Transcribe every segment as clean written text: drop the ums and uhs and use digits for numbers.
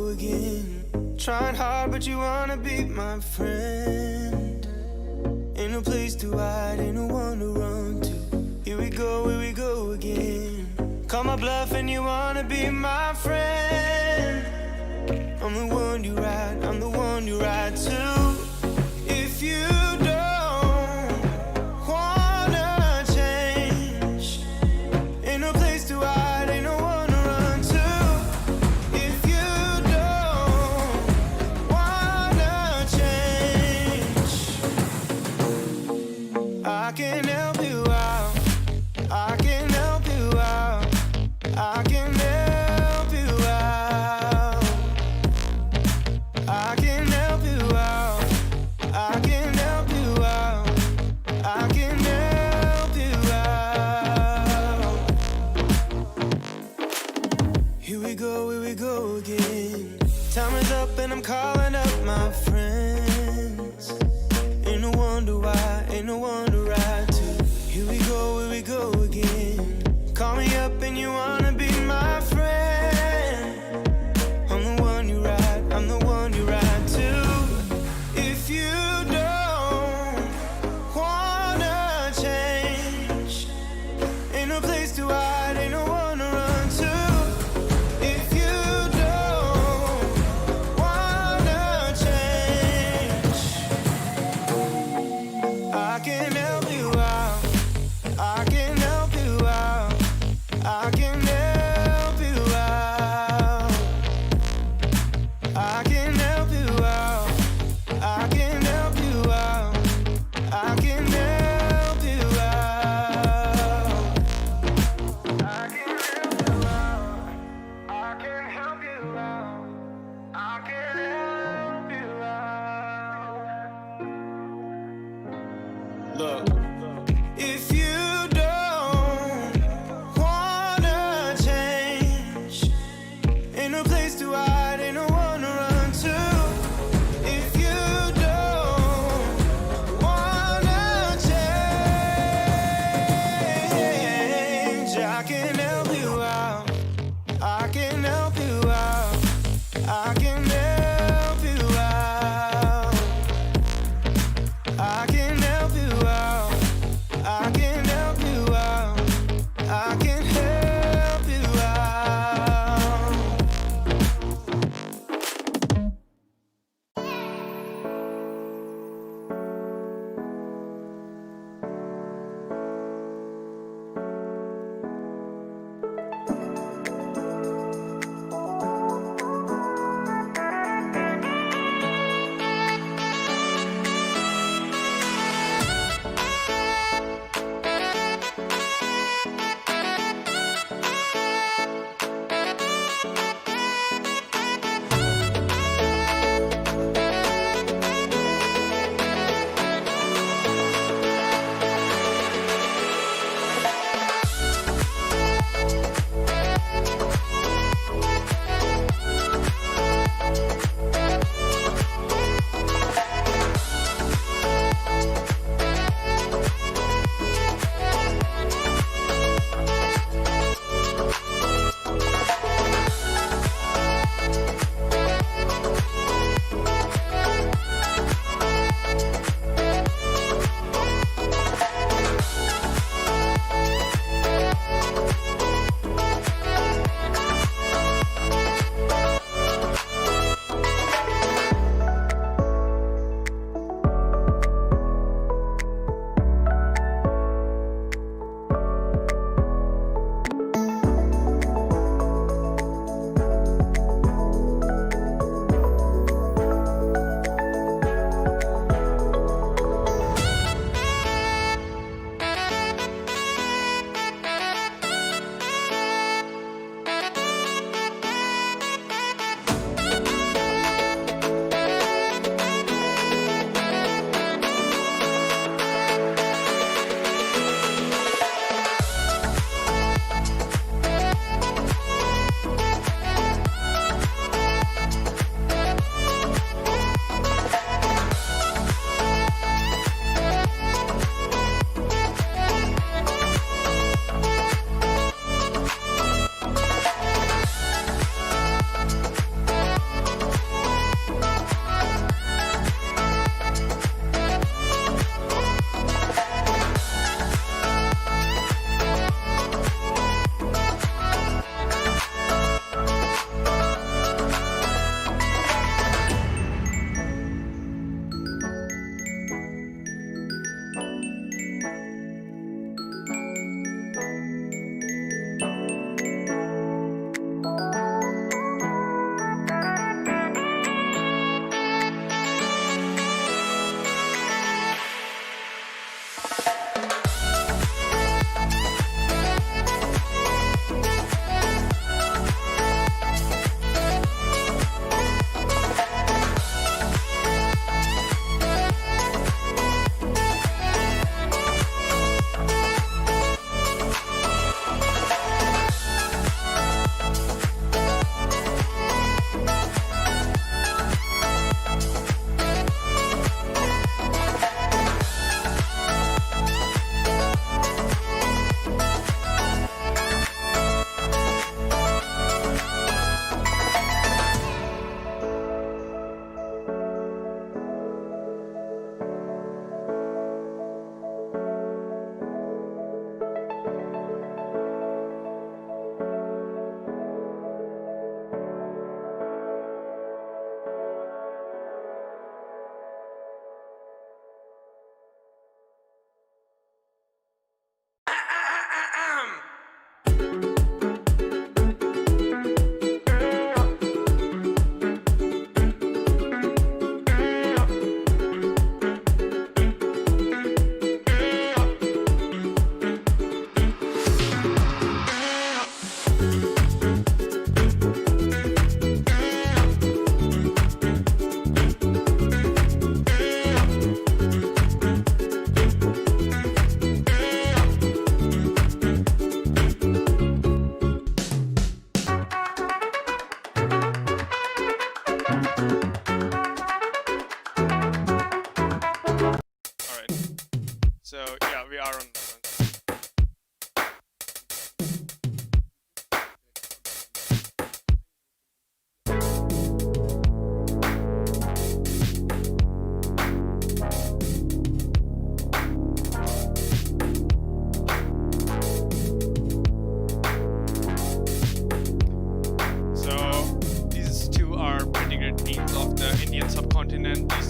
again. Trying hard, but you wanna be my friend. Ain't no place to hide, ain't no one to run to. Here we go again. Call my bluff and you wanna be my friend. I'm the one you ride, I'm the one you ride to. If you don't wanna change, ain't no place to hide, ain't no one to run to. If you don't wanna change, I can help you out, I can help you out, I can help you out, I can help you out.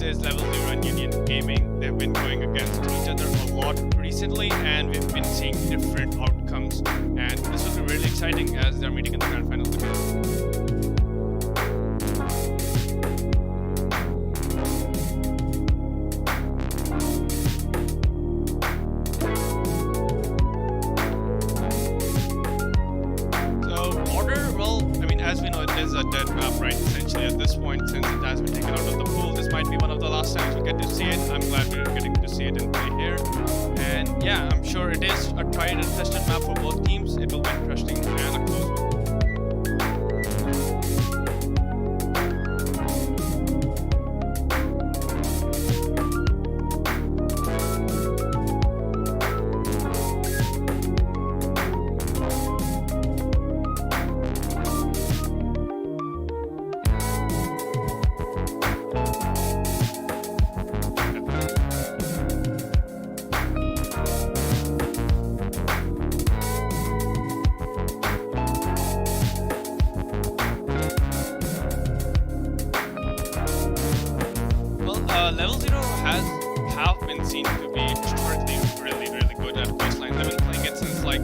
is LevelZero and Union Gaming. They've been going against each other a lot recently, and we've been seeing different outcomes. And this will be really exciting as they're meeting in the grand finals together. As we know, it is a dead map, right? Essentially, at this point, since it has been taken out of the pool, this might be one of the last times we get to see it. I'm glad we're getting to see it in play here. And yeah, I'm sure it is a tried and tested map for both teams. It will be interesting and a close one. LevelZero have been seen to be historically really good at first line. They've been playing it since like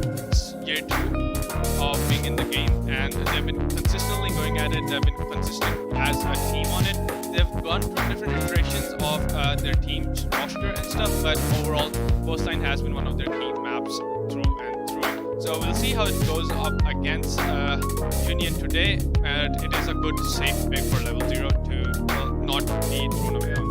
year 2 of being in the game, and they've been consistently going at it. They've been consistent as a team on it. They've gone through different iterations of their team's roster and stuff, but overall, first line has been one of their key maps through and through. So we'll see how it goes up against Union today, and it is a good safe pick for LevelZero to not be thrown away on.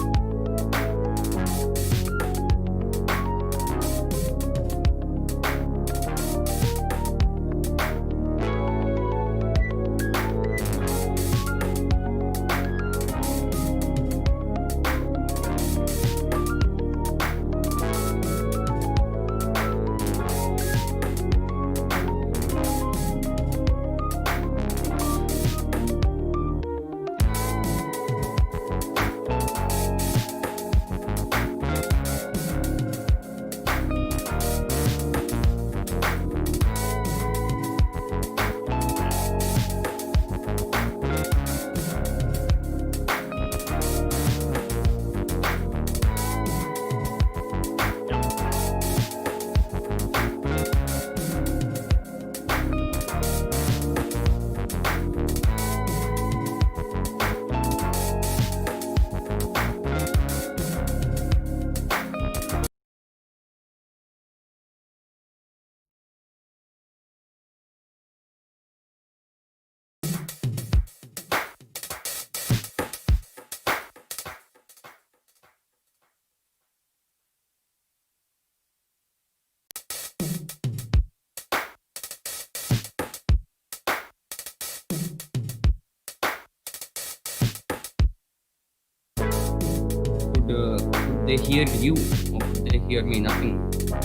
Could they hear you, or could they hear me? Nothing,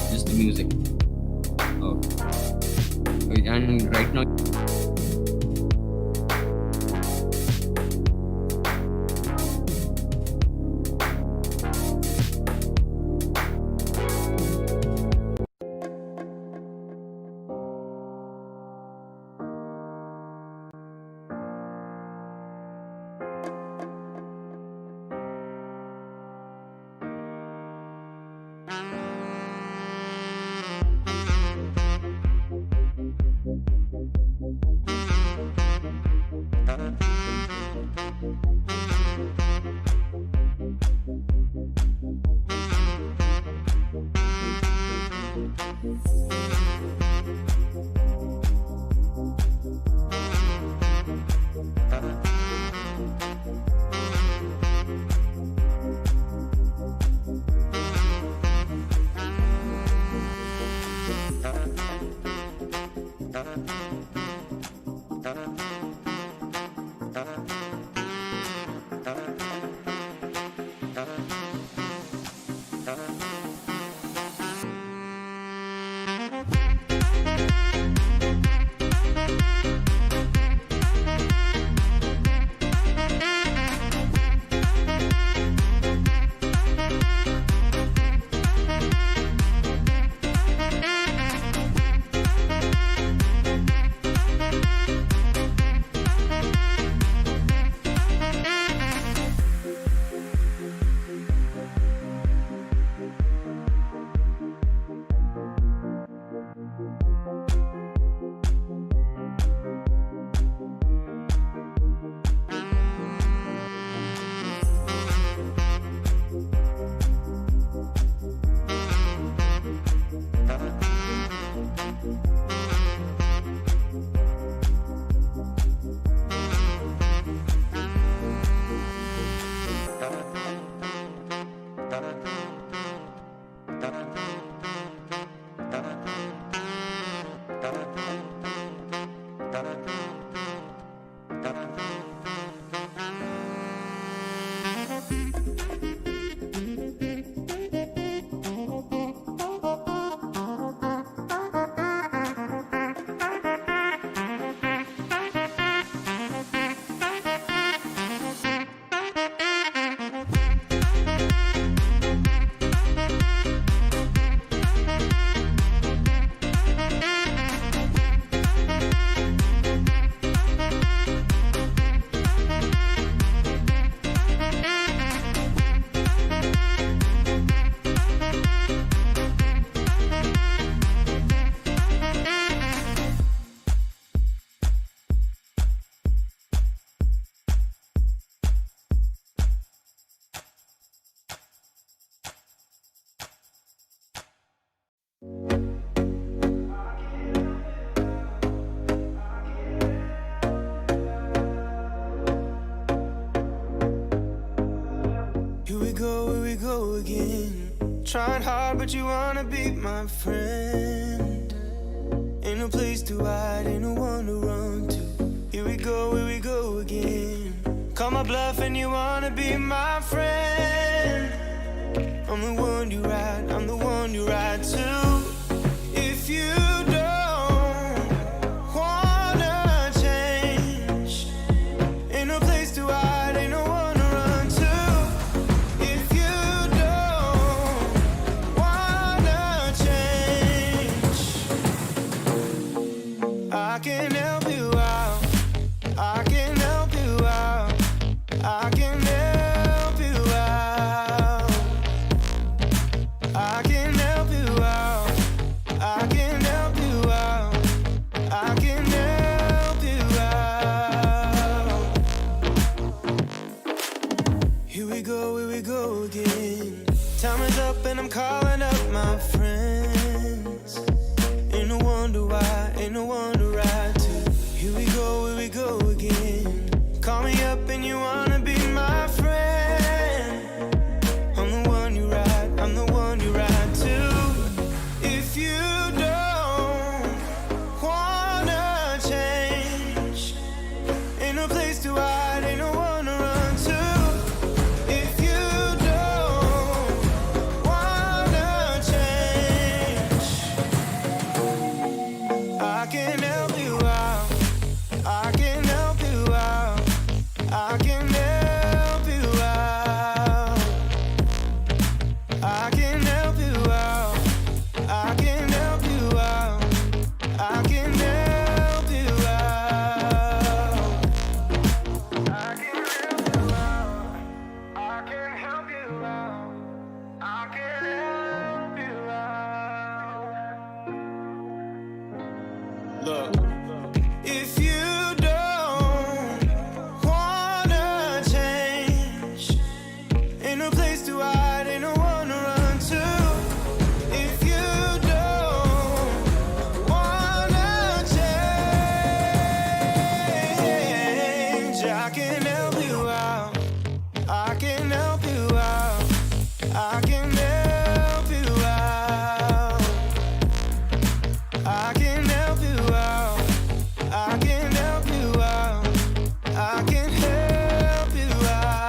just the music. And right now, again. Trying hard, but you wanna be my friend. Ain't no place to hide, ain't no one to run to. Here we go again. Call my bluff and you wanna be my friend. I'm the one you ride, I'm the one you ride to. If you don't wanna change, ain't no place to hide, ain't no one to run to. If you don't wanna change, I can help you out, I can help you out, I can help you out, I can help you out, I can help you out, I can help you out. Here we go again. Time is up and I'm calling up my friends. Ain't no wonder why, ain't no one to ride to. Here we go again. Call me up and you wanna be my friend. I'm the one you ride, I'm the one you ride to. If you don't wanna change, ain't no place to hide, ain't no one to run to. If you don't wanna change, I can help you out, I can help you out, I can help you out, I can help you out, I can help you out, I can help you out, I can help you out, I can help you out, I can help you out. Look, if you don't wanna change, ain't no place to hide, ain't no one to run to. If you don't wanna change, I can help you out, I can help you out, I can help you out, I can help you out, I can help you out, I can help you out.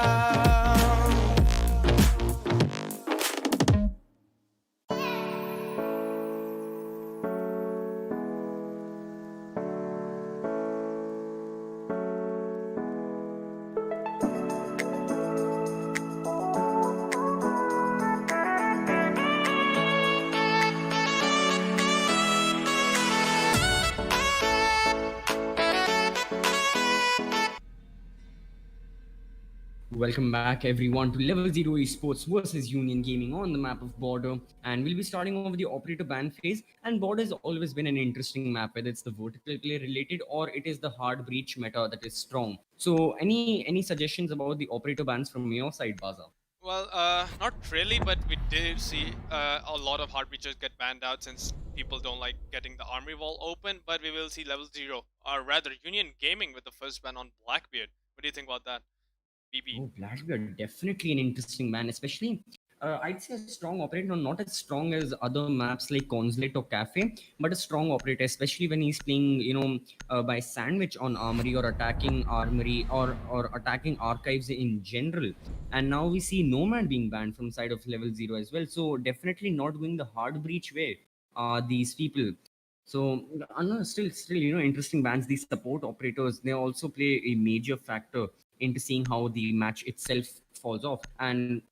Welcome back everyone to LevelZero Esports versus Union Gaming on the map of Border, and we'll be starting off with the operator ban phase. And Border has always been an interesting map, whether it's the vertical play related or it is the hard breach meta that is strong. So any suggestions about the operator bans from your side, Baza? Well, not really, but we did see a lot of hard breaches get banned out since people don't like getting the armory wall open. But we will see LevelZero, or rather Union Gaming, with the first ban on Blackbeard. What do you think about that, BB? Oh, Blackbeard, definitely an interesting man, especially I'd say a strong operator, not as strong as other maps like Consulate or Cafe, but a strong operator, especially when he's playing, by sandwich on armory or attacking armory or attacking archives in general. And now we see Nomad being banned from side of LevelZero as well. So definitely not going the hard breach way. These people. So no, still, interesting bans. These support operators, they also play a major factor into seeing how the match itself falls off and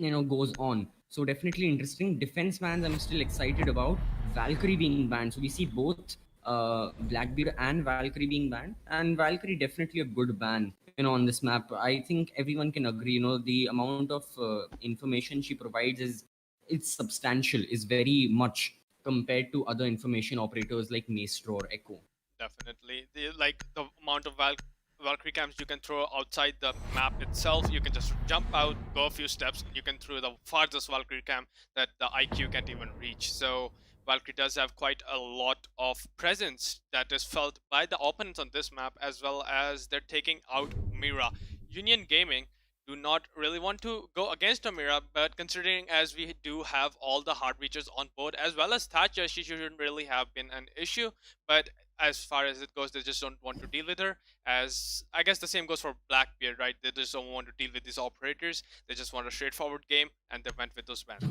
goes on. So definitely interesting. Defense bans, I'm still excited about. Valkyrie being banned. So we see both Blackbeard and Valkyrie being banned, and Valkyrie definitely a good ban. On this map, I think everyone can agree. The amount of information she provides is substantial, is very much compared to other information operators like Maestro or Echo. Definitely. The amount of Valkyrie cams you can throw outside the map itself, you can just jump out, go a few steps, and you can throw the farthest Valkyrie cam that the IQ can't even reach. So Valkyrie does have quite a lot of presence that is felt by the opponents on this map, as well as they're taking out Mira. Union Gaming, do not really want to go against Amira, but considering as we do have all the hard breaches on board, as well as Thatcher, she shouldn't really have been an issue. But as far as it goes, they just don't want to deal with her. As I guess the same goes for Blackbeard, right? They just don't want to deal with these operators. They just want a straightforward game, and they went with those bans.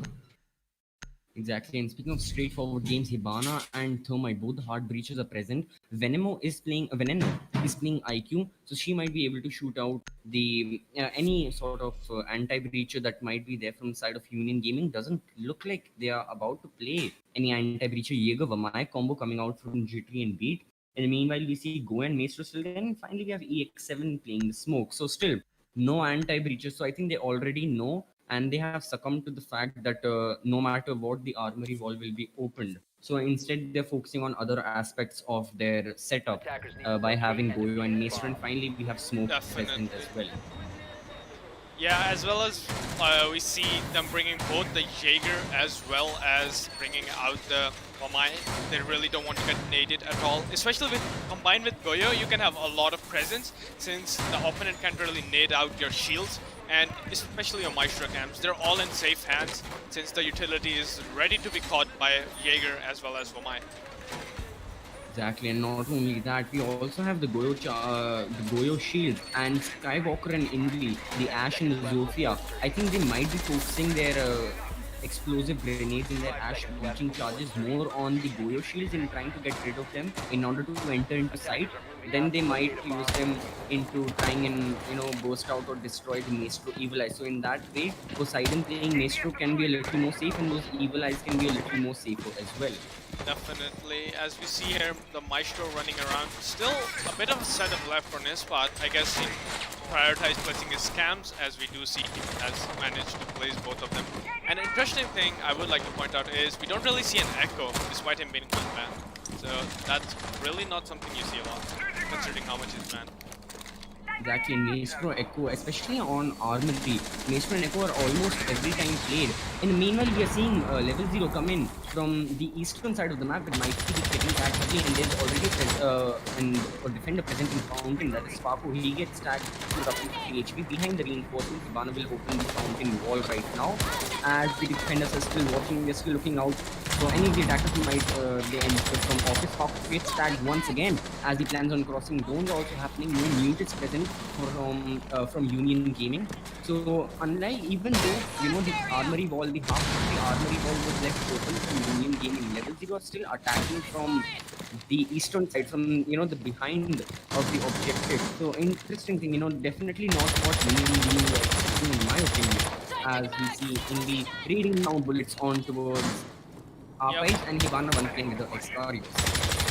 Exactly. And speaking of straightforward games, Hibana and Thermite, both the hard breaches are present. Veneno is playing IQ, so she might be able to shoot out the any sort of anti-breacher that might be there from the side of Union Gaming. Doesn't look like they are about to play any anti-breacher. Jaeger Vamai combo coming out from G3 and Beat. And meanwhile, we see Go and Maestro still there, and finally we have EX7 playing the Smoke. So still no anti-breaches. So I think they already know, and they have succumbed to the fact that no matter what, the armory wall will be opened. So instead, they're focusing on other aspects of their setup by having Goyo and Maestro, and finally we have Smoke present as well. Yeah, as well as we see them bringing both the Jaeger as well as bringing out the Wamai. They really don't want to get naded at all. Especially combined with Goyo, you can have a lot of presence since the opponent can't really nade out your shields. And especially your Maestro camps, they're all in safe hands since the utility is ready to be caught by Jaeger as well as Wamai. Exactly, and not only that, we also have the Goyo shield and Skywalker and Invi, the Ash and the Zofia. I think they might be focusing their explosive grenades in their Ash breaching charges more on the Goyo shields and trying to get rid of them in order to enter into sight. Then they might use them into trying and burst out or destroy the Maestro Evil Eyes. So in that way, Poseidon playing Maestro can be a little more safe, and those Evil Eyes can be a little more safer as well. Definitely, as we see here, the Maestro running around. Still a bit of a setup left for Nispat. I guess he prioritized placing his scams, as we do see he has managed to place both of them. An interesting thing I would like to point out is we don't really see an Echo, despite him being one man. So that's really not something you see a lot, considering how much he's banned. Exactly, Maestro Echo, especially on Armory. Maestro and Echo are almost every time played. And meanwhile, we are seeing LevelZero come in from the eastern side of the map with Mikey getting tagged heavily, and there's already a defender present in Fountain, that is Papu. He gets tagged to roughly 50 HP. Behind the reinforcement, Hibana will open the Fountain wall right now. As the defenders are still watching, they're still looking out for any of the attackers who might they enter from office. Papu gets tagged once again as he plans on crossing. Drones are also happening. No mutants present from Union Gaming. So unlike, even though the armory wall, the half of the armory wall was left open from Union Gaming, LevelZero are still attacking from the eastern side, from the behind of the objective. So interesting thing, definitely not what Union Gaming were expecting, in my opinion, as we see in the reading down bullets on towards Archives and Hibana one playing with the Excarius.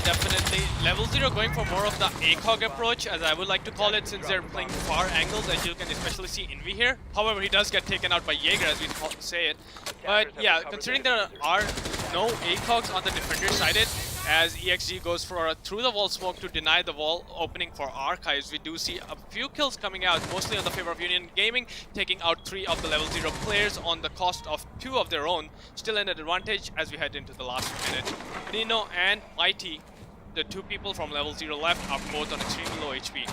Definitely. LevelZero going for more of the ACOG approach, as I would like to call it, since they're playing far angles, as you can especially see Envy here. However, he does get taken out by Jaeger, as we say it. But yeah, considering there are no ACOGs on the defender side, as EXG goes for a through-the-wall smoke to deny the wall opening for Archives, we do see a few kills coming out, mostly on the favor of Union Gaming, taking out 3 of the LevelZero players on the cost of 2 of their own. Still an advantage as we head into the last minute. Nino and Mighty, the 2 people from LevelZero left, are both on extremely low HP.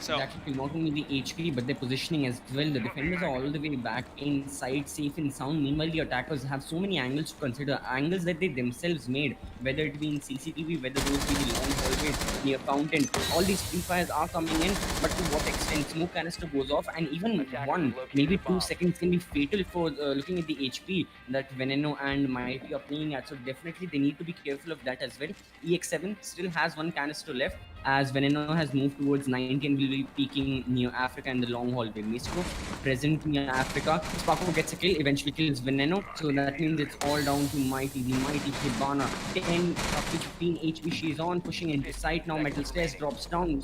So exactly, not only the HP but their positioning as well. The defenders are all the way back inside, safe and sound. Meanwhile, the attackers have so many angles to consider, angles that they themselves made, whether it be in CCTV, whether those be the long hallways near Fountain. All these free fires are coming in, but to what extent? Smoke canister goes off, and even 1, maybe 2 seconds can be fatal for looking at the HP that Veneno and Mighty are playing at. So definitely they need to be careful of that as well. EX7 still has 1 canister left, as Veneno has moved towards 90 and will be peeking near Africa in the long hallway. Maestro present near Africa. Sparko gets a kill, eventually kills Veneno. So that means it's all down to Mighty, the mighty Hibana. 10 up to 15 HP she's on, pushing into sight now. Metal Stairs drops down.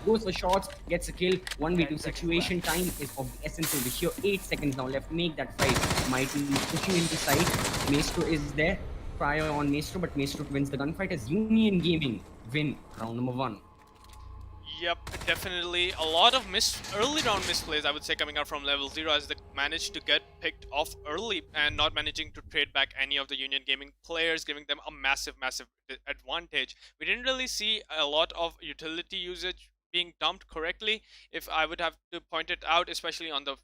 Goes for shots, gets a kill. 1v2 situation. Time is of the essence over here. 8 seconds now left. Make that fight. Mighty pushing into sight. Maestro is there. Prior on Maestro, but Maestro wins the gunfight as Union Gaming win round number 1. Yep, definitely a lot of early round misplays, I would say, coming out from LevelZero, as they managed to get picked off early and not managing to trade back any of the Union Gaming players, giving them a massive advantage. We didn't really see a lot of utility usage being dumped correctly. If I would have to point it out, especially on the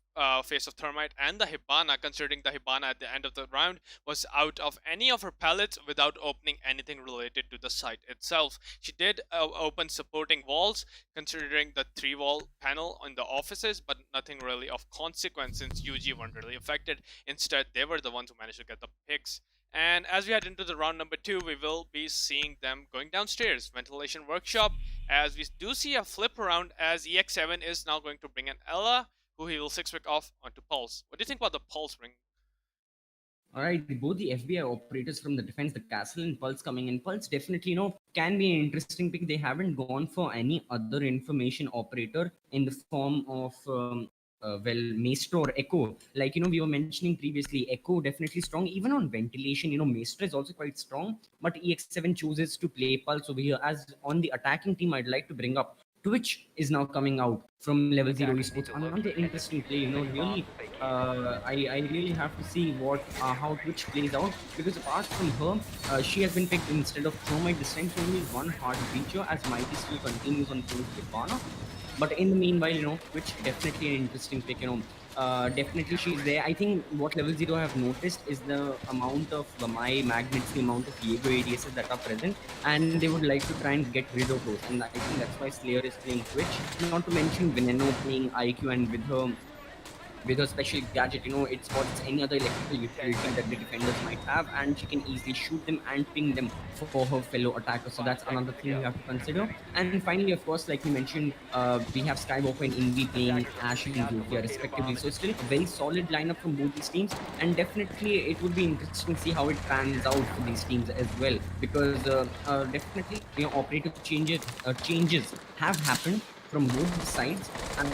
face of Thermite and the Hibana, considering the Hibana at the end of the round was out of any of her pallets without opening anything related to the site itself. She did open supporting walls, considering the 3-wall panel on the offices, but nothing really of consequence since UG weren't really affected. Instead, they were the ones who managed to get the picks. And as we head into the round number 2, we will be seeing them going downstairs. Ventilation workshop, as we do see a flip around as EX7 is now going to bring in Ella, who he will 6-pick off onto Pulse. What do you think about the Pulse ring? All right, both the FBI operators from the defense, the castle and Pulse coming in. Pulse definitely, can be an interesting pick. They haven't gone for any other information operator in the form of, Maestro or Echo. Like, we were mentioning previously, Echo definitely strong. Even on ventilation, Maestro is also quite strong. But EX7 chooses to play Pulse over here. As on the attacking team, I'd like to bring up Twitch is now coming out from LevelZero Esports. Another interesting play, really, I really have to see what how Twitch plays out, because apart from her, she has been picked instead of Thermite. This time only one hard feature as Mighty still continues on playing Hibana. But in the meanwhile, Twitch definitely an interesting pick. Definitely she's there. I think what LevelZero have noticed is the amount of my magnets, the amount of Jaeger ADSs that are present, and they would like to try and get rid of those. And I think that's why Slayer is playing Twitch. Not to mention Veneno playing IQ, and with her special gadget, it spots any other electrical utility that the defenders might have, and she can easily shoot them and ping them for her fellow attackers. So that's another thing you have to consider. And finally, of course, like you mentioned, we have Skywalker and Invi playing Ash and Zofia respectively. So it's still a very solid lineup from both these teams, and definitely it would be interesting to see how it pans out for these teams as well, because definitely, operator changes have happened from both sides, and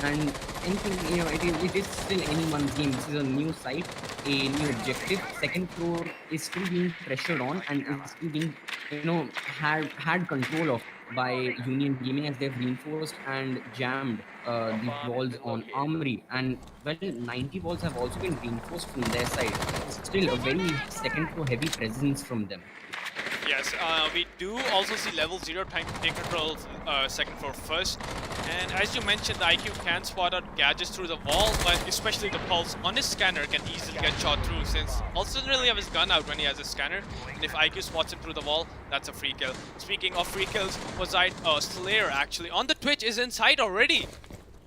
anything, it is still anyone's game. This is a new site, a new objective. Second floor is still being pressured on and is still being, had control of by Union Gaming, as they've reinforced and jammed the walls on Armory, and well, 90 walls have also been reinforced from their side. Still a very second floor heavy presence from them. Yes, we do also see LevelZero trying to take control of second floor first. And as you mentioned, the IQ can spot out gadgets through the wall, but especially the Pulse on his scanner can easily get shot through, since Pulse doesn't really have his gun out when he has his scanner. And if IQ spots him through the wall, that's a free kill. Speaking of free kills, Slayer actually on the Twitch is inside already.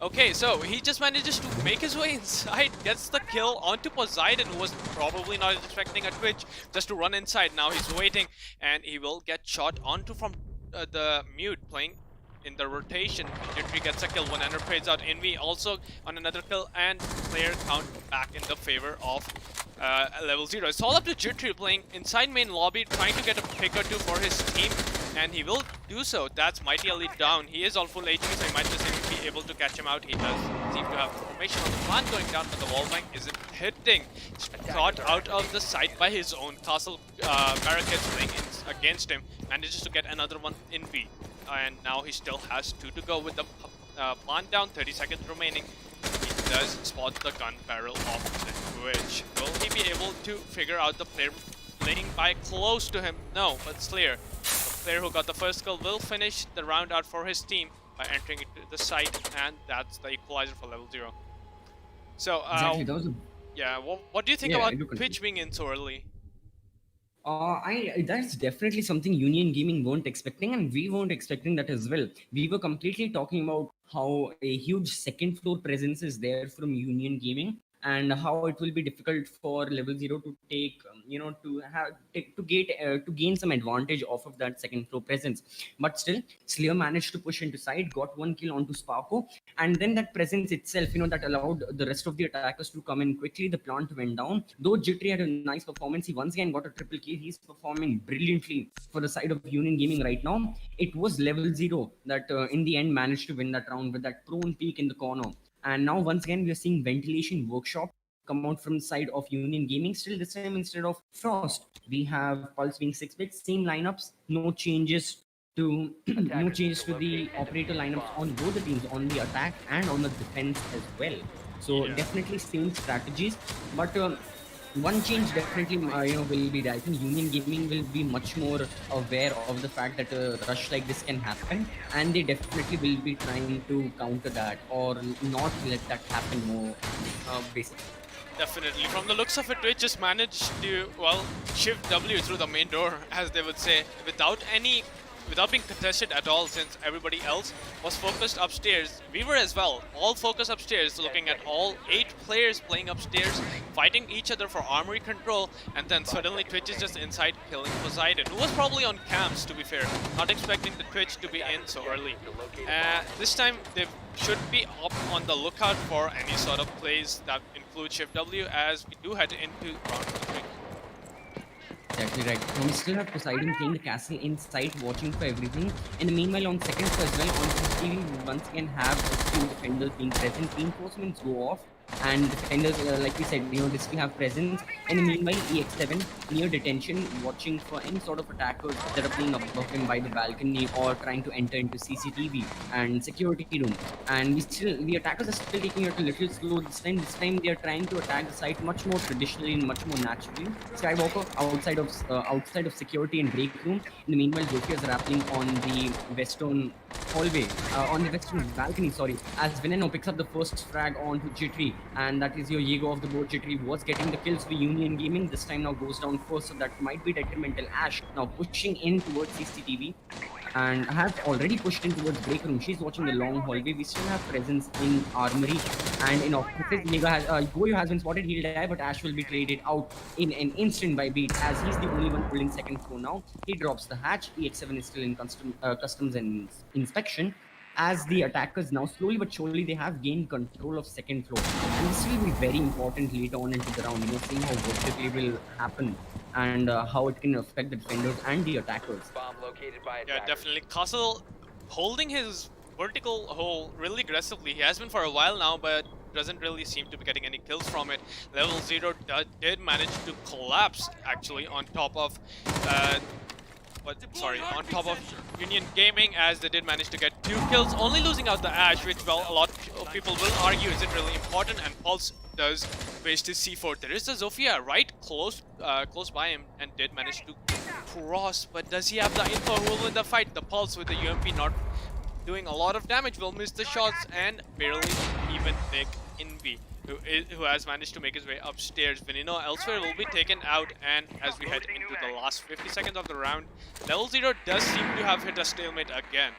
Okay, so he just manages to make his way inside, gets the kill onto Poseidon, who was probably not expecting a Twitch, just to run inside. Now he's waiting, and he will get shot onto from the mute playing in the rotation. Jittery gets a kill, one enterprise out. Envy also on another kill, and player count back in the favor of LevelZero. It's all up to Jittery playing inside main lobby, trying to get a pick or two for his team, and he will do so. That's Mighty Elite down. He is on full HP, so he might just be able to catch him out. He does seem to have formation on the plant going down, but the wall bank isn't hitting. Shot out of the site by his own castle barricades playing against him. Manages to get another one in B. And now he still has 2 to go with the plant down, 30 seconds remaining. He does spot the gun barrel of the Twitch. Will he be able to figure out the player playing by close to him? No, but Slayer, the player who got the first kill, will finish the round out for his team by entering into the site, and that's the equalizer for LevelZero. So, Exactly, yeah, what do you think about Twitch being in so early? That's definitely something Union Gaming weren't expecting, and we weren't expecting that as well. We were completely talking about how a huge second floor presence is there from Union Gaming, and how it will be difficult for LevelZero to take, to gain some advantage off of that second floor presence. But still, Slayer managed to push into side, got 1 kill onto Sparko, and then that presence itself, that allowed the rest of the attackers to come in quickly. The plant went down. Though Jittery had a nice performance, he once again got a triple kill. He's performing brilliantly for the side of Union Gaming right now. It was LevelZero that in the end managed to win that round with that prone peak in the corner. And now once again we are seeing Ventilation Workshop come out from the side of Union Gaming. Still this time, instead of Frost, we have Pulse being 6 picks, same lineups, no changes to the operator lineups on both the teams, on the attack and on the defense as well. So definitely same strategies, but One change definitely will be there. I think Union Gaming will be much more aware of the fact that a rush like this can happen, and they definitely will be trying to counter that or not let that happen more. Basically, Definitely. From the looks of it, Twitch just managed to, well, shift W through the main door, as they would say, without being contested at all, since everybody else was focused upstairs. We were as well, all focused upstairs, looking at all 8 players playing upstairs, fighting each other for armory control, and then suddenly Twitch is just inside killing Poseidon, who was probably on camps, to be fair, not expecting the Twitch to be in so early. This time, they should be up on the lookout for any sort of plays that include Shift W, as we do head into round 3. exactly right. Now we still have Poseidon playing the castle in sight, watching for everything. In the meanwhile, on second floor as well, on CCTV, we once again have a few defenders being present. Reinforcements go off, and defenders, like we said, this will have presence. In the meanwhile, EX7 near detention, watching for any sort of attackers that are playing above him by the balcony or trying to enter into CCTV and security room. And the attackers are still taking it a little slow this time. This time they are trying to attack the site much more traditionally and much more naturally. Skywalker outside of security and break room. In the meanwhile, Joki is rappelling on the western hallway, on the western balcony, sorry, as Veneno picks up the first frag onto Jittery, and that is your Jaeger of the board. Jittery was getting the kills for Union Gaming, this time now goes down first, so that might be detrimental. Ash now pushing in towards CCTV, and has already pushed in towards break room. She's watching the long hallway. We still have presence in armory and in offices. Goyo has been spotted, he'll die, but Ash will be traded out in an instant by Beat, as he's the only one holding second floor now. He drops the hatch. EX7 is still in customs and inspection, as the attackers now slowly but surely they have gained control of second floor, and this will be very important later on into the round, seeing how vertically will happen and how it can affect the defenders and the attackers. Yeah, definitely. Castle holding his vertical hole really aggressively. He has been for a while now, but doesn't really seem to be getting any kills from it. LevelZero did manage to collapse, actually, on top of on top of Union Gaming, as they did manage to get 2 kills, only losing out the Ash, which, well, a lot of people will argue isn't really important, and Pulse does waste his C4. There is a Zofia right close by him, and did manage to cross, but does he have the info? Who will win the fight? The Pulse, with the UMP not doing a lot of damage, will miss the shots and barely even nick Invi, who has managed to make his way upstairs. Veneno elsewhere will be taken out, and as we head into the last 50 seconds of the round, LevelZero does seem to have hit a stalemate again.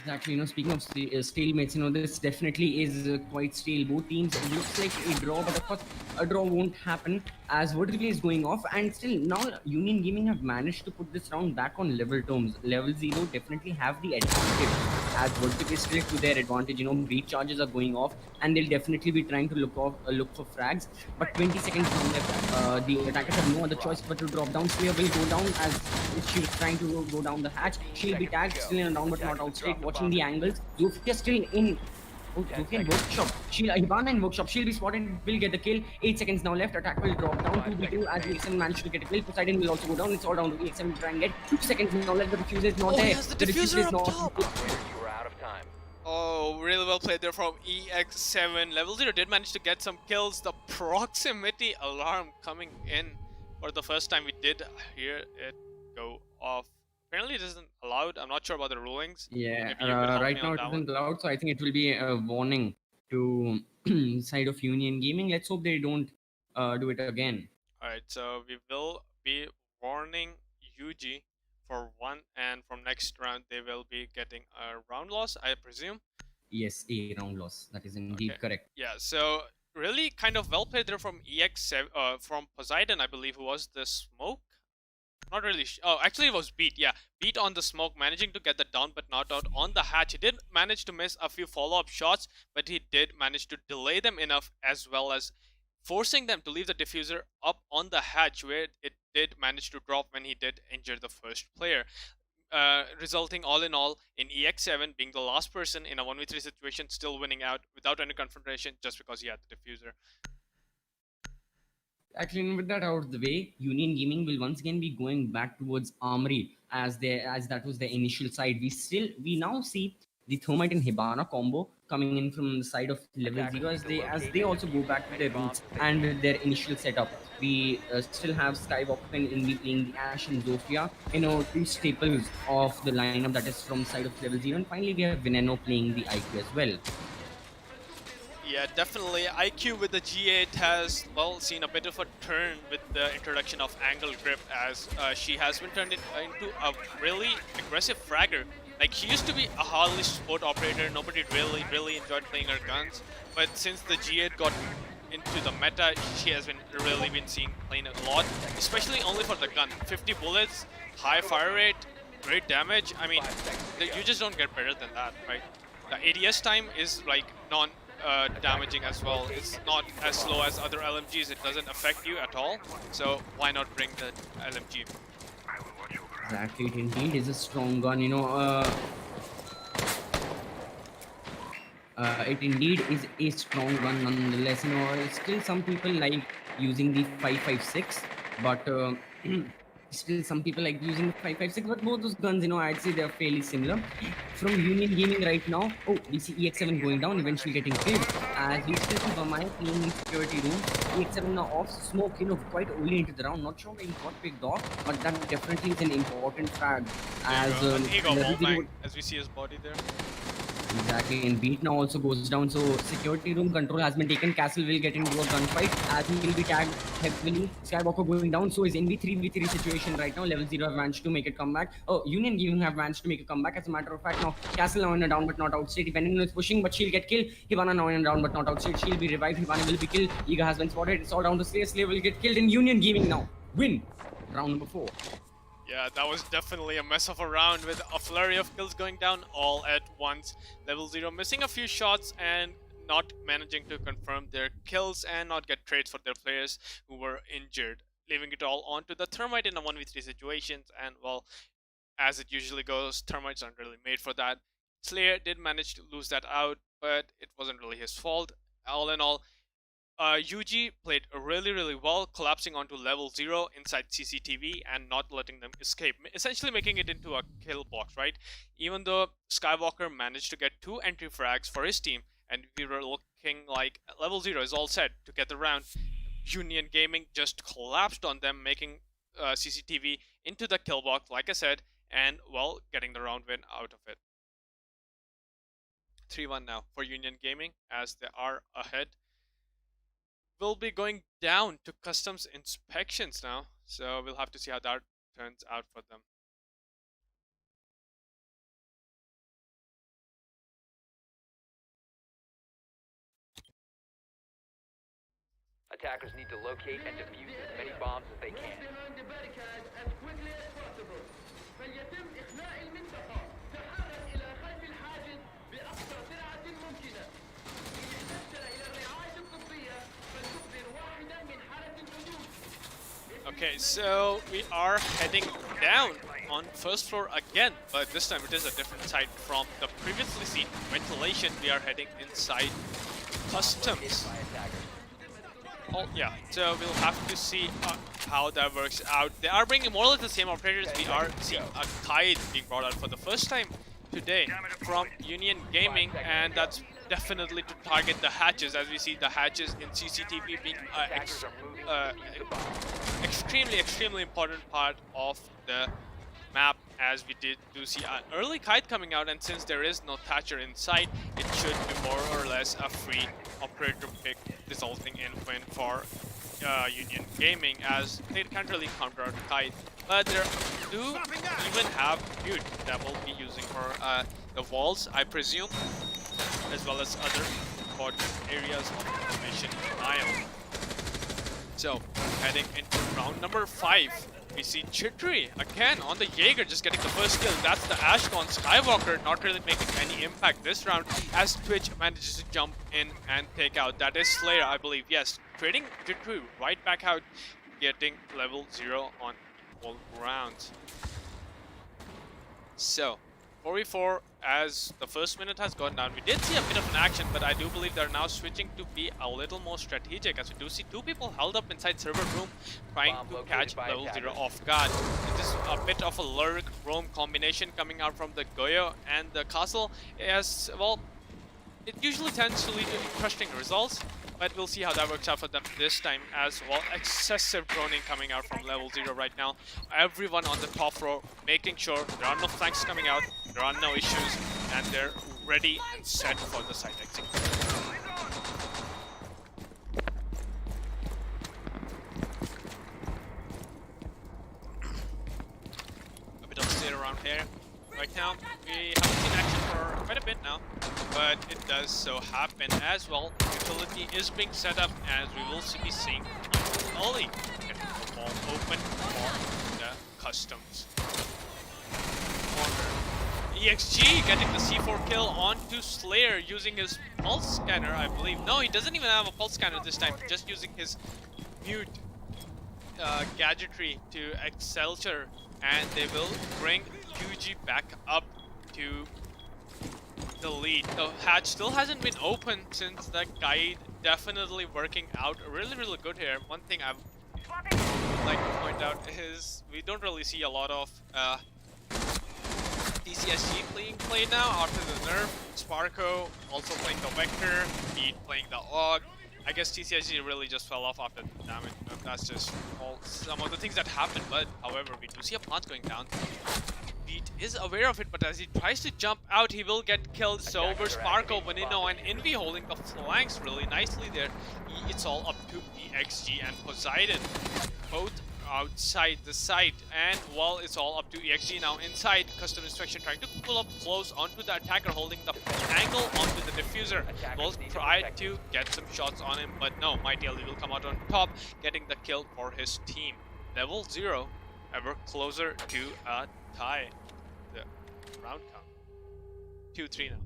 Exactly, speaking of stalemates, this definitely is quite stale. Both teams, it looks like a draw, but of course, a draw won't happen as vertically is going off. And still, now Union Gaming have managed to put this round back on level terms. LevelZero definitely have the advantage, as vertically is still to their advantage. Breach charges are going off, and they'll definitely be trying to look for frags. But 20 seconds now left. The attackers have no other choice but to drop down. Slayer will go down, as she was trying to go down the hatch. She'll be tagged, still in a down but not out state. Watching the angles. Zofia still in. Oh, Zofia in workshop. Hibana in workshop. She'll be spotted. Will get the kill. 8 seconds now left. Attack will drop down. 2v2 as EX7 managed to get a kill. Poseidon will also go down. It's all down to EX7 to try and get 2 seconds now left. The diffuser is not there. The diffuser is not. Oh, really well played there from EX7. LevelZero did manage to get some kills. The proximity alarm coming in for the first time. We did hear it go off. Apparently it isn't allowed. I'm not sure about the rulings. Yeah, right now it isn't allowed, so I think it will be a warning to side of Union Gaming. Let's hope they don't do it again. Alright, so we will be warning UG for 1, and from next round they will be getting a round loss, I presume. Yes, a round loss. That is indeed correct. Yeah, so really kind of well played there from EX7, from Poseidon, I believe, who was the smoke. Not really. Oh, actually it was Beat. Yeah, Beat on the smoke, managing to get the down but not out on the hatch. He did manage to miss a few follow-up shots, but he did manage to delay them enough, as well as forcing them to leave the diffuser up on the hatch, where it did manage to drop when he did injure the first player. Resulting all in all in EX7 being the last person in a 1v3 situation, still winning out without any confrontation, just because he had the diffuser. Actually, with that out of the way, Union Gaming will once again be going back towards Armory, as that was the initial side. We now see the Thermite and Hibana combo coming in from the side of LevelZero as they also go back to their roots and with their initial setup. We still have Skywalker and Envy playing the Ashe and Zofia, two staples of the lineup that is from side of LevelZero, and finally we have Veneno playing the IQ as well. Yeah, definitely. IQ with the G8 has, well, seen a bit of a turn with the introduction of Angle Grip, as she has been turned into a really aggressive fragger. Like, she used to be a hardly support operator, nobody really enjoyed playing her guns, but since the G8 got into the meta, she has really been seen playing a lot, especially only for the gun. 50 bullets, high fire rate, great damage. I mean, you just don't get better than that, right? The ADS time is like damaging as well. It's not as slow as other LMGs. It doesn't affect you at all. So why not bring the LMG? Exactly, it indeed is a strong gun. It indeed is a strong gun nonetheless. Still some people like using the 5.56, but still some people like using 5.56. But both those guns, I'd say they're fairly similar. From Union Gaming right now, oh, we see EX7 going down, eventually getting killed. As we still see Vamaya playing in security room. EX7 now off smoke, quite early into the round. Not sure where he got picked off, but that definitely is an important frag. As he got wallbanged, as we see his body there. Exactly, and Beat now also goes down, so security room control has been taken. Castle will get into a gunfight as he will be tagged heavily. Skywalker going down, so is in the 3v3 situation right now. LevelZero have managed to make a comeback. Oh, Union Gaming have managed to make a comeback. As a matter of fact, now Castle now in a down but not outstate. Venom is pushing, but she'll get killed. Hibana now in a down but not outstate. She'll be revived. Hibana will be killed. Iga has been spotted. It's all down to Slayer. Slayer will get killed, and Union Gaming now win round number 4. Yeah, that was definitely a mess of a round with a flurry of kills going down all at once. LevelZero missing a few shots and not managing to confirm their kills and not get trades for their players who were injured, leaving it all onto the Thermite in a 1v3 situations. And well, as it usually goes, Thermites aren't really made for that. Slayer did manage to lose that out, but it wasn't really his fault. All in all, UG played really well, collapsing onto LevelZero inside CCTV and not letting them escape, essentially making it into a kill box, right? Even though Skywalker managed to get 2 entry frags for his team, and we were looking like LevelZero is all set to get the round, Union Gaming just collapsed on them, making CCTV into the kill box, like I said, and well, getting the round win out of it. 3-1 now for Union Gaming as they are ahead. Will be going down to customs inspections now, so we'll have to see how that turns out for them. Attackers need to locate and defuse as many bombs as they can. Okay, so we are heading down on first floor again, but this time it is a different side from the previously seen ventilation. We are heading inside customs. Oh yeah, so we'll have to see how that works out. They are bringing more or less the same operators. We are seeing a kite being brought out for the first time today from Union Gaming, and that's definitely to target the hatches, as we see the hatches in CCTV being extremely important part of the map, as we do see an early kite coming out, and since there is no Thatcher inside, it should be more or less a free operator pick, resulting in win for Union Gaming, as they can't really counter out kite, but they do even have Mute that will be using for the walls, I presume, as well as other important areas of mission denial. So, heading into round number 5, we see Chittery again on the Jaeger, just getting the first kill. That's the Ashcon. Skywalker not really making any impact this round, as Twitch manages to jump in and take out. That is Slayer, I believe. Yes, trading Chittery right back out, getting LevelZero on equal rounds. So, 4v4 as the first minute has gone down. We did see a bit of an action, but I do believe they're now switching to be a little more strategic, as we do see 2 people held up inside server room trying to catch LevelZero off guard. It is a bit of a lurk roam combination coming out from the Goyo and the castle, as well it usually tends to lead to interesting results, but we'll see how that works out for them this time as well. Excessive droning coming out from LevelZero right now. Everyone on the top row making sure there are no flanks coming out, there are no issues, and they're ready and set for the side execution. A bit of sit around here. Right now, we haven't seen action for quite a bit now, but it does so happen as well. Utility is being set up as we will be seeing Ollie getting the ball open for the customs corner. EXG getting the C4 kill onto Slayer using his pulse scanner, I believe. No, he doesn't even have a pulse scanner this time, just using his mute gadgetry to exhilarating, and they will bring QG back up to the lead. The hatch still hasn't been opened since the guide definitely working out really good here. One thing I would like to point out is we don't really see a lot of TCSG being played now after the nerf. Sparko also playing the Vector, Beat playing the AUG. I guess TCSG really just fell off after the damage. That's just some of the things that happened. But however, we do see a plant going down. Beat is aware of it, but as he tries to jump out, he will get killed. So over Sparko, Bonino, and Envy holding the flanks really nicely there. It's all up to EXG and Poseidon, both outside the site, and well, it's all up to EXG now inside. Custom Inspection trying to pull up close onto the attacker, holding the angle onto the diffuser. Will try to get some shots on him, but no, Mighty Ali will come out on top, getting the kill for his team. LevelZero ever closer to a tie. The round count 2-3 now.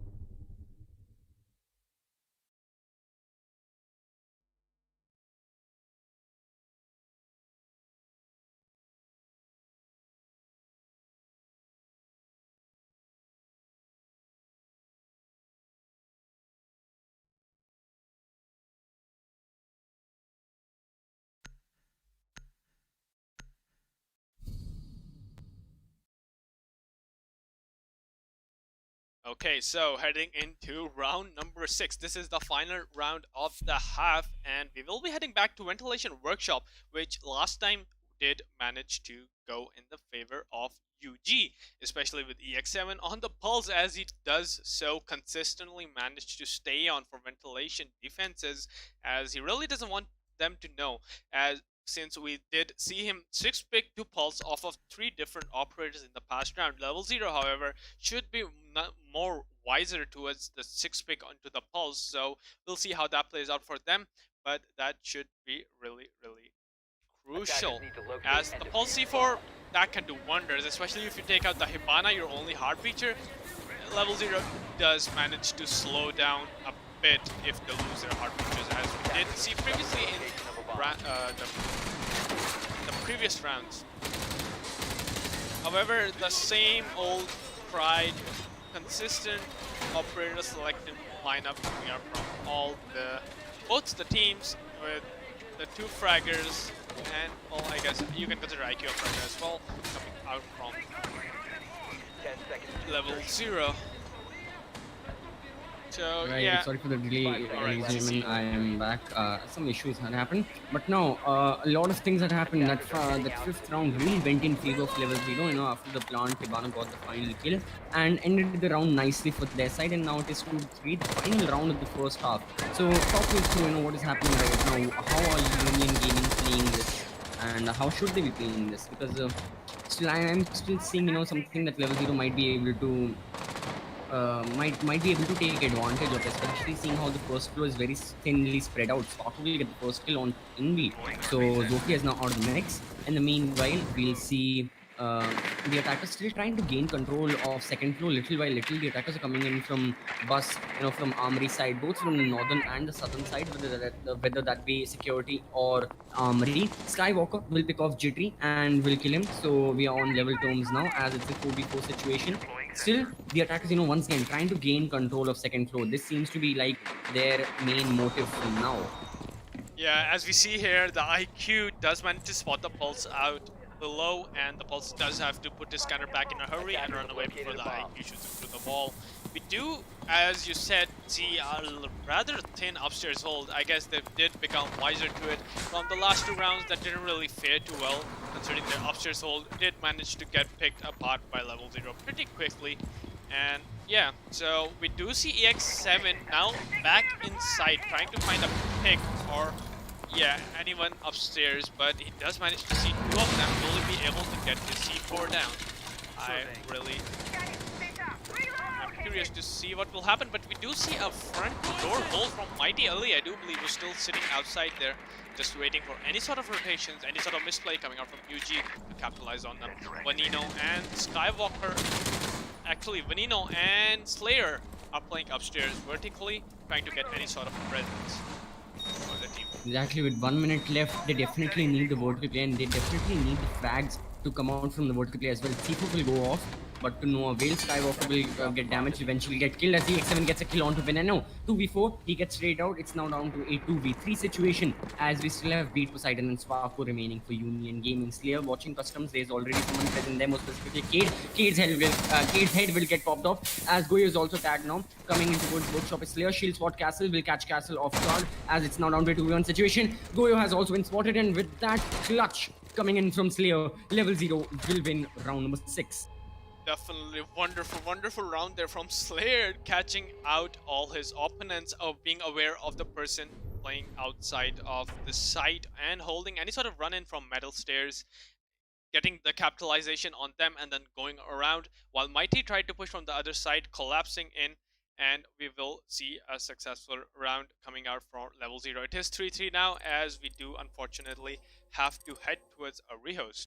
Okay, so heading into round number 6. This is the final round of the half, and we will be heading back to Ventilation Workshop, which last time did manage to go in the favor of UG, especially with EX7 on the pulse, as he does so consistently manage to stay on for Ventilation defenses, as he really doesn't want them to know, as since we did see him 6-pick to pulse off of 3 different operators in the past round. LevelZero, however, should be more wiser towards the 6-pick onto the pulse, so we'll see how that plays out for them, but that should be really crucial, as the pulse C4, that can do wonders, especially if you take out the Hibana, your only hard feature. LevelZero does manage to slow down a bit if they lose their hard features, as we did see previously in the previous rounds. However, the same old tried, consistent operator selected lineup coming out from both the teams, with the 2 fraggers and, well, I guess you can consider IQ a fragger as well, coming out from LevelZero. So right, yeah, sorry for the delay, Alright, ladies and gentlemen. I am back. Some issues had happened, but now a lot of things had happened. That 5th round really went in favor of LevelZero. You know, after the plant, Hibana got the final kill and ended the round nicely for their side. And now it is 2-3, the final round of the first half. So talk me through, what is happening right now. How are Union Gaming playing this, and how should they be playing this? Because still, I am still seeing, something that LevelZero might be able to. Might be able to take advantage of, especially seeing how the first floor is very thinly spread out. Sparko will get the first kill on Envy, so Zofia is now out of the mix. In the meanwhile, we'll see the attackers still trying to gain control of second floor little by little. The attackers are coming in from bus, from armory side, both from the northern and the southern side, whether that be security or armory. Skywalker will pick off Jittery and will kill him, so we are on level terms now, as it's a 4v4 situation. Still, the attackers, once again trying to gain control of second floor. This seems to be like their main motive for now. Yeah, as we see here, the IQ does manage to spot the pulse out below, and the Pulse does have to put his scanner back in a hurry and run away before the IQ shoots him through the wall. We do, as you said, see a rather thin upstairs hold. I guess they did become wiser to it. From the last 2 rounds, that didn't really fare too well, considering their upstairs hold did manage to get picked apart by LevelZero pretty quickly. And yeah, so we do see EX7 now back inside, trying to find a pick or anyone upstairs, but he does manage to see 2 of them. Will he be able to get his C4 down? I'm curious to see what will happen, but we do see a front door hold from Mighty Ali. I do believe we're still sitting outside there, just waiting for any sort of rotations, any sort of misplay coming out from UG to capitalize on them. Vanino and Skywalker, actually Vanino and Slayer are playing upstairs vertically, trying to get any sort of presence for the team. Exactly, with 1 minute left, they definitely need the vertical play, and they definitely need the frags to come out from the vertical play as well. C4 will go off, but to no avail. Skywalker will get damaged, eventually get killed as the X7 gets a kill onto Veneno. 2v4, he gets straight out. It's now down to a 2v3 situation, as we still have Beat Poseidon and Sparko remaining for Union Gaming. Slayer watching customs, there's already someone present there, more specifically Cade. Cade's head will get popped off, as Goyo is also tagged now. Coming in towards workshop is Slayer. Shield spot Castle, will catch Castle off guard, as it's now down to a 2v1 situation. Goyo has also been spotted, and with that clutch coming in from Slayer, LevelZero will win round number 6. Definitely wonderful round there from Slayer, catching out all his opponents, of being aware of the person playing outside of the site and holding any sort of run-in from metal stairs, getting the capitalization on them and then going around, while Mighty tried to push from the other side, collapsing in, and we will see a successful round coming out from LevelZero. It is 3-3 now, as we do unfortunately have to head towards a rehost.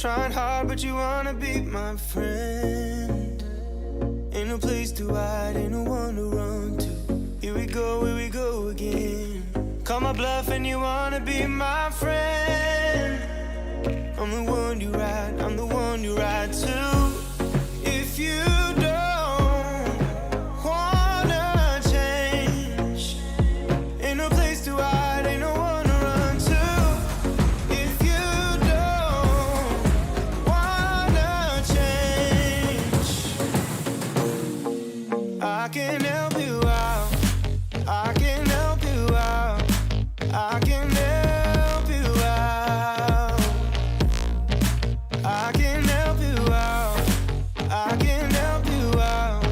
Trying hard, but you wanna be my friend. Ain't no place to hide, ain't no one to run to. Here we go again. Call my bluff and you wanna be my friend. I'm the one you ride, I'm the one you ride to. If you don't wanna change, ain't no place to hide, ain't no one to run to. If you don't wanna change, I can help you out. I can help you out. I can help you out. I can help you out. I can help you out.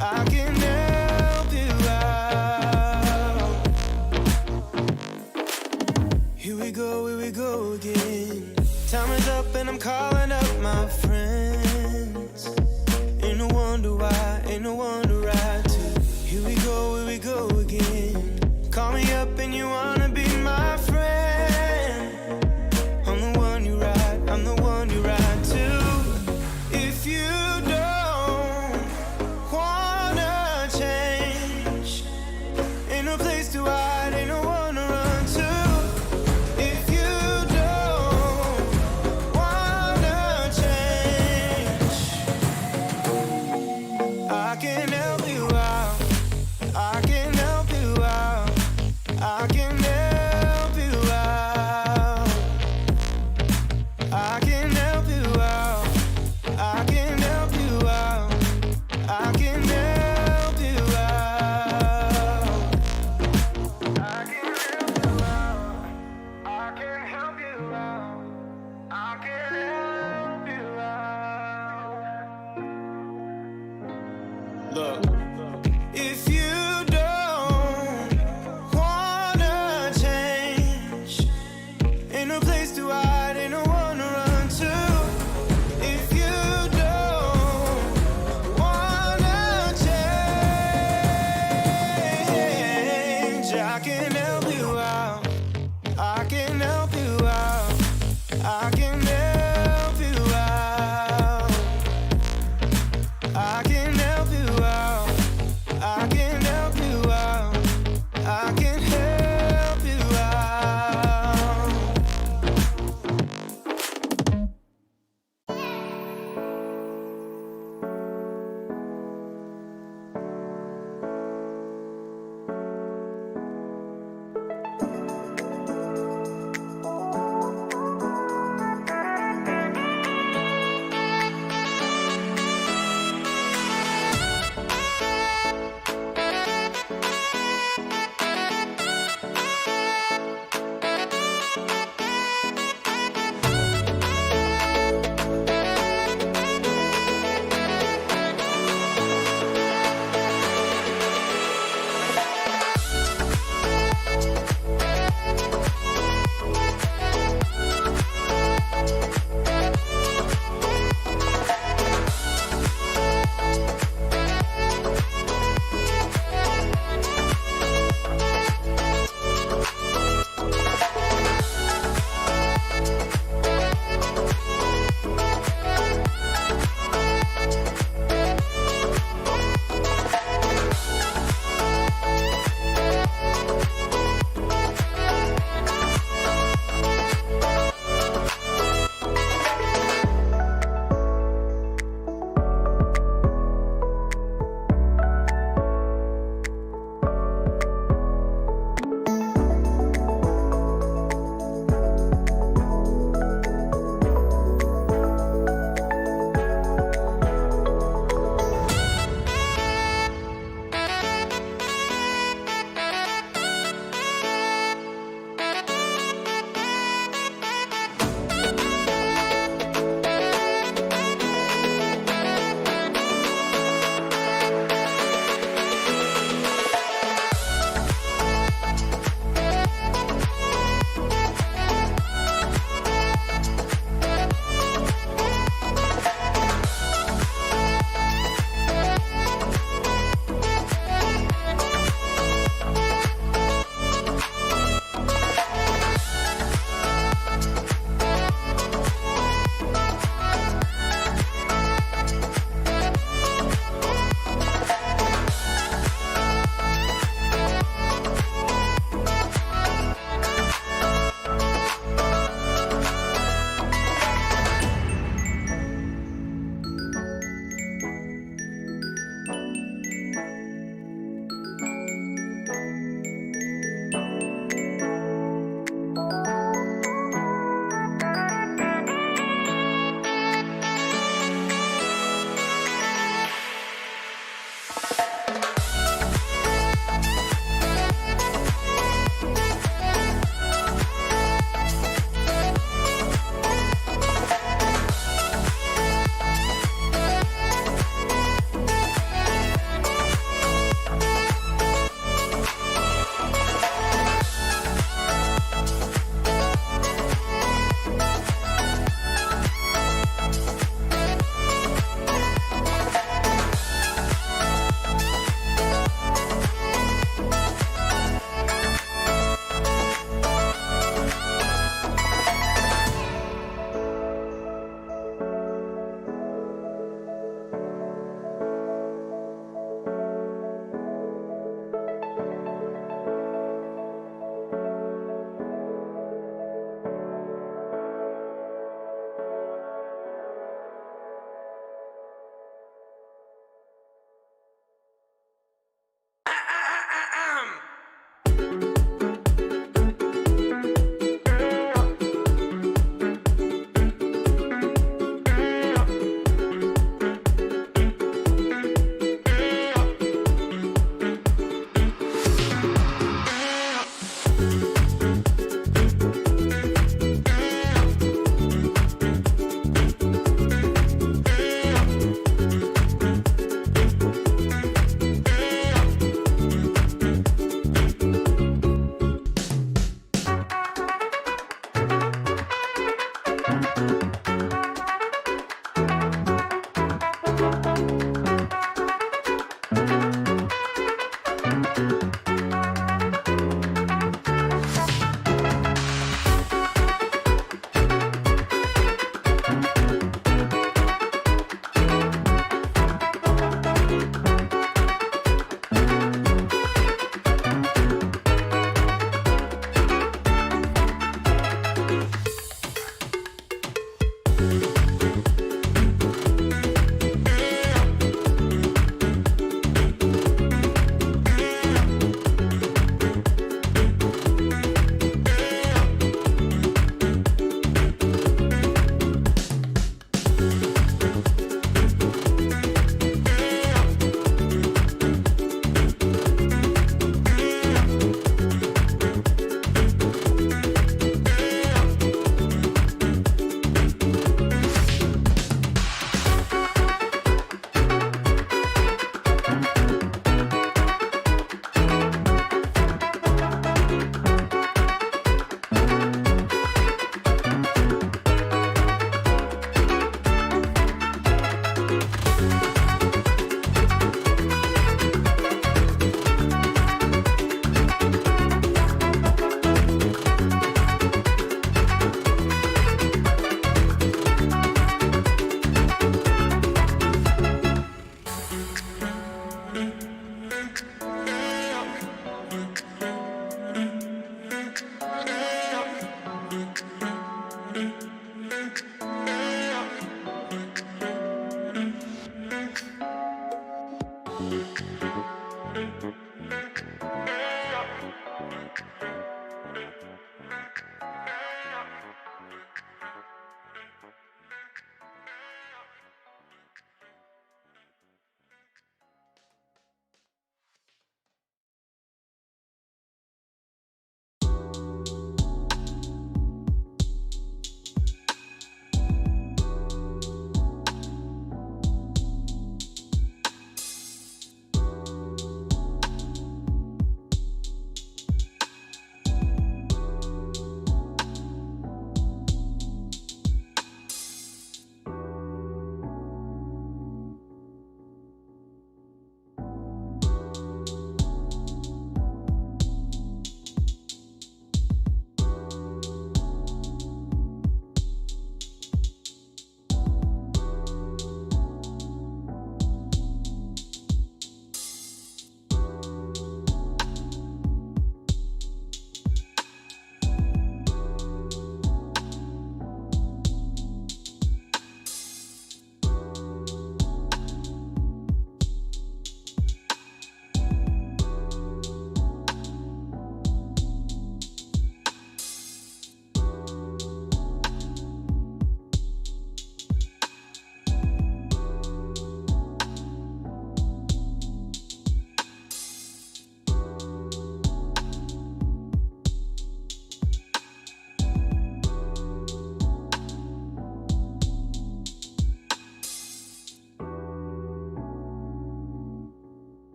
I can help you out. Here we go again. Time is up and I'm calling up my friends. Ain't no wonder why, ain't no one to ride to. Here we go again. Call me up and you wanna be my friend. I'm the one you ride, I'm the one you ride to. If you don't wanna change, ain't no place to hide, ain't no one to run to. If you don't wanna change, I can help you out. I can help you out. I can help you out. I can help you out. I can help you out. I can help you out. I can help you out. I can help you out. I can help you out. Look, if you don't wanna change, ain't no place to hide, ain't no one to run to. If you don't wanna change, I can help you out. I can help you out. I can help you out. I can help you out.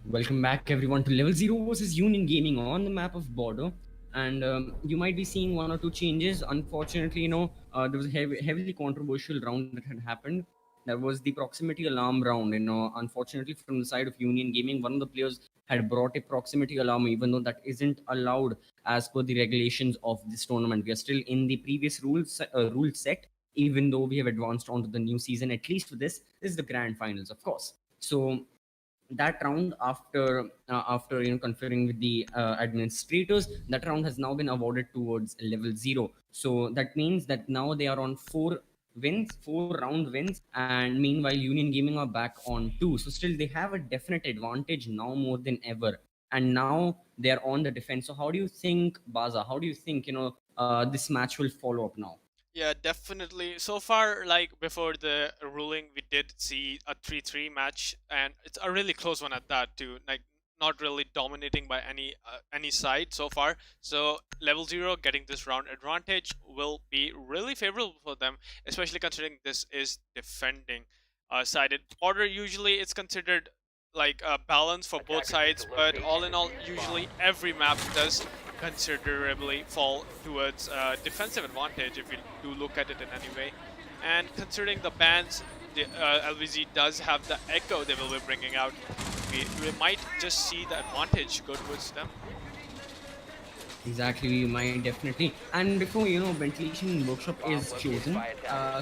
Welcome back, everyone, to Level Zero versus Union Gaming on the map of Border. And you might be seeing one or two changes. Unfortunately, there was a heavily controversial round that had happened. There was the proximity alarm round. Unfortunately, from the side of Union Gaming, one of the players had brought a proximity alarm, even though that isn't allowed as per the regulations of this tournament. We are still in the previous rule set, even though we have advanced onto the new season. At least for this is the grand finals, of course. So that round, after conferring with the administrators, that round has now been awarded towards level 0. So that means that now they are on 4 round wins, and meanwhile Union Gaming are back on 2. So still they have a definite advantage now more than ever, and now they are on the defense. So how do you think, Baza, how do you think this match will follow up now? Yeah, definitely. So far, like before the ruling, we did see a 3-3 match, and it's a really close one at that too. Like not really dominating by any side so far. So LevelZero getting this round advantage will be really favorable for them, especially considering this is defending sided order. Usually, it's considered like a balance for both sides, but all in all, usually every map does considerably fall towards defensive advantage if you do look at it in any way. And considering the bans, the LVZ does have the echo they will be bringing out, we might just see the advantage go towards them. Exactly, we might definitely. And before ventilation workshop is chosen,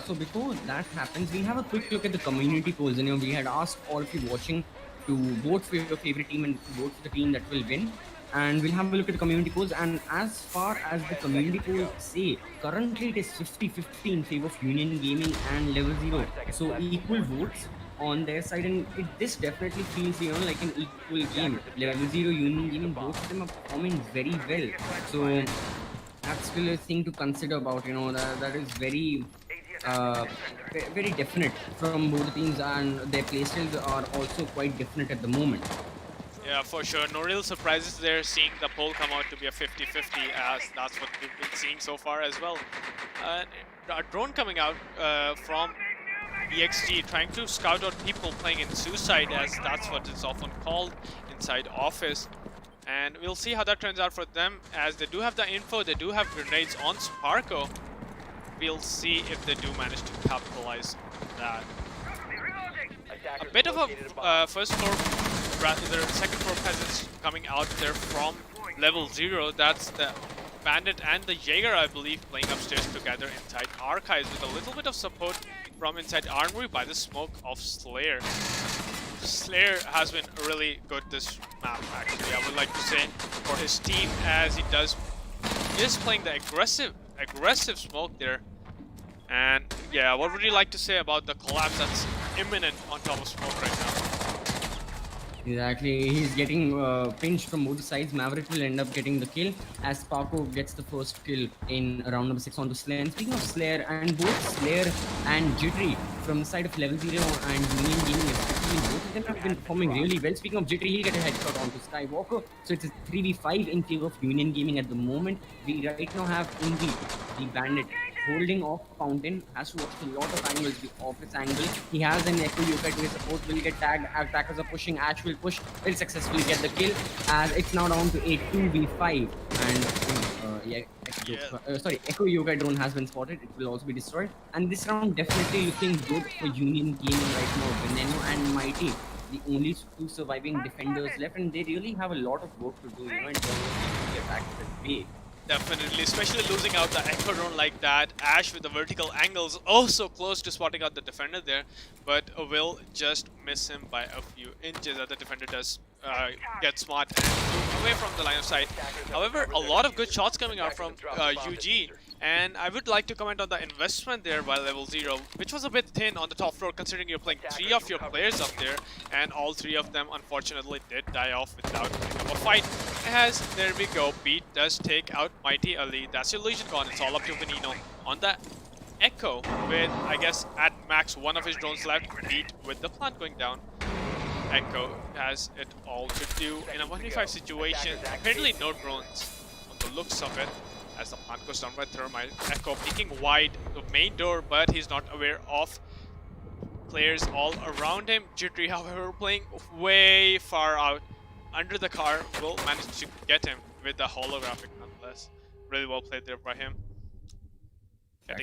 so before that happens, we'll have a quick look at the community polls. We had asked all of you watching to vote for your favorite team and to vote for the team that will win. And we'll have a look at the community polls. And as far as the 10 community seconds to polls go. say, currently it is 50-50 in favor of Union Gaming and Level 5 Zero. seconds So left equal before votes insertion. on their side, and this definitely feels like an equal game. Attackers' Level objective Zero, is to Union defuse the Gaming, bomb. both of them are performing very well. So that's still a thing to consider about. That is very uh, very definite from both the teams, and their playstyles are also quite definite at the moment. Yeah, for sure. No real surprises there, seeing the poll come out to be a 50-50, as that's what we've been seeing so far as well. A drone coming out from EXG, trying to scout out people playing in Suicide, as that's what it's often called inside Office. And we'll see how that turns out for them, as they do have the info, they do have grenades on Sparko. We'll see if they do manage to capitalize on that. A bit of a first floor, rather second floor presence coming out there from Level Zero. That's the Bandit and the Jaeger, I believe, playing upstairs together inside Archives, with a little bit of support from inside Armory by the smoke of Slayer. Slayer has been really good this map, actually, I would like to say, for his team, as he is playing the aggressive smoke there. And yeah, what would you like to say about the collapse that's imminent on top of smoke right now? Exactly, he's getting pinched from both sides. Maverick will end up getting the kill as Paco gets the first kill in round number 6 onto Slayer. And speaking of Slayer, and both Slayer and Jittery from the side of Level Zero and Union Gaming, especially, both of them have been performing really well. Speaking of Jittery, he'll get a headshot onto Skywalker. So it's a 3v5 in favor of Union Gaming at the moment. We right now have Invi, the Bandit, holding off Fountain, has to watch a lot of angles, the office angle. He has an Echo Yokai to his support, will get tagged. Attackers are pushing, Ash will push, will successfully get the kill, as it's now down to a 2v5. And Echo Yokai drone has been spotted, it will also be destroyed. And this round definitely looking good for Union Gaming right now. Veneno and Mighty, the only two surviving defenders left, and they really have a lot of work to do, in terms of the attack that way. Definitely, especially losing out the Echo drone like that. Ash with the vertical angles, also close to spotting out the defender there, but will just miss him by a few inches, as the defender does get smart and move away from the line of sight. However, a lot of good shots coming out from UG, and I would like to comment on the investment there by Level Zero, which was a bit thin on the top floor, considering you're playing 3 of your players up there, and all 3 of them unfortunately did die off without picking up a fight. As there we go, Beat does take out Mighty Ali. That's your Legion gone. It's all up to Veneno on the Echo, with, I guess, at max 1 of his drones left. Beat with the plant going down. Echo has it all to do in a 1v5 situation. Apparently no drones on the looks of it, as the plant goes down by Thermite. Echo peeking wide the main door, but he's not aware of players all around him. Jittery, however, playing way far out under the car, will manage to get him with the holographic nonetheless. Really well played there by him.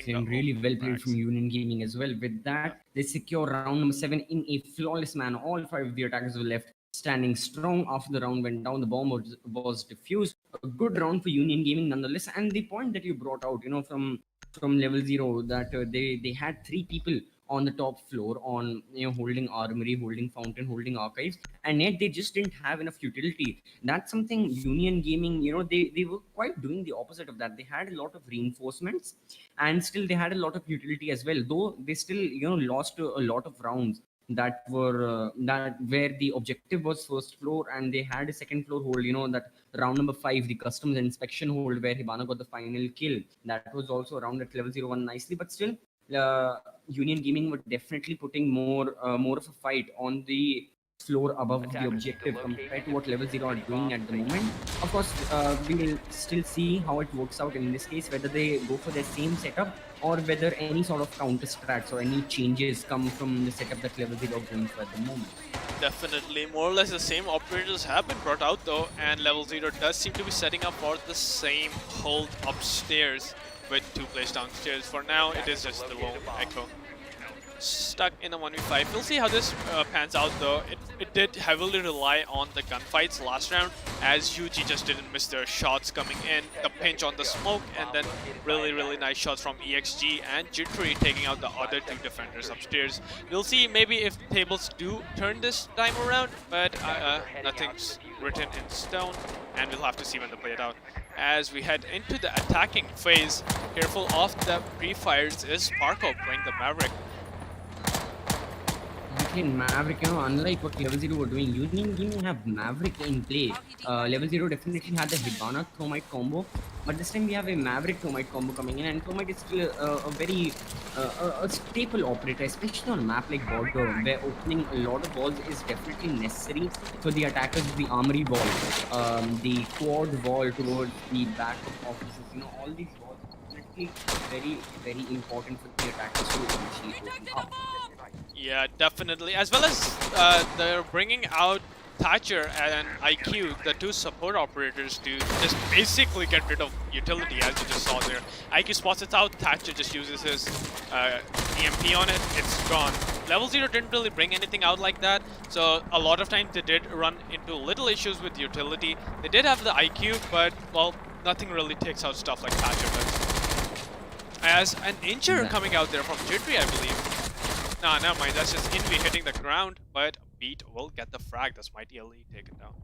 And really well played from Union Gaming as well. With that, they secure round number 7 in a flawless manner. All 5 of the attackers were left standing strong after the round went down. The bomb was defused. A good round for Union Gaming nonetheless. And the point that you brought out, from Level Zero, that they had 3 people on the top floor, on holding Armory, holding Fountain, holding Archives, and yet they just didn't have enough utility. That's something Union Gaming, they were quite doing the opposite of that. They had a lot of reinforcements, and still they had a lot of utility as well, though they still lost a lot of rounds that were that where the objective was first floor and they had a second floor hold. That round number 5, the customs inspection hold, where Hibana got the final kill, that was also around at Level 01 nicely. But still, Union Gaming were definitely putting more of a fight on the floor above the objective compared to what Level Zero are doing at the moment. Of course, we will still see how it works out in this case, whether they go for the same setup or whether any sort of counter strats or any changes come from the setup that Level Zero are going for at the moment. Definitely, more or less the same operators have been brought out though, and Level Zero does seem to be setting up for the same hold upstairs with 2 players downstairs. For now, it is just the lone Echo. stuck in a 1v5. We'll see how this pans out though. It did heavily rely on the gunfights last round, as UG just didn't miss their shots coming in, the pinch on the smoke, and then really nice shots from EXG and Jittery taking out the other two defenders upstairs. We'll see maybe if tables do turn this time around, but nothing's written in stone, and we'll have to see when they play it out. As we head into the attacking phase, careful of the pre-fires is Sparko playing the Maverick. In Maverick, unlike what LevelZero were doing, Union Gaming have Maverick in play. LevelZero definitely had the Hibana Thermite combo, but this time we have a Maverick Thermite combo coming in, and Thermite is still a very a staple operator, especially on a map like Border, where opening a lot of walls is definitely necessary for the attackers. The armory wall, the quad wall towards the back of offices, all these walls are definitely very important for the attackers to initially open up. Yeah, definitely. As well as they're bringing out Thatcher and IQ, the two support operators, to just basically get rid of utility, as you just saw there. IQ spots it out, Thatcher just uses his EMP on it, it's gone. LevelZero didn't really bring anything out like that, so a lot of times they did run into little issues with utility. They did have the IQ, but, well, nothing really takes out stuff like Thatcher does. As an injure coming out there from Jittery, I believe. Nah, never mind, that's just Envy hitting the ground, but Beat will get the frag. That's Mighty Elite taken down.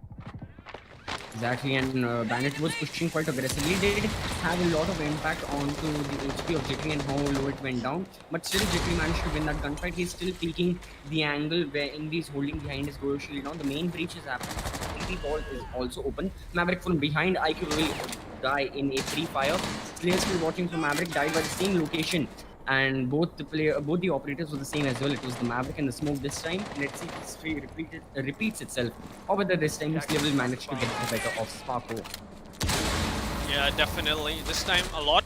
Exactly, and Bandit was pushing quite aggressively. They did have a lot of impact onto the HP of Jittery and how low it went down. But still, Jittery managed to win that gunfight. He's still peeking the angle where Envy is holding behind his gold shield. The main breach is happening. Envy ball is also open. Maverick from behind. IQ will die in a free fire. Players still watching from Maverick died by the same location. And both the operators were the same as well. It was the Maverick and the smoke this time. Let's see if history repeats itself, or whether this time Muslim will manage to get the better of Sparko. Yeah, definitely. This time a lot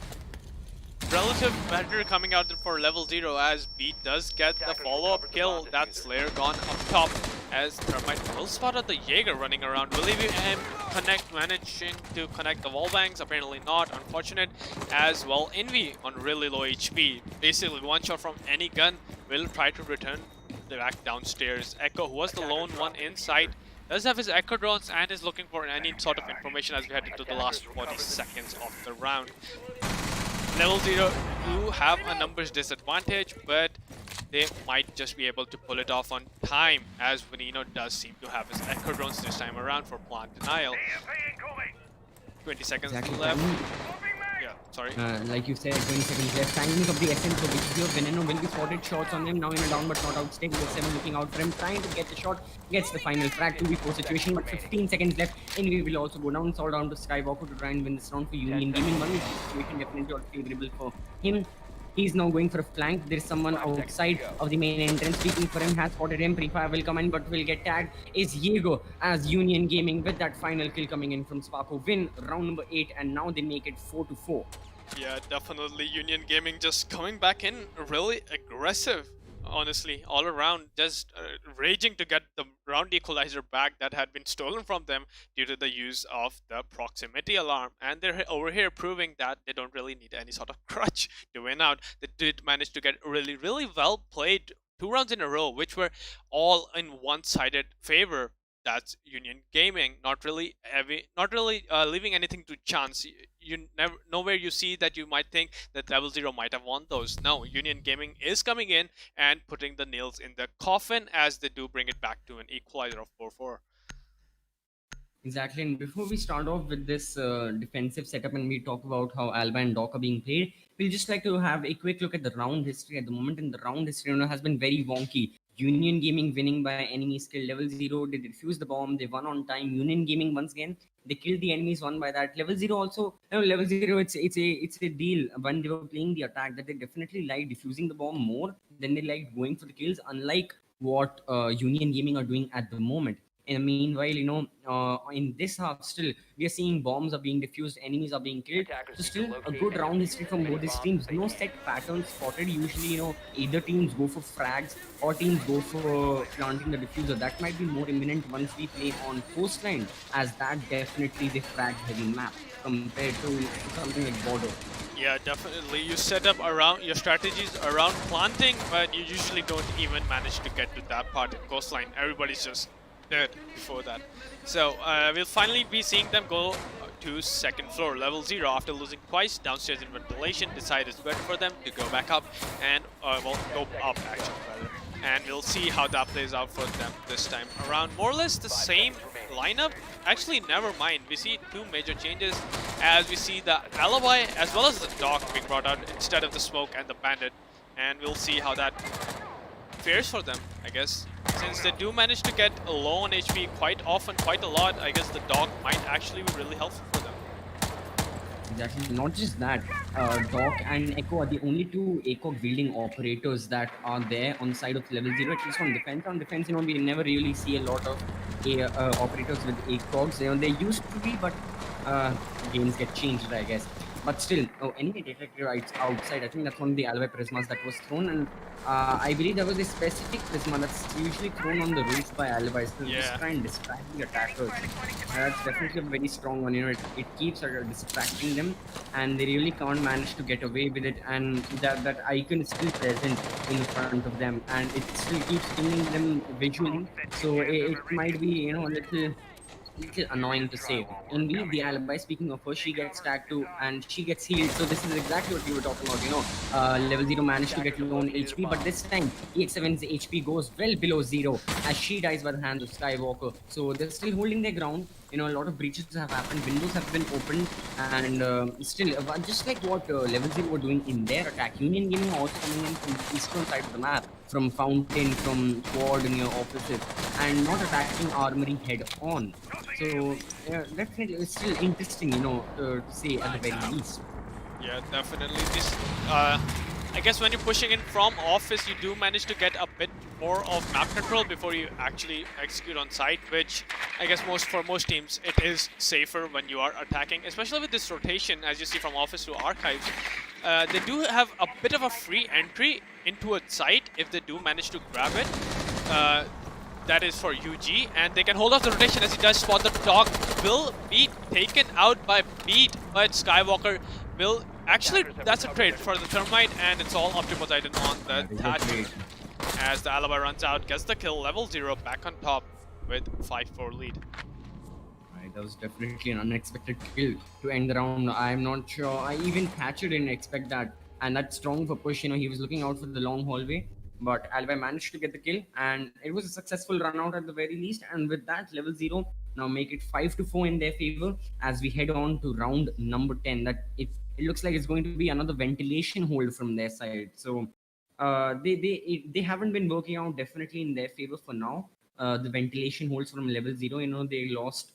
relative better coming out for LevelZero, as Beat does get the follow-up kill. That Slayer gone up top, as Thermite will spot out the Jaeger running around. Will he be managing to connect the wallbangs? Apparently not, unfortunate. As well, Envy on really low HP. Basically one shot from any gun will try to return back downstairs. Echo, who was the lone one inside, does have his Echo drones and is looking for any sort of information as we head into the last 40 seconds of the round. LevelZero do have a numbers disadvantage, but they might just be able to pull it off on time, as Veneno does seem to have his Echo drones this time around for plant denial. 20 seconds left. Yeah, sorry. Like you said, 20 seconds left. Timing of the essence of which Veneno will be spotted. Shots on him now in a down but not out state. 7 looking out for him, trying to get the shot. Gets the final frag. 2v4 situation, but 15 seconds left. Envy will also go down. Saw down to Skywalker to try and win this round for Union Gaming. 1v3 situation definitely not favorable for him. He's now going for a flank. There is someone outside of the main entrance speaking for him. Has spotted him. Pre-fire will come in, but will get tagged. Is Diego as Union Gaming with that final kill coming in from Sparko. Win round number 8, and now they make it 4-4. Yeah, definitely Union Gaming just coming back in really aggressive. Honestly, all around, just raging to get the round equalizer back that had been stolen from them due to the use of the proximity alarm. And they're over here proving that they don't really need any sort of crutch to win out. They did manage to get really well played 2 rounds in a row, which were all in one-sided favor. That's Union Gaming, not really leaving anything to chance. You never nowhere you see that you might think that LevelZero might have won those. No, Union Gaming is coming in and putting the nails in the coffin, as they do bring it back to an equalizer of 4-4. Exactly, and before we start off with this defensive setup and we talk about how Alba and Doc are being played, we'll just like to have a quick look at the round history at the moment. And the round history has been very wonky. Union Gaming winning by enemy skill. LevelZero, they defused the bomb, they won on time. Union Gaming once again, they killed the enemies, won by that. LevelZero also, LevelZero, it's a deal when they were playing the attack that they definitely like defusing the bomb more than they like going for the kills, unlike what Union Gaming are doing at the moment. And meanwhile, in this half, still we are seeing bombs are being defused, enemies are being killed. So still a good round history from both these teams. No set patterns spotted. Usually, either teams go for frags or teams go for planting the diffuser. That might be more imminent once we play on coastline, as that definitely is a frag heavy map compared to something like Border. Yeah, definitely. You set up around your strategies around planting, but you usually don't even manage to get to that part of coastline. Everybody's just dead before that. So we'll finally be seeing them go to second floor, level 0, after losing twice downstairs in ventilation. Decide it's better for them to go back up and well, go up actually rather. And we'll see how that plays out for them this time around. More or less the same lineup. Actually, never mind. We see two major changes as we see the alibi as well as the dog being brought out instead of the smoke and the bandit. And we'll see how that fares for them, I guess. Since they do manage to get low on HP quite often, quite a lot, I guess the dog might actually be really helpful for them. Exactly. Not just that, Doc and Echo are the only two ACOG wielding operators that are there on the side of level 0, at least on defense. On defense, we never really see a lot of operators with ACOGs. They used to be, but games get changed, I guess. But still, enemy detector outside. I think that's one of the alibi prismas that was thrown, and I believe there was a specific prisma that's usually thrown on the roof by alibis to just try and distract the attackers. That's definitely a very strong one. It keeps distracting them, and they really can't manage to get away with it. And that icon is still present in front of them, and it still keeps stinging them visually. So it might be a little annoying to say. Indeed, the alibi, speaking of her, she gets tagged too and she gets healed. So this is exactly what we were talking about. Level 0 managed to get low on HP, but this time EX7's HP goes well below 0 as she dies by the hands of Skywalker. So they're still holding their ground. A lot of breaches have happened, windows have been opened, and still, just like what Level 0 were doing in their attack, Union Gaming also coming in from the eastern side of the map, from Fountain, from Quad near offices, and not attacking Armory head on. So, definitely, it's still interesting, to say at the very least. Yeah, definitely. This, I guess when you're pushing in from office, you do manage to get a bit more of map control before you actually execute on site, which I guess for most teams, it is safer when you are attacking, especially with this rotation, as you see from office to archives. They do have a bit of a free entry into a site if they do manage to grab it. That is for UG, and they can hold off the rotation as he does spot the dog. Will be taken out by Beat, but Skywalker will actually, that's a trade for the Thermite, and it's all up to Poseidon on the Thatcher. As the alibi runs out, gets the kill, level 0 back on top with 5-4 lead. Right, that was definitely an unexpected kill to end the round. I'm not sure, even Thatcher didn't expect that, and that's strong for push. He was looking out for the long hallway, but Alibi managed to get the kill, and it was a successful run out at the very least. And with that, level 0 now make it 5-4 in their favor as we head on to round number 10. That it looks like it's going to be another ventilation hold from their side. So they haven't been working out definitely in their favor for now. The ventilation holds from level 0, they lost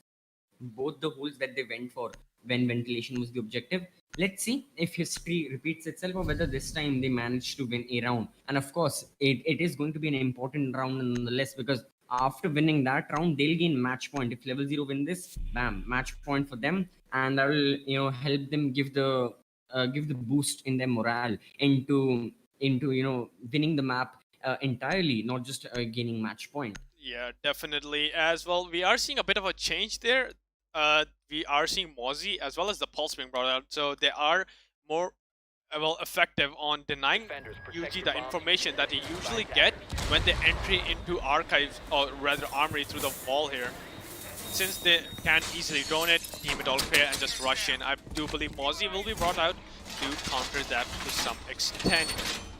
both the holes that they went for when ventilation was the objective. Let's see if history repeats itself or whether this time they manage to win a round. And of course, it is going to be an important round nonetheless, because after winning that round, they'll gain match point. If level 0 win this, bam, match point for them, and that will help them give the boost in their morale into winning the map entirely, not just gaining match point. Yeah, definitely. As well, we are seeing a bit of a change there. We are seeing Mozzie as well as the Pulse being brought out, so they are more effective on denying UG the information that they usually get when they entry into archives, or rather armory, through the wall here. Since they can easily drone it, team it all clear, and just rush in, I do believe Mozzie will be brought out to counter that to some extent.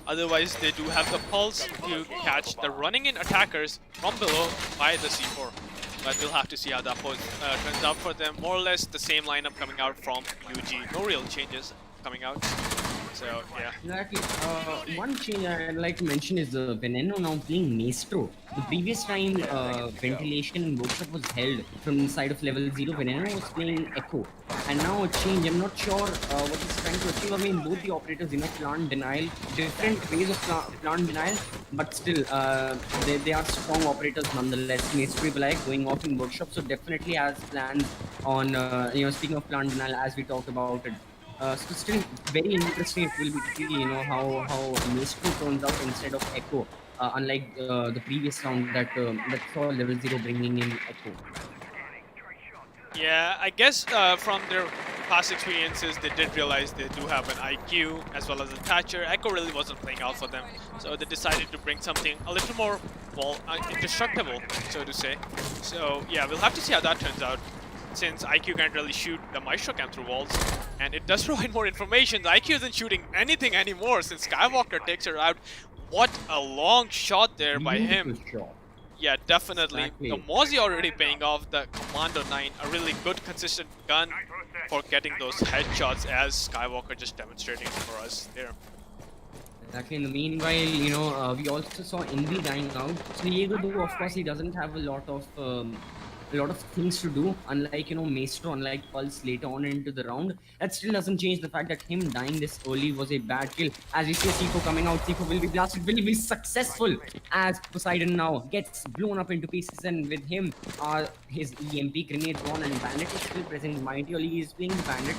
Otherwise, they do have the Pulse to catch the running in attackers from below by the C4. But we'll have to see how that turns out for them. More or less the same lineup coming out from UG. No real changes coming out. So, yeah. Exactly. One change I'd like to mention is Veneno now playing Maestro. The previous time ventilation and workshop was held from the side of level 0, Veneno was playing Echo. And now a change, I'm not sure what he's trying to achieve. I mean, both the operators, plant denial, different ways of plant denial, but still, they are strong operators nonetheless. Maestro like going off in workshop, so definitely has plans on, speaking of plant denial, as we talked about it. So still very interesting it will be to see, how Maestro turns out instead of Echo, unlike the previous round that saw level 0 bringing in Echo. Yeah, I guess from their past experiences, they did realize they do have an IQ as well as a Thatcher. Echo really wasn't playing out for them, so they decided to bring something a little more, well, indestructible, so to say. So yeah, we'll have to see how that turns out, since IQ can't really shoot the Maestro Cam through walls, and it does provide more information. The IQ isn't shooting anything anymore since Skywalker takes her out. What a long shot there by him. Shot. Yeah, definitely. Exactly. The Mozzie already paying off. The Commando 9, a really good, consistent gun for getting those headshots, as Skywalker just demonstrating for us there. Exactly. In the meanwhile, we also saw Envy dying out. So Diego, though, of course, he doesn't have a lot of things to do. Unlike Maestro, unlike Pulse later on into the round, that still doesn't change the fact that him dying this early was a bad kill. As you see C4 coming out, C4 will be blasted, will be successful. As Poseidon now gets blown up into pieces, and with him, his EMP grenade drawn, and Bandit is still present. Mighty Ali is playing the Bandit.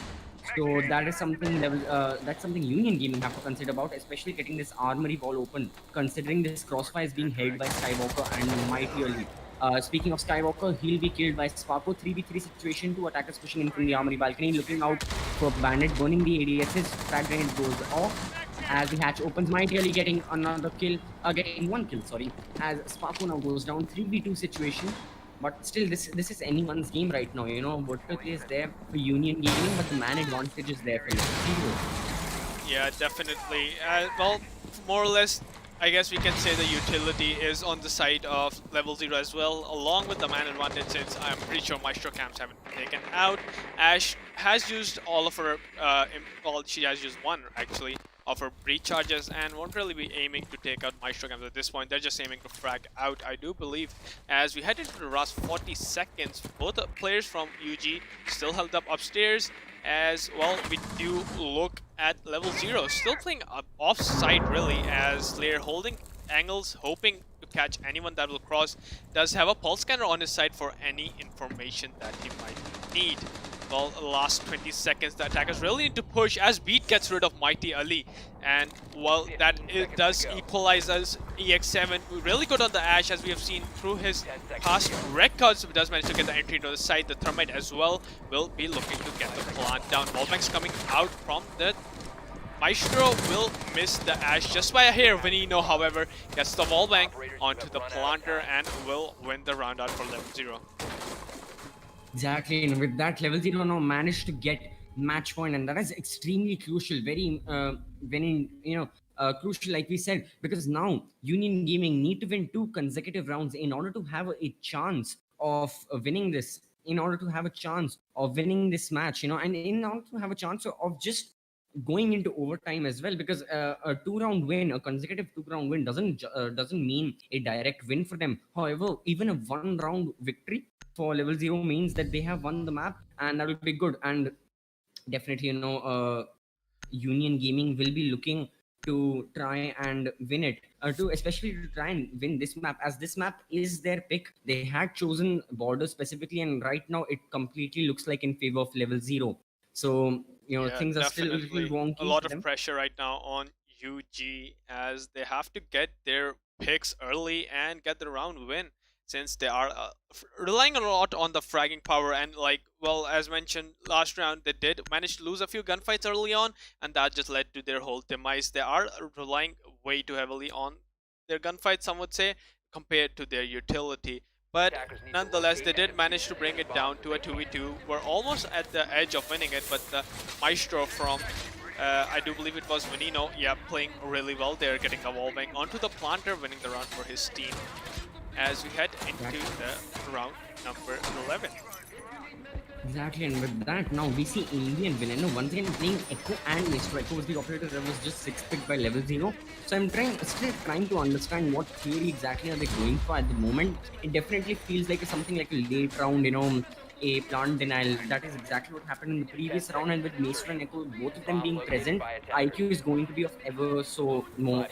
So that is something that's something Union Gaming have to consider about, especially getting this armory wall open, considering this crossfire is being held by Skywalker and Mighty Ali. Speaking of Skywalker, he'll be killed by Sparko. 3v3 situation, 2 attackers pushing in from the armory balcony, looking out for Bandit, burning the ADSs. Frag grenade goes off as the hatch opens. Mighty Ali getting another kill, getting 1 kill, sorry, as Sparko now goes down. 3v2 situation. But still, this is anyone's game right now. Vertical play is there for Union Gaming, but the man advantage is there for LevelZero. Yeah, definitely. Well, more or less, I guess we can say the utility is on the side of LevelZero as well, along with the man advantage, since I'm pretty sure Maestro Cams haven't been taken out. Ash has used all of her, well, she has used 1 actually, of her breach charges, and won't really be aiming to take out Maestro Cams at this point. They're just aiming to frag out, I do believe. As we head into the last 40 seconds, both the players from UG still held up upstairs. As well, we do look at LevelZero still playing offside really, as Slayer holding angles, hoping to catch anyone that will cross. Does have a pulse scanner on his side for any information that he might need. Well, the last 20 seconds, the attackers really need to push as Beat gets rid of Mighty Ali. And while that it does equalize us, EX7 really good on the Ash, as we have seen through his past records. He does manage to get the entry into the side. The Thermite as well will be looking to get the plant down. Wallbangs coming out from the Maestro will miss the Ash just by a hair. Veneno, however, gets the wallbang onto the planter and will win the round out for LevelZero. Exactly, and with that, LevelZero now managed to get match point, and that is extremely crucial, very crucial, like we said, because now Union Gaming need to win 2 consecutive rounds in order to have a chance of winning this, in order to have a chance of winning this match, and in order to have a chance of just going into overtime as well, because a 2-round win, a consecutive 2-round win doesn't mean a direct win for them. However, even a 1-round victory for LevelZero means that they have won the map, and that will be good. And definitely, Union Gaming will be looking to try and win it, especially to try and win this map, as this map is their pick. They had chosen border specifically, and right now it completely looks like in favor of LevelZero. So Yeah, things are still a little wonky. a lot of pressure right now on UG, as they have to get their picks early and get the round win, since they are relying a lot on the fragging power. And well, as mentioned last round, they did manage to lose a few gunfights early on, and that just led to their whole demise. They are relying way too heavily on their gunfights, some would say, compared to their utility. But nonetheless, they did manage to bring it down to a 2v2. We're almost at the edge of winning it, but the Maestro from, I do believe it was Veneno, yeah, playing really well there, getting a wallbang onto the planter, winning the round for his team. As we head into the round number 11. Exactly, and with that, now we see Indian Veneno once again playing Echo and Maestro. Echo was the operator that was just 6th picked by LevelZero. So I'm still trying to understand what theory exactly are they going for at the moment. It definitely feels like something like a late round, a plant denial. That is exactly what happened in the previous round, and with Maestro and Echo, both of them being present, IQ is going to be of ever so more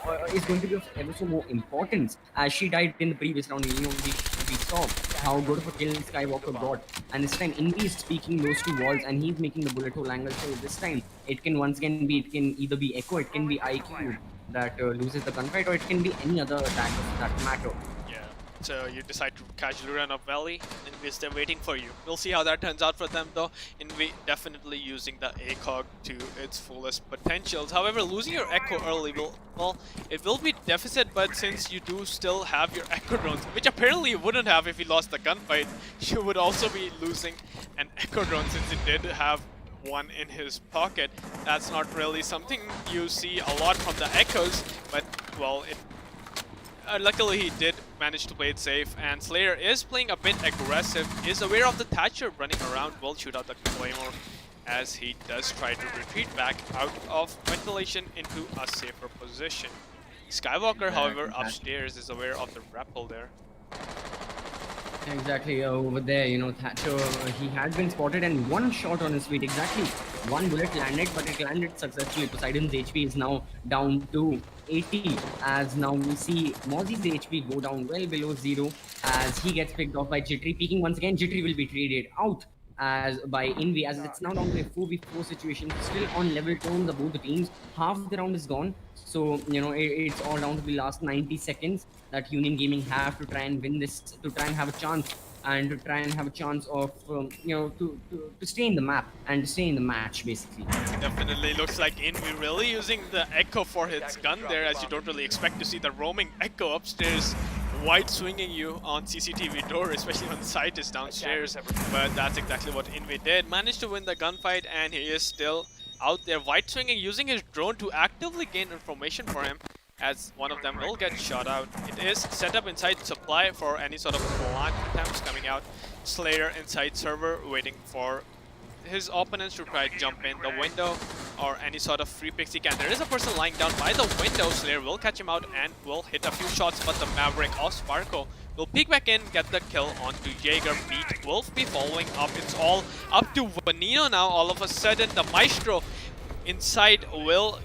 importance, as she died in the previous round. We saw how good of a kill Skywalker got, and this time Indy is speaking those 2 walls, and he's making the bullet hole angle. So this time it can once again be, it can either be Echo, it can be IQ that loses the gunfight, or it can be any other attack that matter. Yeah, So you decide to casually run up valley, and we're still waiting for you. We'll see how that turns out for them though. Invi definitely using the ACOG to its fullest potentials. However, losing your Echo early well, it will be deficit, but since you do still have your Echo drones, which apparently you wouldn't have if you lost the gunfight, you would also be losing an Echo drone since it did have one in his pocket. That's not really something you see a lot from the Echoes, but well, luckily he did manage to play it safe, and Slayer is playing a bit aggressive, is aware of the Thatcher running around, will shoot out the Claymore as he does try to retreat back out of ventilation into a safer position. Skywalker, however, upstairs is aware of the rappel there. Exactly, over there, Thatcher, he had been spotted and one shot on his feet, exactly. One bullet landed, but it landed successfully. Poseidon's HP is now down to 80, as now we see Mozzie's HP go down well below 0 as he gets picked off by Jittery. Peeking once again, Jittery will be traded out as by Envy, as it's now down to a 4v4 situation, still on level terms of both the teams. Half the round is gone, so it's all down to the last 90 seconds that Union Gaming have to try and win this, to try and have a chance, and to try and have a chance of to stay in the map and to stay in the match, basically. Definitely looks like Envy really using the Echo for his gun there, as you don't really expect to see the roaming Echo upstairs wide swinging you on CCTV door, especially when the site is downstairs. But that's exactly what Envy did. Managed to win the gunfight, and he is still out there wide swinging, using his drone to actively gain information for him, as one of them will get shot out. It is set up inside supply for any sort of plant attempts coming out. Slayer inside server waiting for his opponents to try to jump in the window or any sort of free picks he can. There is a person lying down by the window. Slayer will catch him out and will hit a few shots, but the Maverick of Sparko will peek back in, get the kill onto Jaeger. Beat Wolf be following up. It's all up to Vanino now. All of a sudden, the Maestro inside will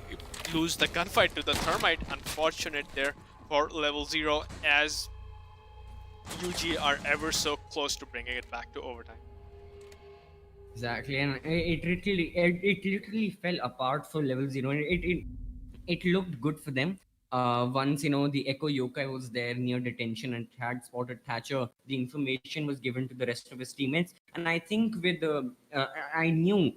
lose the gunfight to the Thermite. Unfortunate there for LevelZero, as UG are ever so close to bringing it back to overtime. Exactly, and it literally fell apart for LevelZero. It looked good for them. Once the Echo Yokai was there near detention and had spotted Thatcher, the information was given to the rest of his teammates. And I think with I knew,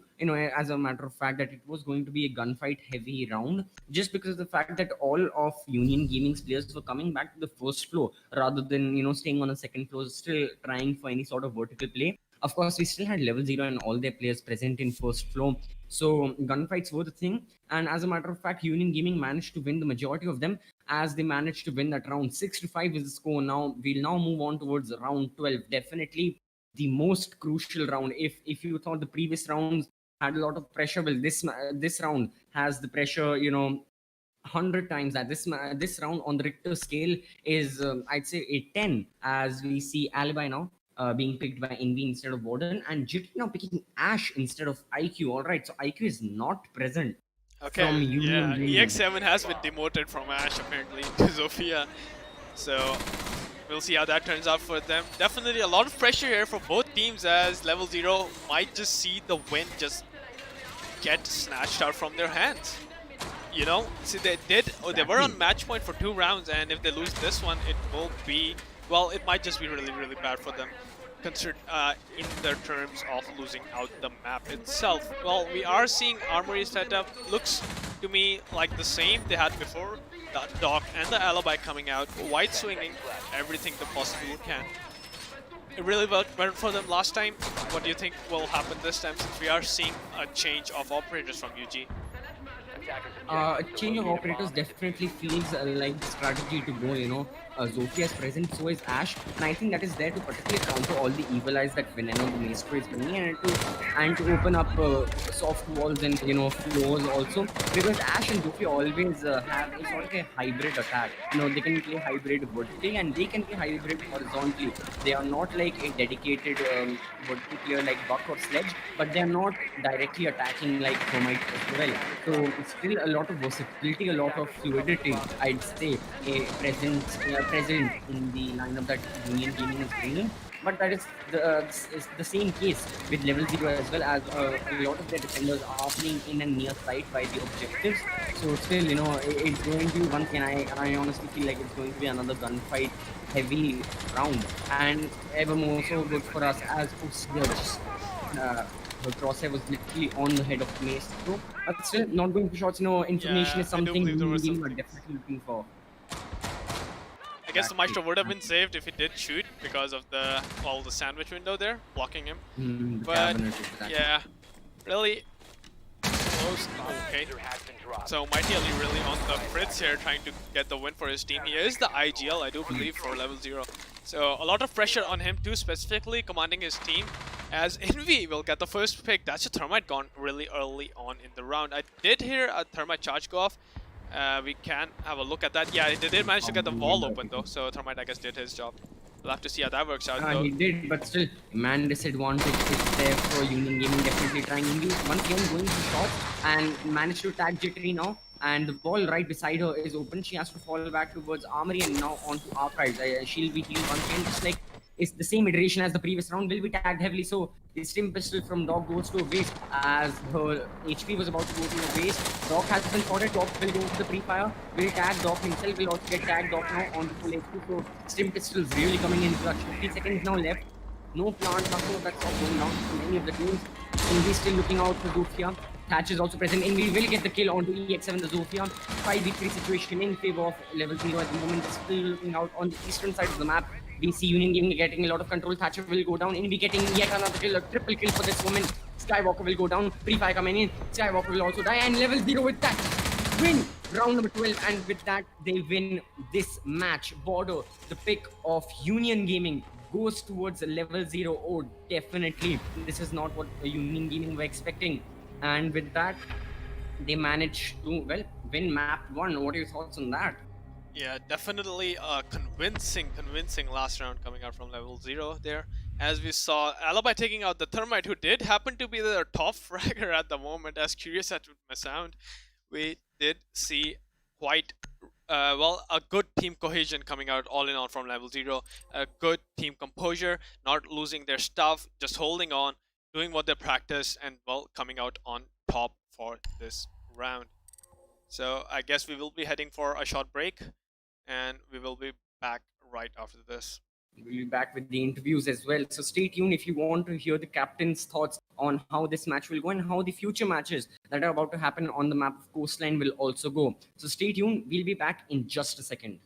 as a matter of fact, that it was going to be a gunfight heavy round, just because of the fact that all of Union Gaming's players were coming back to the first floor rather than staying on the second floor, still trying for any sort of vertical play. Of course, we still had LevelZero and all their players present in first floor, so gunfights were the thing. And as a matter of fact, Union Gaming managed to win the majority of them, as they managed to win that round. 6-5 is the score now. We'll now move on towards round 12. Definitely the most crucial round. If you thought the previous rounds had a lot of pressure, well, this round has the pressure, 100 times that. This round on the Richter scale is I'd say a 10, as we see Alibi now being picked by Envy instead of Warden, and Jit now picking Ash instead of IQ. All right, so IQ is not present. Okay, from Union Gaming. EX7 has been demoted from Ash apparently to Zofia, so we'll see how that turns out for them. Definitely a lot of pressure here for both teams, as LevelZero might just see the win just get snatched out from their hands. See, they were on match point for 2 rounds, and if they lose this one, it will be, well, it might just be really, really bad for them, considered in their terms of losing out the map itself. Well, we are seeing Armory setup. Looks to me like the same they had before. The Doc and the Alibi coming out, wide swinging, everything they possibly can. It really worked better for them last time. What do you think will happen this time, since we are seeing a change of operators from UG? Change of operators definitely feels like the strategy to go. Zofia is present, so is Ash, and I think that is there to particularly counter all the evil eyes that Veneno the Maestro is bringing, and to open up soft walls and floors also, because Ash and Zofia always have a sort of a hybrid attack. They can play hybrid vertically and they can play hybrid horizontally. They are not like a dedicated vertical player like Buck or Sledge, but they are not directly attacking like Thermite as well. So still a lot of versatility, a lot of fluidity, I'd say, present in the lineup that Union Gaming is bringing. But that is the same case with Level Zero as well, as a lot of their defenders are playing in and near sight by the objectives. So still, it's going to be once again. I honestly feel like it's going to be another gunfight heavy round, and ever more so good for us as Just her crosshair was literally on the head of Maestro, but still not going for shots. Information is Yeah, I do something believe there we was are something. definitely looking for. I guess the Maestro would have been saved if he did shoot because of the sandwich window there blocking him. The But cabinet, exactly. yeah, really close. Okay. So Mighty Ali really on the fritz here, trying to get the win for his team. He is the IGL, I do believe, for Level Zero. So a lot of pressure on him too, specifically commanding his team. As Envy will get the first pick. That's a Thermite gone really early on in the round. I did hear a Thermite charge go off. We can have a look at that. Yeah, they did manage to get the wall open though, so Thermite, I guess, did his job. We'll have to see how that works out though. He did, but still, man disadvantage is there for Union Gaming, definitely trying Envy once again going for shots and managed to tag Jittery now. And the ball right beside her is open. She has to fall back towards Armory and now onto Archives. She'll be healed once again, just like it's the same iteration as the previous round. Will be tagged heavily, so the stim pistol from Dog goes to a waste as her HP was about to go to a waste. Dog has been spotted. Dog will go to the pre-fire. Will tag. Dog himself will also get tagged. Dog now on the full HP. So stim pistols really coming in clutch. 50 seconds now left. No plant, nothing of that sort going down from any of the teams. Envy still looking out for Zofia. Thatch is also present. Envy will get the kill onto EX7, the Zofia. 5v3 situation in favor of Level Zero at the moment. Still looking out on the eastern side of the map. We see Union Gaming getting a lot of control. Thatcher will go down. Envy getting yet another kill, a triple kill for this woman. Skywalker will go down. Pre-fire coming in. Skywalker will also die. And Level Zero with that win round number 12. And with that, they win this match. Border, the pick of Union Gaming, goes towards Level Zero. Oh, definitely. This is not what Union Gaming were expecting. And with that, they managed to, win map 1. What are your thoughts on that? Yeah, definitely a convincing last round coming out from Level Zero there. As we saw Alibi taking out the Thermite, who did happen to be their top fragger at the moment, as curious as it may sound. We did see quite, a good team cohesion coming out all in all from Level Zero. A good team composure, not losing their stuff, just holding on, doing what they practice, and, coming out on top for this round. So I guess we will be heading for a short break, and we will be back right after this. We'll be back with the interviews as well. So stay tuned if you want to hear the captain's thoughts on how this match will go and how the future matches that are about to happen on the map of Coastline will also go. So stay tuned. We'll be back in just a second.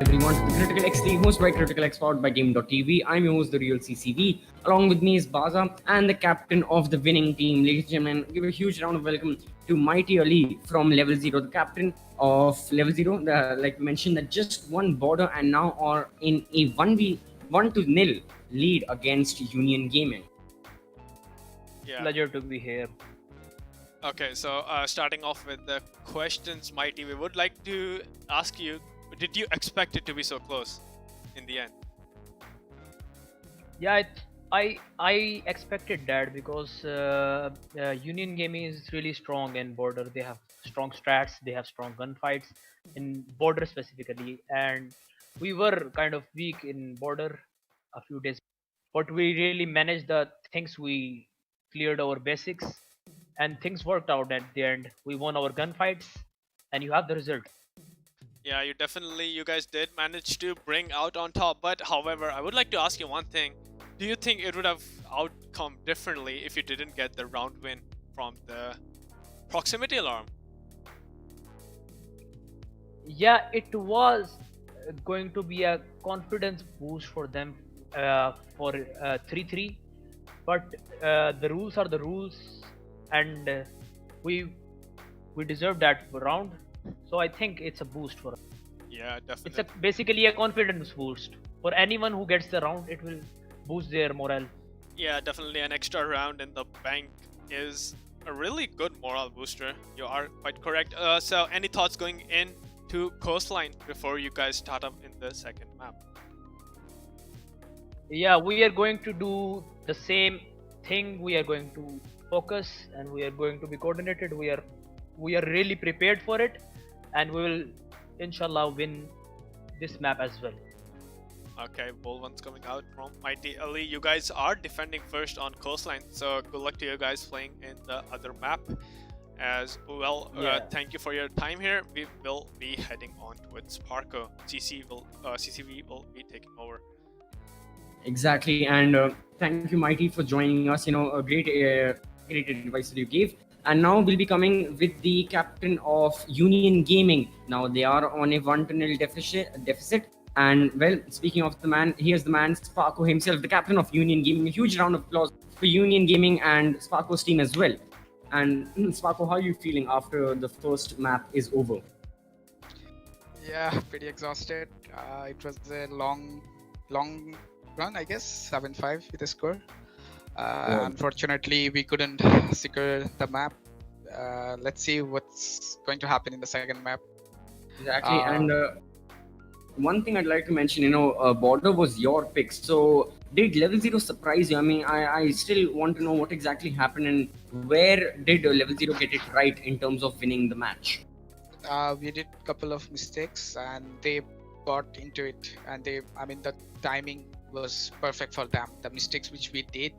Everyone to the Critical X, the host by CriticalX, powered by Game.tv. I'm your host, therealCCV. Along with me is Baza and the captain of the winning team. Ladies and gentlemen, give a huge round of welcome to Mighty Ali from LevelZero, the captain of LevelZero. Like mentioned, that just won border and now are in a 1-0 lead against Union Gaming. Yeah. Pleasure to be here. Okay, so starting off with the questions, Mighty, we would like to ask you, did you expect it to be so close in the end? Yeah, I expected that because Union Gaming is really strong in border. They have strong strats, they have strong gunfights in border specifically, and we were kind of weak in border a few days, but we really managed the things. We cleared our basics, and things worked out at the end. We won our gunfights, and you have the result. Yeah, you guys did manage to bring out on top. But however, I would like to ask you one thing. Do you think it would have outcome differently if you didn't get the round win from the proximity alarm? Yeah, it was going to be a confidence boost for them for 3-3, but the rules are the rules, and we deserve that round. So I think it's a boost for us. Yeah, It's definitely. basically a confidence boost for anyone who gets the round. It will boost their morale. Yeah, definitely an extra round in the bank is a really good morale booster. You are quite correct. So any thoughts going in to Coastline before you guys start up in the second map? Yeah, we are going to do the same thing. We are going to focus and we are going to be coordinated. We are really prepared for it, and we will inshallah win this map as well. Okay, bold one's coming out from Mighty Ali. You guys are defending first on coastline, so good luck to you guys playing in the other map as well. Yeah. Thank you for your time here. We will be heading on towards Parko. CCV will be taking over. Exactly, and thank you, Mighty, for joining us. A great advice that you gave. And now we'll be coming with the captain of Union Gaming. Now they are on a 1-0 deficit. And well, speaking of the man, here's the man, Sparko himself, the captain of Union Gaming. A huge round of applause for Union Gaming and Sparko's team as well. And Sparko, how are you feeling after the first map is over? Yeah, pretty exhausted. It was a long run, I guess, 7-5 with the score. Unfortunately, we couldn't secure the map. Let's see what's going to happen in the second map. Exactly, and one thing I'd like to mention, Border was your pick. So did LevelZero surprise you? I mean, I still want to know what exactly happened and where did LevelZero get it right in terms of winning the match? We did a couple of mistakes and they got into it, and the timing was perfect for them. The mistakes which we did,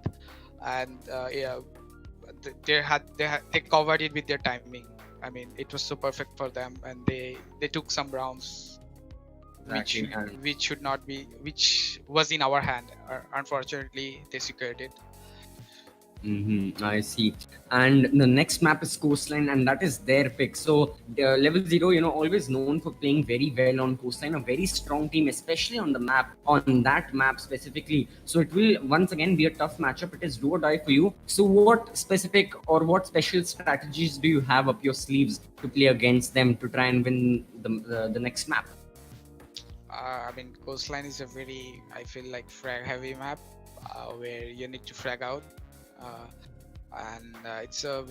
and they covered it with their timing. I mean, it was so perfect for them, and they took some rounds Exactly, and which was in our hand. Unfortunately, they secured it. I see. And the next map is Coastline, and that is their pick. So LevelZero, always known for playing very well on Coastline, a very strong team, especially on that map specifically. So it will once again be a tough matchup. It is do or die for you. So what specific or what special strategies do you have up your sleeves to play against them to try and win the next map? Coastline is a very, I feel like, frag heavy map where you need to frag out. And it's a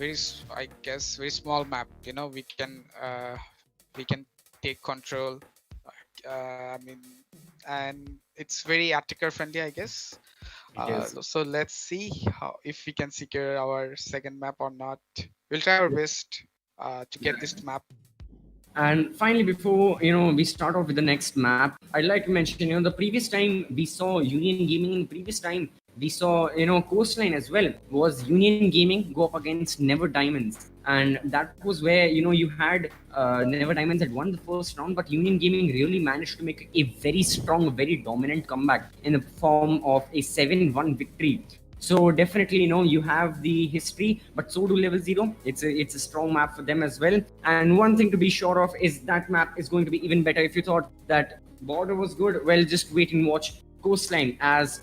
I guess, very small map. We can take control. And it's very attacker friendly, I guess. So let's see if we can secure our second map or not. We'll try our best to get this map. And finally, before we start off with the next map, I'd like to mention the previous time we saw Union Gaming, previous time we saw Coastline as well was Union Gaming go up against Never Diamonds, and that was where you had Never Diamonds had won the first round, but Union Gaming really managed to make a very strong, very dominant comeback in the form of a 7-1 victory. So definitely, you have the history, but so do LevelZero. It's a strong map for them as well. And one thing to be sure of is that map is going to be even better. If you thought that Border was good, well, just wait and watch Coastline, as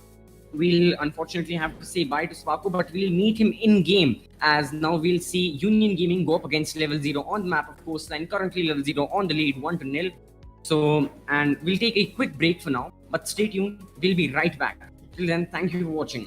we'll unfortunately have to say bye to Sparko, but we'll meet him in game, as now we'll see Union Gaming go up against LevelZero on the map of Coastline. Currently, LevelZero on the lead 1-0. So, and we'll take a quick break for now, but stay tuned. We'll be right back. Till then, thank you for watching.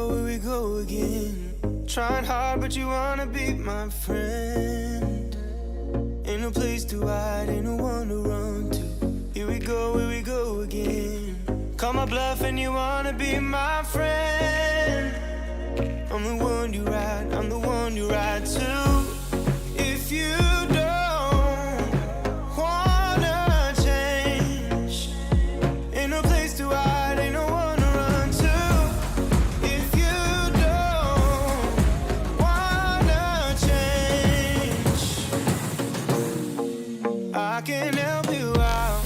here we go again. Trying hard, but you wanna be my friend. Ain't no place to hide, ain't no one to run to. Here we go again. Call my bluff and you wanna be my friend. I'm the one you ride, I'm the one you ride to. If you don't wanna change, ain't no place to hide, ain't no one to run to. If you don't wanna change, I can help you out,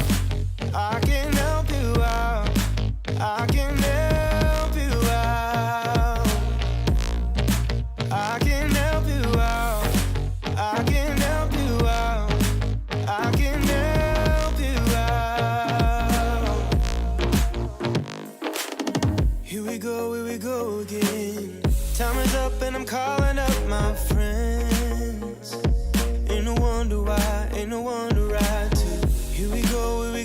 I can help you out, I can help you out, I can help you out, I can help you out, I can help you out. Here we go again. Time is up and I'm calling up my friends. Ain't no wonder why, ain't no one to ride to. Here we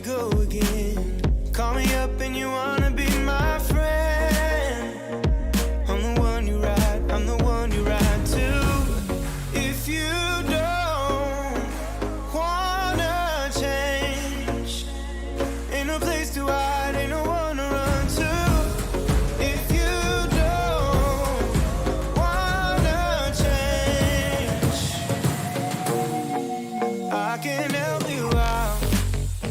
go again. Call me up and you wanna be my friend. I'm the one you ride, I'm the one you ride to. If you don't wanna change, ain't no place to hide, ain't no one to run to. If you don't wanna change, I can help you out,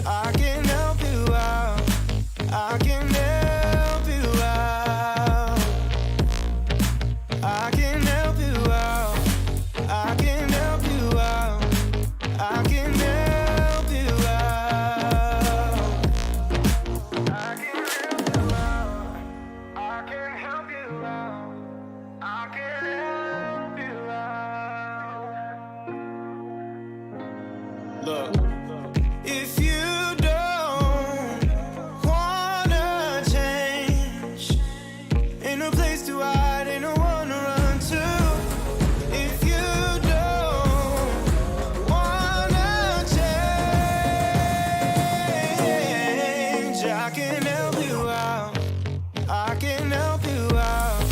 I can help you out, I can help you out, I can help you out, I can help you out, I can help you out, I can help you out, I can help you out, I can help you out. Look, if you don't wanna change, ain't no place to hide, ain't no one to run to. If you don't wanna change, I can help you out, I can help you out,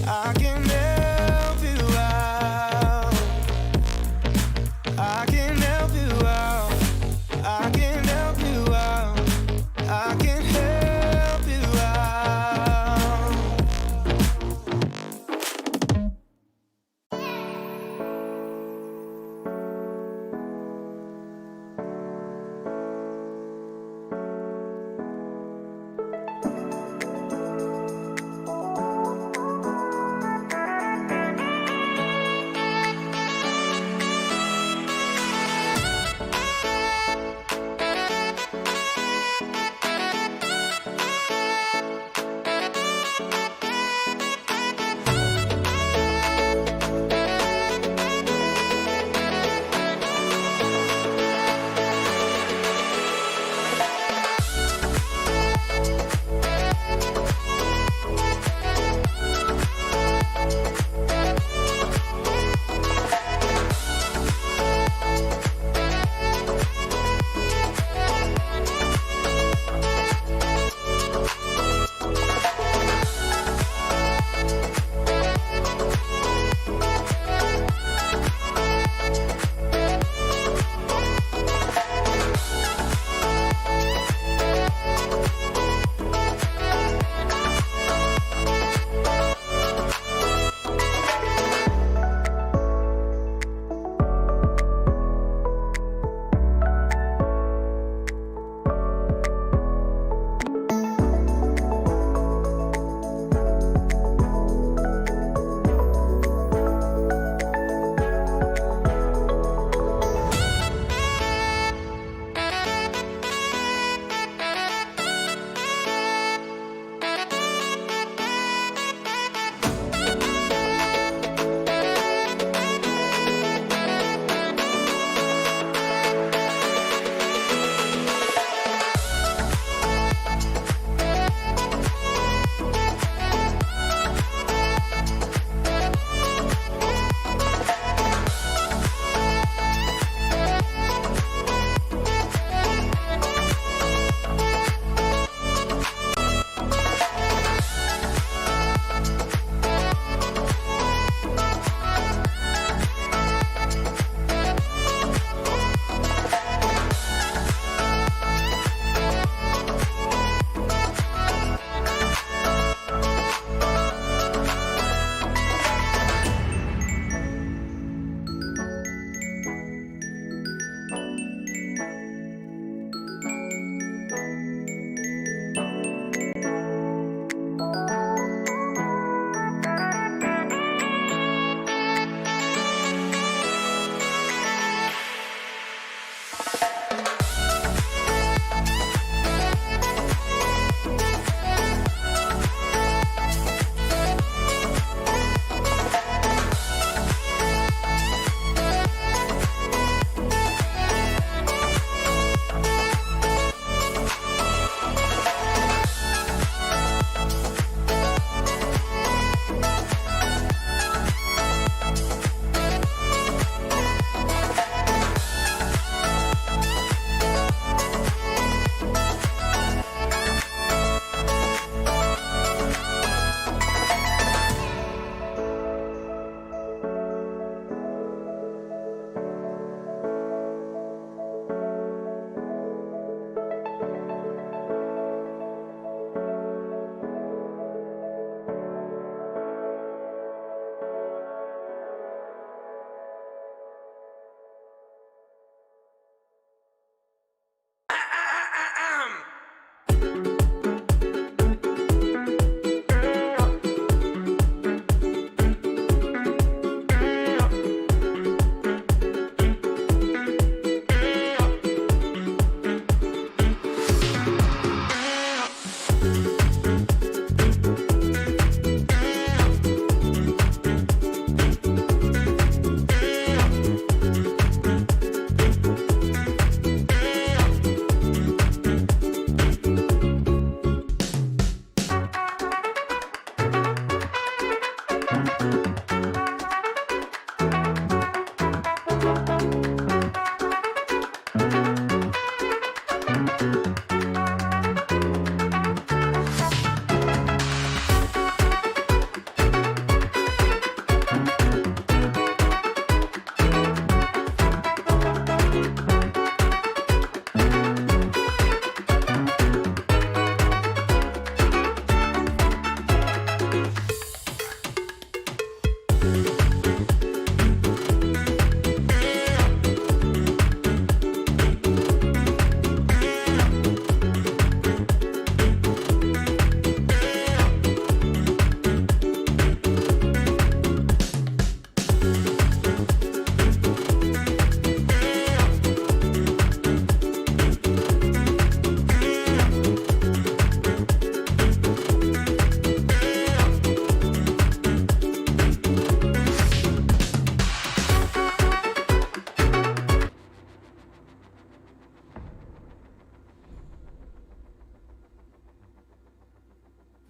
I can help you out, I can help you out,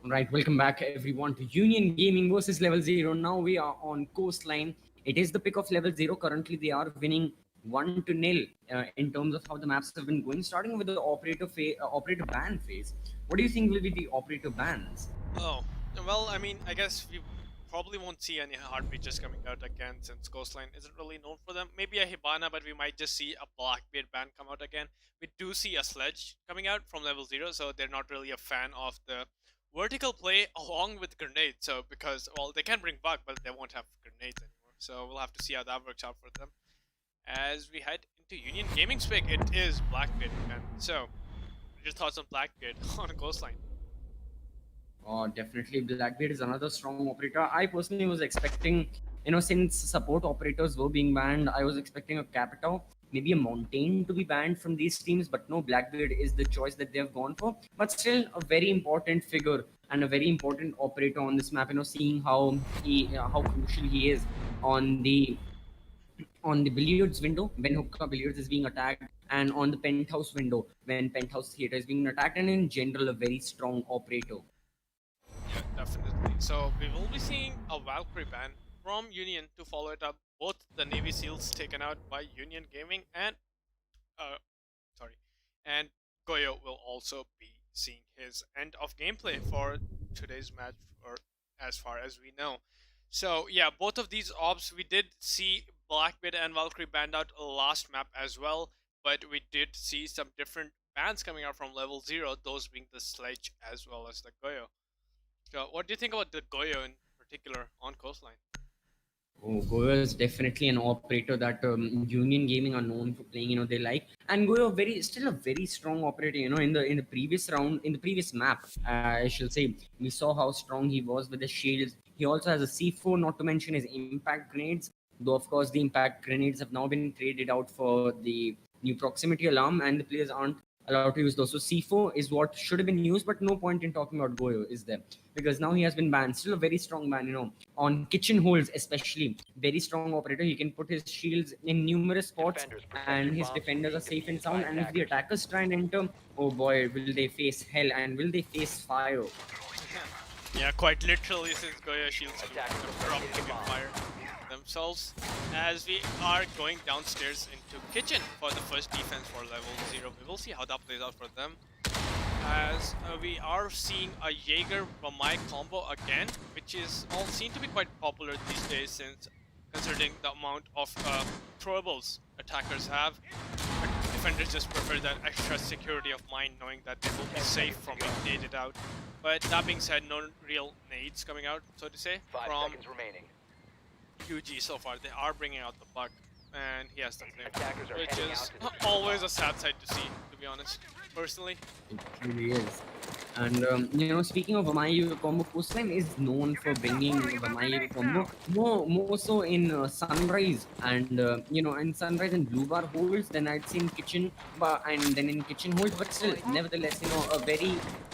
Right, welcome back everyone to Union Gaming versus Level Zero. Now we are on Coastline. It is the pick of Level Zero. Currently, they are winning 1-0 in terms of how the maps have been going. Starting with the operator ban phase. What do you think will be the operator bans? Oh, well, I mean, I guess we probably won't see any hard breaches coming out again since Coastline isn't really known for them. Maybe a Hibana, but we might just see a Blackbeard ban come out again. We do see a Sledge coming out from Level 0, so they're not really a fan of the vertical play along with grenades. So, because, well, they can bring bug, but they won't have grenades anymore. So, we'll have to see how that works out for them. As we head into Union Gaming's pick, it is Blackbeard. And so, your thoughts on Blackbeard on Coastline? Definitely, Blackbeard is another strong operator. I personally was expecting, since support operators were being banned, I was expecting a Capita, maybe a Mountain to be banned from these teams. But no, Blackbeard is the choice that they have gone for. But still, a very important figure and a very important operator on this map. Seeing how how crucial he is on the billiards window when hookah billiards is being attacked, and on the penthouse window when penthouse theater is being attacked, and in general, a very strong operator. Yeah, definitely. So we will be seeing a Valkyrie ban from Union to follow it up. Both the Navy SEALs taken out by Union Gaming and and Goyo will also be seeing his end of gameplay for today's match, or as far as we know. So yeah, both of these ops we did see Blackbeard and Valkyrie banned out last map as well, but we did see some different bans coming out from Level 0, those being the Sledge as well as the Goyo. So, what do you think about the Goyo in particular on Coastline? Oh, Goyo is definitely an operator that Union Gaming are known for playing. They like, and Goyo still a very strong operator. In the previous round, in the previous map, I shall say, we saw how strong he was with the shields. He also has a C4, not to mention his impact grenades. Though of course the impact grenades have now been traded out for the new proximity alarm, and the players aren't allowed to use those. So C4 is what should have been used, but no point in talking about Goyo, is there? Because now he has been banned. Still a very strong ban, on kitchen holes especially. Very strong operator. He can put his shields in numerous spots, and his defenders are safe and sound. And if the attackers try and enter, oh boy, will they face hell, and will they face fire? Yeah, quite literally, since Goyo shields drop fire themselves. As we are going downstairs into kitchen for the first defense for Level 0. We will see how that plays out for them. As we are seeing a Jaeger from my combo again, which is all seen to be quite popular these days, since considering the amount of throwables attackers have. Defenders just prefer that extra security of mind, knowing that they will be safe from being naded out. But that being said, no real nades coming out, so to say, 5 from seconds remaining. UG so far. They are bringing out the bug, and he has the claim, Attackers are which heading is out to the always a sad sight to see, to be honest, personally. It really is. And speaking of Vamayu combo, Coastline is known for bringing Vamayu combo more so in Sunrise and in Sunrise and Blue Bar holes than I'd seen kitchen, and then in kitchen holes. But still, nevertheless, a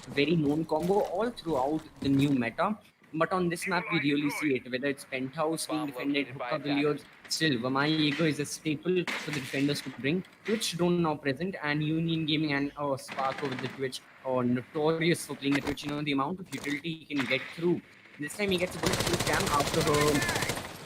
very known combo all throughout the new meta. But on this map, we really see it, whether it's penthouse being defended, hookah billiards. Still, Vamai Ego is a staple for the defenders to bring. Twitch drone now present, and Union Gaming and Sparko with the Twitch are notorious for playing the Twitch. The amount of utility he can get through. This time he gets a bulletproof cam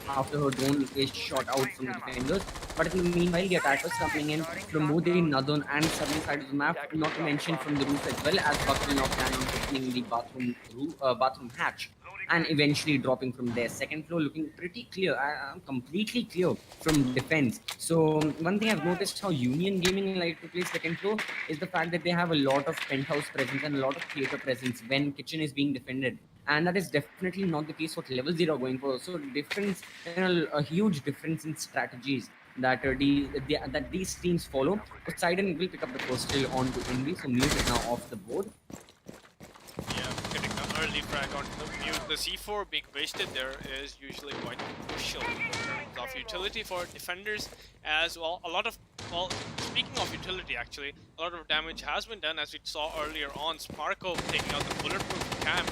after her drone is shot out from the defenders. But in the meanwhile, the attackers coming in from both the northern and southern side of the map, not to mention from the roof as well, as Buckle now cannon opening the bathroom hatch, and eventually dropping from there. Second floor looking pretty clear, completely clear from defense. So one thing I've noticed how Union Gaming like to play second floor is the fact that they have a lot of penthouse presence and a lot of theater presence when kitchen is being defended. And that is definitely not the case what Level 0 are going for. So difference, a huge difference in strategies that that these teams follow. Poseidon will pick up the first kill onto Envy, so Mute is now off the board. Yeah, getting an early frag onto the Mute. The C4 being wasted there is usually quite crucial in terms of utility for defenders as well. Speaking of utility actually, a lot of damage has been done, as we saw earlier on. Sparko taking out the bulletproof cam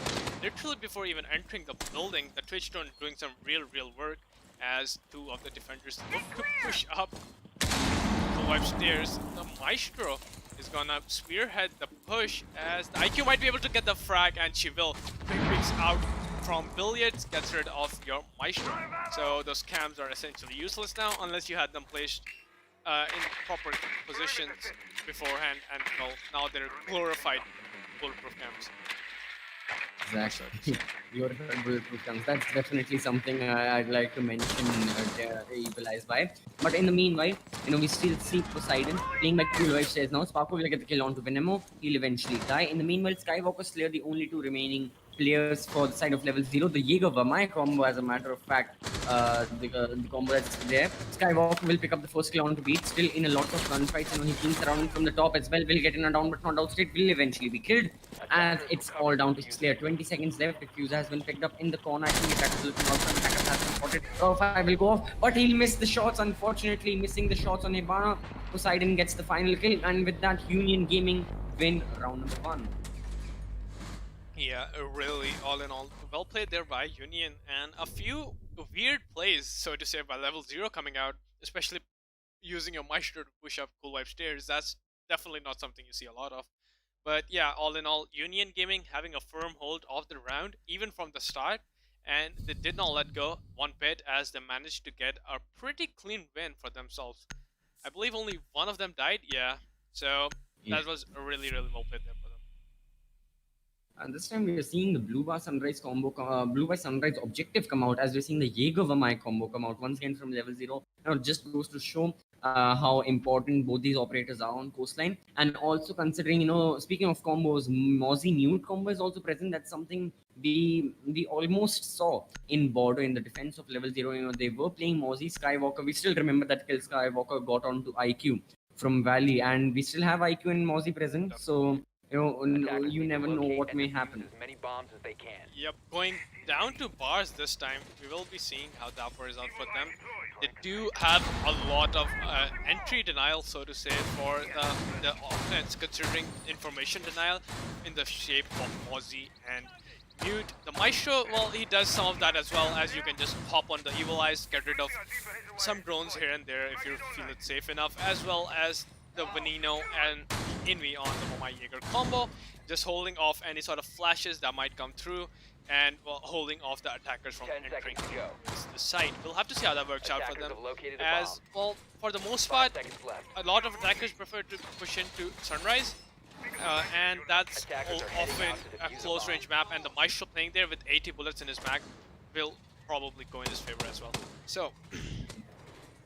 literally before even entering the building. The Twitch drone doing some real work, as two of the defenders look to push up the upstairs. The Maestro is gonna spearhead the push as the IQ might be able to get the frag, and she will. Quick picks out from Billiards, gets rid of your Maestro. So those cams are essentially useless now unless you had them placed in proper positions beforehand, and well, now they're glorified bulletproof cams. Exactly. Glorified bulletproof guns. That's definitely something I'd like to mention Evil by. But in the meanwhile, we still see Poseidon playing by Cool Wife says now. Sparko will get the kill onto Venemo. He'll eventually die. In the meanwhile, Skywalker Slayer, the only two remaining players for the side of level 0. The Jaeger Vamai combo, as a matter of fact, the combo that's there. Skywalker will pick up the first kill onto Beat. Still in a lot of gunfights. He keeps surrounding from the top as well. Will get in a down, but not out straight. Will eventually be killed. As it's all down to Slayer. 20 seconds left. Diffuser has been picked up in the corner. I think the attacker is looking out. The attacker has been spotted. Profile will go off, but he'll miss the shots. Unfortunately, missing the shots on Hibana. Poseidon gets the final kill, and with that, Union Gaming win round number 1. Yeah, really, all in all, well played there by Union, and a few weird plays, so to say, by LevelZero coming out, especially using your Maestro to push up Cool Wipe stairs. That's definitely not something you see a lot of. But yeah, all in all, Union Gaming having a firm hold of the round, even from the start, and they did not let go one bit as they managed to get a pretty clean win for themselves. I believe only one of them died, yeah, so that was a really, really well played there for them. And this time we are seeing the Blue Bar Sunrise combo, Blue Bar Sunrise objective come out, as we're seeing the Jaeger Vamai combo come out once again from LevelZero. Now it just goes to show how important both these operators are on coastline, and also considering, speaking of combos, Mozzie Mute combo is also present. That's something we almost saw in Border in the defense of LevelZero. They were playing Mozzie Skywalker. We still remember that kill Skywalker got onto IQ from Valley, and we still have IQ and Mozzie present. So you never know what may happen. As many bombs as they can. Yep, going down to bars this time, we will be seeing how Dapper is out for them. They do have a lot of entry denial, so to say, for the offense, considering information denial in the shape of Mozzie and Mute. The Maestro, well, he does some of that as well, as you can just hop on the Evil Eyes, get rid of some drones here and there if you feel it's safe enough, as well as the Veneno and Invi on the Momai Jaeger combo, just holding off any sort of flashes that might come through, and well, holding off the attackers from entering the site. We'll have to see how that works out for them, as well, for the most part, a lot of attackers prefer to push into Sunrise, and that's often a close range map, and the Maestro playing there with 80 bullets in his mag will probably go in his favor as well. So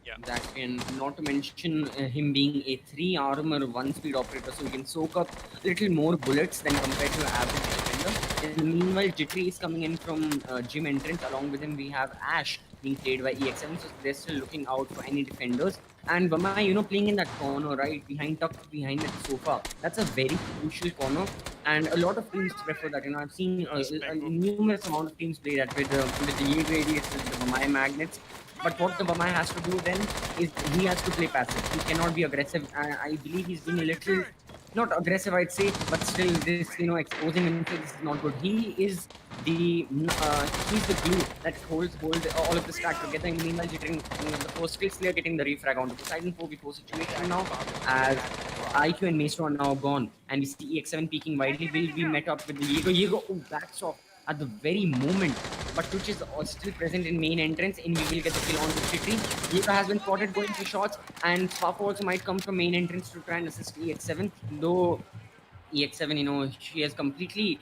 yeah. Exactly, and not to mention him being a 3 armor 1 speed operator, so he can soak up a little more bullets than compared to average defender. And meanwhile, Jittery is coming in from gym entrance. Along with him, we have Ash being played by EX7, so they're still looking out for any defenders. And Vamai, playing in that corner, right tucked behind that sofa. That's a very crucial corner, and a lot of teams prefer that. I've seen a numerous amount of teams play that with the Jaeger radius, with the Vamai magnets. But what the Vamai has to do then is he has to play passive. He cannot be aggressive. I believe he's being a little, not aggressive, I'd say, but still this, exposing himself is not good. He is the he's the glue that holds all of the stack together. And meanwhile, getting the first kill, Slayer getting the refrag on the Poseidon 4v4 situation now, as IQ and Maestro are now gone, and we see EX7 peeking widely. Will be met up with the Jaeger. Oh, backs off at the very moment, but Twitch is still present in main entrance, and we will get the kill on the Chitri. Jaeger has been spotted going for shots, and Sparko also might come from main entrance to try and assist EX7, though EX7, she has completely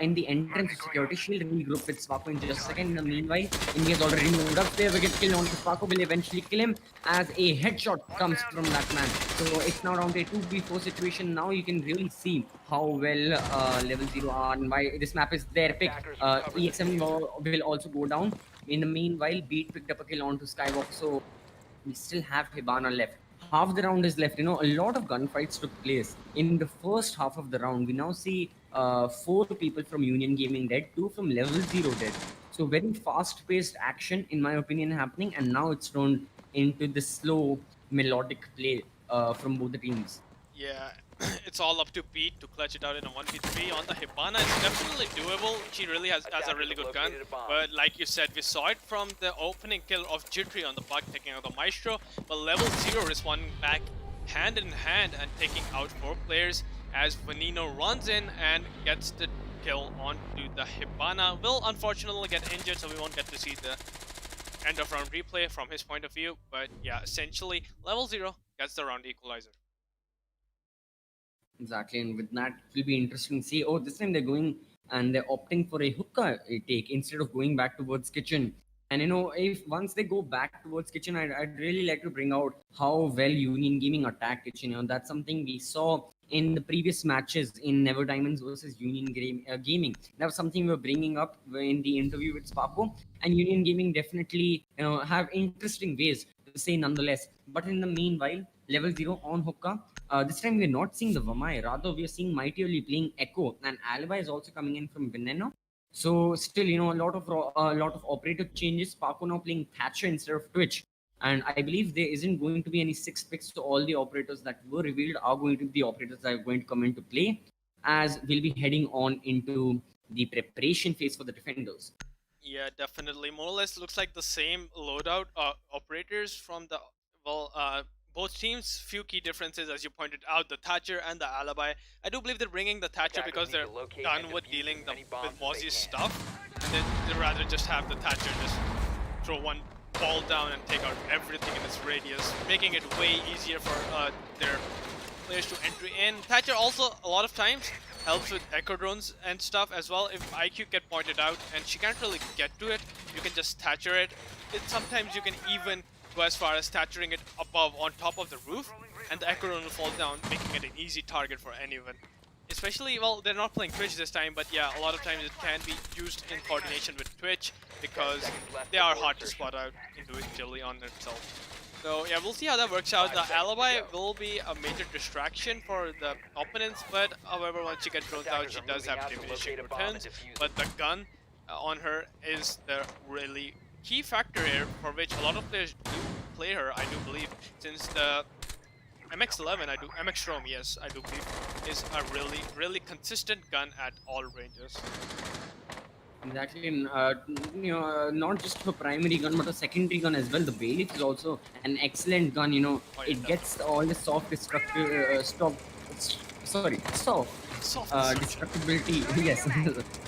in the entrance of security. She'll regroup with Sparko in just a second. In the meanwhile, India has already moved up there. We get killed on Sparko, will eventually kill him as a headshot comes from that man. So it's now around a 2v4 situation. Now you can really see how well LevelZero are and why this map is their pick. EX7 will also go down. In the meanwhile, Beat picked up a kill onto Skywalker, so we still have Hibana left. Half the round is left. A lot of gunfights took place in the first half of the round. We now see 4 people from Union Gaming dead, 2 from LevelZero dead. So very fast-paced action, in my opinion, happening, and now it's turned into the slow, melodic play from both the teams. Yeah, it's all up to Pete to clutch it out in a 1v3 on the Hibana. It's definitely doable. She really has a really good gun. But like you said, we saw it from the opening kill of Jittery on the bug, taking out the Maestro. But LevelZero responding back hand in hand and taking out 4 players as Veneno runs in and gets the kill onto the Hibana. Will unfortunately get injured, so we won't get to see the end of round replay from his point of view. But yeah, essentially, LevelZero gets the round equalizer. Exactly, and with that, it will be interesting to see. Oh, this time they're going and they're opting for a hookah take instead of going back towards kitchen. And if once they go back towards kitchen, I'd really like to bring out how well Union Gaming attacked kitchen. That's something we saw in the previous matches in Never Diamonds versus Gaming. That was something we were bringing up in the interview with Spapo. And Union Gaming definitely, have interesting ways to say nonetheless. But in the meanwhile, LevelZero on hookah. This time we're not seeing the Vamai, rather we are seeing Mighty Oli playing Echo, and Alibi is also coming in from Veneno. So still, a lot of operator changes. Paco now playing Thatcher instead of Twitch, and I believe there isn't going to be any 6 picks. So all the operators that were revealed are going to be the operators that are going to come into play, as we'll be heading on into the preparation phase for the defenders. Yeah, definitely. More or less looks like the same loadout operators from the both teams. Few key differences, as you pointed out, the Thatcher and the Alibi. I do believe they're bringing the Thatcher Attackers because need they're to locate done and with defuse dealing as many with bombs as they Mozzie's can. stuff. They'd rather just have the Thatcher just throw one ball down and take out everything in its radius, making it way easier for their players to enter in. Thatcher also a lot of times helps with echo drones and stuff as well. If IQ get pointed out and she can't really get to it, you can just Thatcher it. Sometimes you can even go as far as Thatchering it above on top of the roof, and the echo drone will fall down, making it an easy target for anyone. Especially, well, they're not playing Twitch this time, but yeah, a lot of times it can be used in coordination with Twitch because they are hard to spot out individually on themselves. So yeah, we'll see how that works out. The Alibi will be a major distraction for the opponents, but however, once she gets drones out, she does have diminishing returns. But the gun on her is the really key factor here, for which a lot of players do play her, I do believe, since the MX-11, MX Rome, yes, I do believe, is a really consistent gun at all ranges. Exactly, and not just a primary gun but a secondary gun as well. The Bailiff is also an excellent gun. Oh, yeah, It gets all the soft destructive Soft. destructibility. Yes,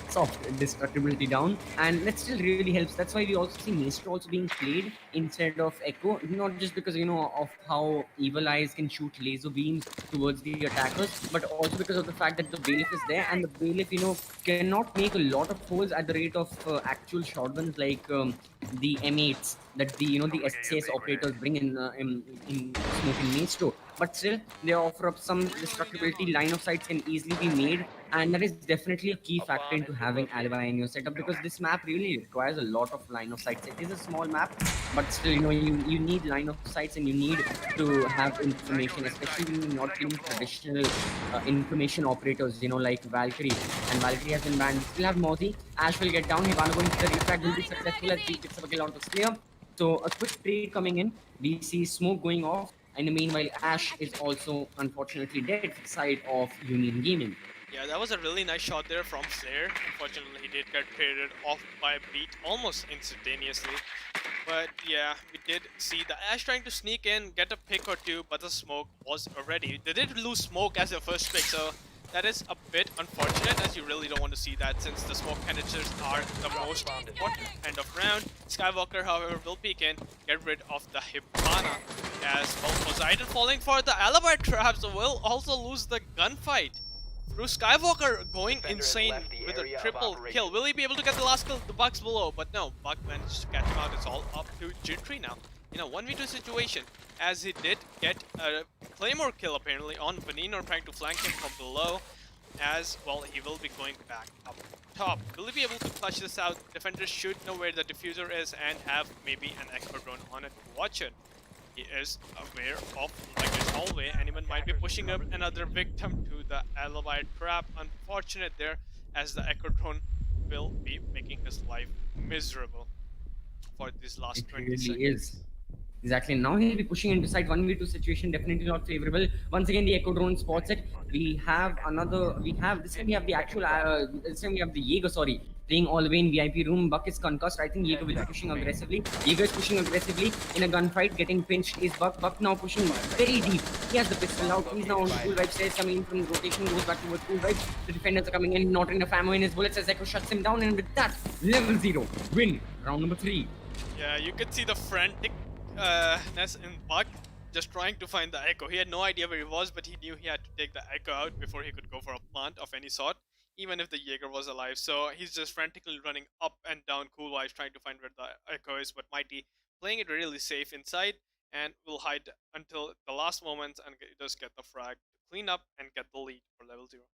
soft destructibility down, and that still really helps. That's why we also see Maestro also being played instead of Echo, not just because of how Evil Eyes can shoot laser beams towards the attackers, but also because of the fact that the Bailiff is there, and the Bailiff cannot make a lot of holes at the rate of actual shotguns like the M8s that the SAS operators bring in smoking Maestro. But still, they offer up some destructibility. Line of sights can easily be made, and that is definitely a key factor into having Alibi in your setup, because this map really requires a lot of line of sights. It is a small map, but still, you need line of sights, and you need to have information, especially when you're not playing traditional information operators, like Valkyrie. And Valkyrie has been banned. We still have Mozzie. Ash will get down. Hibana going to the refrag will be successful as he picks up a kill onto Slayer. So a quick trade coming in. We see smoke going off. And meanwhile, Ash is also unfortunately dead side of Union Gaming. Yeah, that was a really nice shot there from Slayer. Unfortunately, he did get traded off by a beat almost instantaneously. But yeah, we did see the Ash trying to sneak in, get a pick or two, but the smoke was already. They did lose smoke as their first pick, so that is a bit unfortunate, as you really don't want to see that, since the smoke canisters are the most important end of round. Skywalker, however, will peek in, get rid of the Hibana, as well Poseidon falling for the Alibi traps will also lose the gunfight. Through Skywalker going insane with a triple kill. Will he be able to get the last kill? The Bucks below, but no, Buck managed to catch him out. It's all up to Jitri now. In a 1v2 situation, as he did get a Claymore kill apparently on Veneno, trying to flank him from below. As well, he will be going back up top. Will he be able to clutch this out? Defenders should know where the diffuser is and have maybe an Echo drone on it to watch it. He is aware of, like it's always, anyone might be pushing up another victim to the Alibi trap. Unfortunate there, as the Echo drone will be making his life miserable for these last 20 really seconds. Is. Exactly. Now he'll be pushing into side 1v2 situation, definitely not favorable. Once again, the Echo drone spots it. We have this time we have the actual, this time we have the Jaeger, sorry, playing all the way in VIP room. Buck is concussed. I think Jaeger will be pushing aggressively. Jaeger is pushing aggressively in a gunfight, getting pinched is Buck. Buck now pushing very deep. He has the pistol out. He's now on the cool vibe stairs coming in from the rotation, goes back towards cool vibe. The defenders are coming in, not enough ammo in his bullets as Echo shuts him down, and with that, LevelZero win round number 3. Yeah, you could see the franticness in Buck just trying to find the Echo. He had no idea where he was, but he knew he had to take the Echo out before he could go for a plant of any sort, even if the Jaeger was alive. So he's just frantically running up and down cool vibes trying to find where the Echo is, but Mighty playing it really safe inside and will hide until the last moments and just get the frag to clean up and get the lead for LevelZero.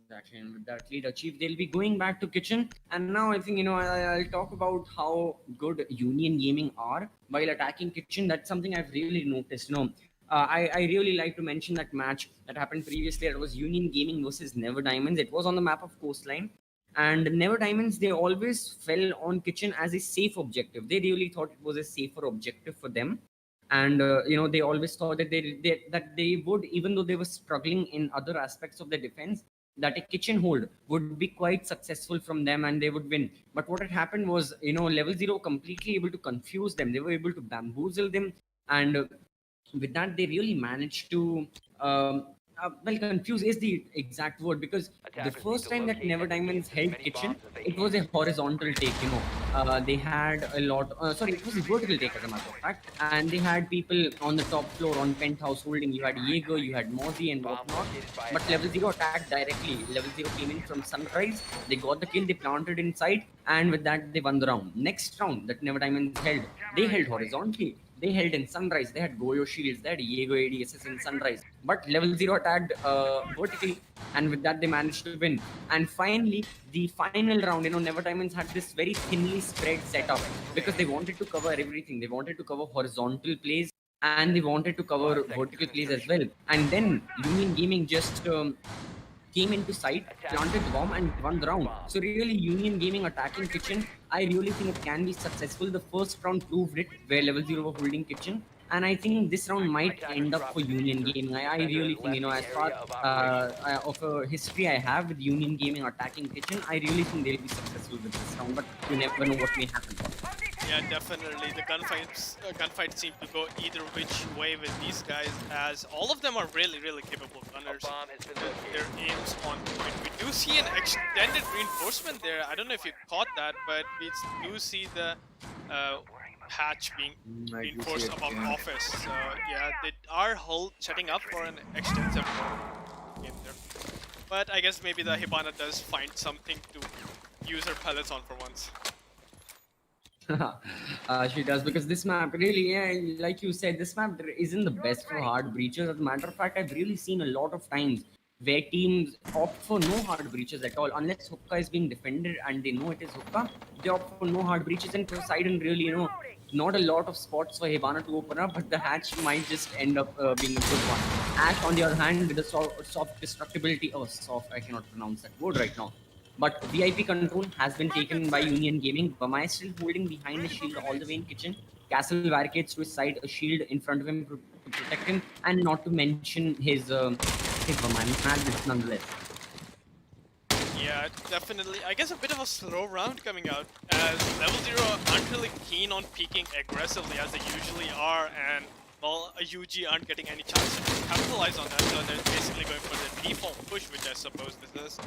Exactly, and with that lead achieved, they'll be going back to kitchen. And now I think, you know, I'll talk about how good Union Gaming are while attacking kitchen. That's something I've really noticed. You know, I really like to mention that match that happened previously. It was Union Gaming versus Never Diamonds. It was on the map of Coastline. And Never Diamonds, they always fell on kitchen as a safe objective. They really thought it was a safer objective for them. And you know, they always thought that they would, even though they were struggling in other aspects of the defense, that a kitchen hold would be quite successful from them and they would win. But what had happened was, you know, LevelZero completely able to confuse them. They were able to bamboozle them, and with that, they really managed to. Well, confuse is the exact word, because the first time that Never Diamonds held kitchen, it was a horizontal take. You know, they had a lot. Sorry, it was a vertical take as a matter of fact, and they had people on the top floor on penthouse holding. You had Jaeger, you had Mozzie, and whatnot. But LevelZero attacked directly. LevelZero came in from sunrise. They got the kill. They planted inside, and with that, they won the round. Next round that Never Diamonds held, they held horizontally. They held in sunrise. They had Goyo shields. They had Jaeger ADSs in sunrise. But LevelZero attacked vertically, and with that they managed to win. And finally, the final round, you know, Never Diamonds had this very thinly spread setup because they wanted to cover everything. They wanted to cover horizontal plays and they wanted to cover vertical plays as well. And then Union Gaming just came into sight, planted the bomb, and won the round. So really, Union Gaming attacking kitchen, I really think it can be successful. The first round proved it, where LevelZero were holding kitchen, and I think this round might end up for Union Gaming. I really think, you know, as far of a history I have with Union Gaming attacking kitchen, I really think they'll be successful with this round, but you never know what may happen. Yeah, definitely. The gunfights seem to go either which way with these guys, as all of them are really capable gunners. Their aims on point. We do see an extended reinforcement there. I don't know if you caught that, but we do see the hatch being reinforced above office. So yeah, they are setting up for an extensive game there. But I guess maybe the Hibana does find something to use her pellets on for once. She does, because this map really, yeah, like you said, this map isn't the best for hard breaches. As a matter of fact, I've really seen a lot of times where teams opt for no hard breaches at all, unless hookah is being defended and they know it is hookah. They opt for no hard breaches, and Poseidon really, you know, not a lot of spots for Hibana to open up, but the hatch might just end up being a good one. Ash, on the other hand, with the soft destructibility, I cannot pronounce that word right now. But VIP control has been taken by Union Gaming. Bamai is still holding behind the shield all the way in kitchen. Castle barricades to his side, a shield in front of him to protect him, and not to mention his Bamai madness nonetheless. Yeah, definitely. I guess a bit of a slow round coming out, as LevelZero aren't really keen on peeking aggressively as they usually are, and well, a UG aren't getting any chance to capitalize on that, so they're basically going for the default push, which I suppose this is,